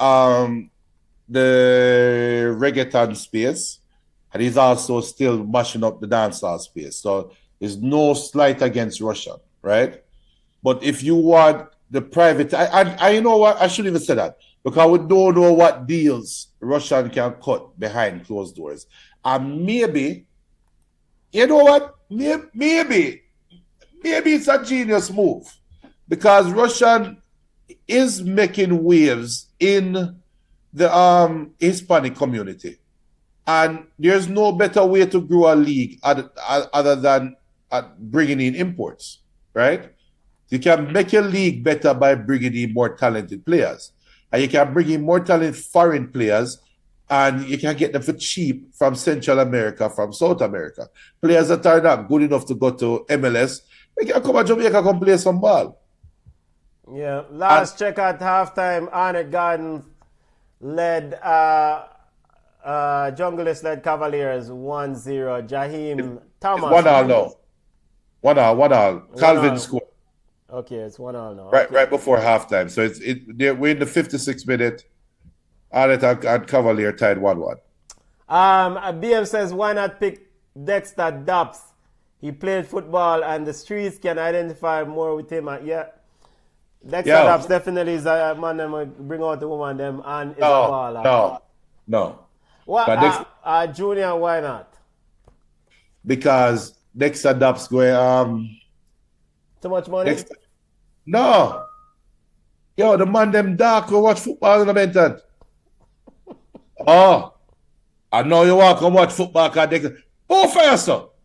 the reggaeton space, and he's also still mashing up the dancehall space. So there's no slight against Russia, right? But if you want the private, I you know what, I shouldn't even say that, because we don't know what deals Russian can cut behind closed doors. And maybe, you know what, maybe it's a genius move, because Russian is making waves in the Hispanic community. And there's no better way to grow a league other than bringing in imports, right? You can make your league better by bringing in more talented players. And you can bring in more talented foreign players, and you can get them for cheap from Central America, from South America. Players that are not good enough to go to MLS, they can come to Jamaica and play some ball. Yeah, last check at halftime, Arnett Gardens led, Junglist led Cavaliers 1-0. Jaheim Thomas. 1-1 now. 1-1. Calvin scored. Okay, it's 1-1 now. Right before halftime. So we're in the 56th minute. Arnett and Cavalier tied 1-1. BM says, why not pick Dexter Dobbs? He played football and the streets can identify more with him. Yeah. Dexter Dobbs definitely is a man that will bring out the woman them and is a baller. No. What? Junior, why not? Because Dexter Dobbs going too much money? No. Yo, the man them dark will watch football in the mental. Oh. I know you want to watch football because Dexter. Oh, first up.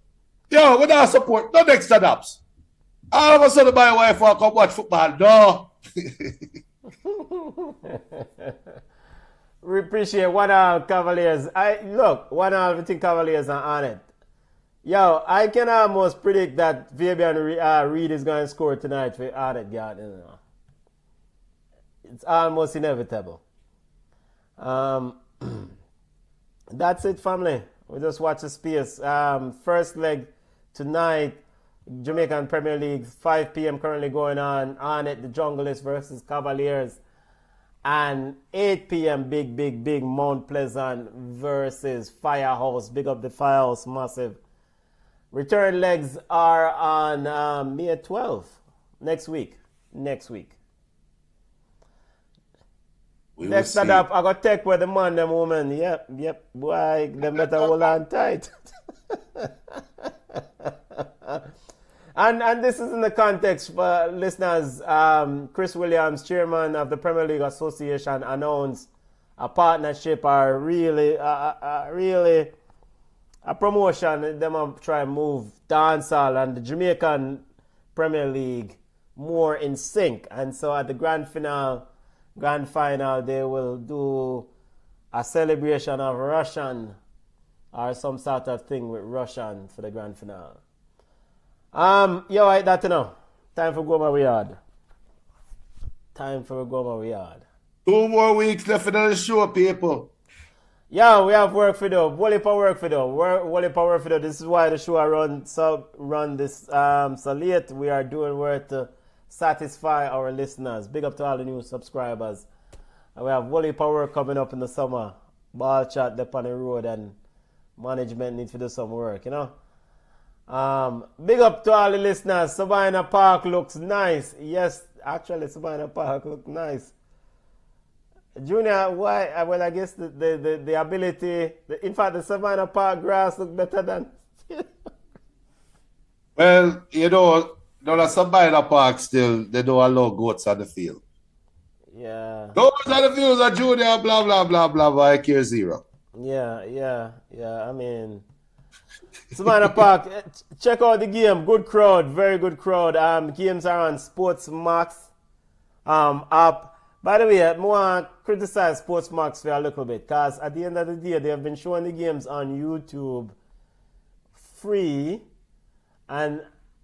Yo, without support, no Dexter Dobbs. All of a sudden my wife will come watch football. No. We appreciate 1-1 Cavaliers. 1-1 between Cavaliers and Arnett. Yo, I can almost predict that Fabian Reed is going to score tonight for Arnett Garden. It's almost inevitable. That's it, family. We just watch the space. First leg tonight, Jamaican Premier League, 5 p.m. currently going on. Arnett, the Junglist versus Cavaliers. And 8 p.m. big Mount Pleasant versus Firehouse. Big up the Firehouse, massive. Return legs are on May 12th. Next week. Next up, I got tech with the man, them woman. Yep. Boy, them better hold on tight. And this is in the context for listeners. Chris Williams, chairman of the Premier League Association, announced a partnership, or really a promotion. Them are try and move dancehall and the Jamaican Premier League more in sync. And so at the grand final, they will do a celebration of Russian or some sort of thing with Russian for the grand finale. That to know. Time for go my yard. 2 more weeks left in the show, people. Yeah, we have work for do. Whole heap of work for do. This is why the show run this so late. We are doing work to satisfy our listeners. Big up to all the new subscribers. And we have volley power coming up in the summer. Ball chat up on the road and management need to do some work, you know. Big up to all the listeners. Sabina Park looks nice. Yes, actually Sabina Park looks nice. Junior, why? Well, I guess the ability, in fact, the Savannah Park grass look better than. Well, you know, the Sabina Park still, they don't allow goats on the field. Yeah. Goats on the field are junior, blah, blah, blah, blah, blah, I care zero. Yeah. I mean, Savannah Park, check out the game. Good crowd, very good crowd. Games are on Sports Max app. By the way, I want to criticize Sports Max for a little bit because at the end of the day, they have been showing the games on YouTube free, and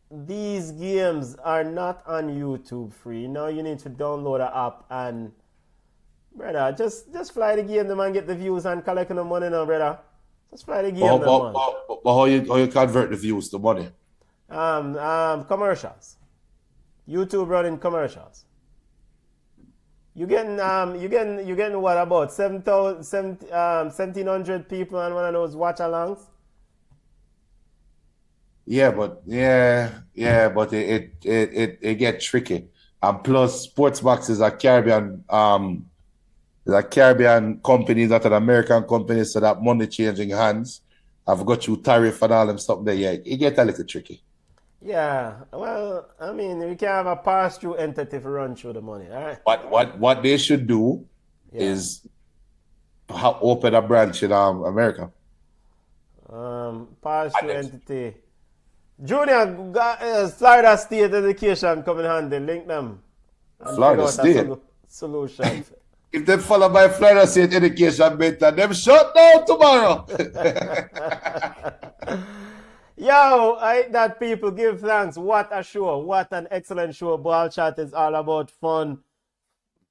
these games are not on YouTube free. Now you need to download the app and, brother, just fly the game, man, get the views and collect the money now, brother. Just fly the game, man. But how you convert the views to money? Commercials. YouTube running commercials. You getting what, about 1,700 people on one of those watch-alongs? Yeah, but it gets tricky. And plus, Sportsbox is a Caribbean company, not an American company, so that money changing hands. I've got you tariff and all them stuff there. Yeah, it get a little tricky. Yeah, well, I mean, we can have a pass-through entity to run through the money, all right? What they should do is open a branch in America. Pass-through entity. Junior, Florida State Education coming handy. Link them. Florida State? Solution. If they follow by Florida State Education, better them shut down tomorrow. Yo, I hate that people give thanks. What a show. What an excellent show. Ball Chat is all about fun.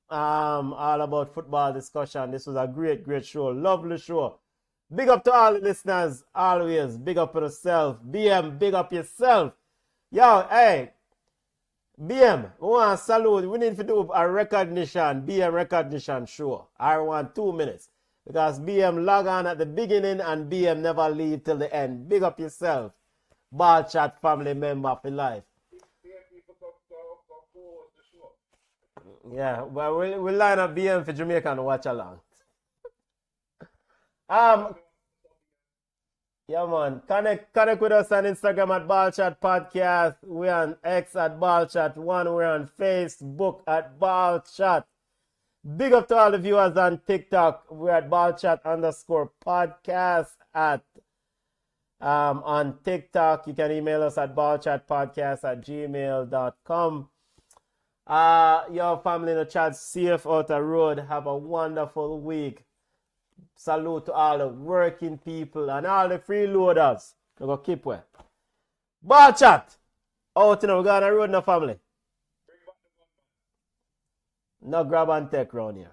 All about football discussion. This was a great show. Lovely show. Big up to all the listeners. Always. Big up to yourself. BM, big up yourself. Yo, hey. BM, we want to salute. We need to do a recognition. BM recognition show. I want 2 minutes. Because BM log on at the beginning and BM never leave till the end. Big up yourself. Ball Chat family member for life. Yeah, well, we'll line up BM for Jamaica and watch along. Yeah, man. Connect with us on Instagram at Ball Chat Podcast. We're on X at Ball Chat 1. We're on Facebook at Ball Chat. Big up to all the viewers on TikTok. We're at ballchat_podcast on TikTok. You can email us at ballchatpodcast@gmail.com. Your family in the chat, safe out the road. Have a wonderful week. Salute to all the working people and all the freeloaders. We're going to keep well. Ball Chat. Out, you know, we're going on the road in the family. No grab and take round here.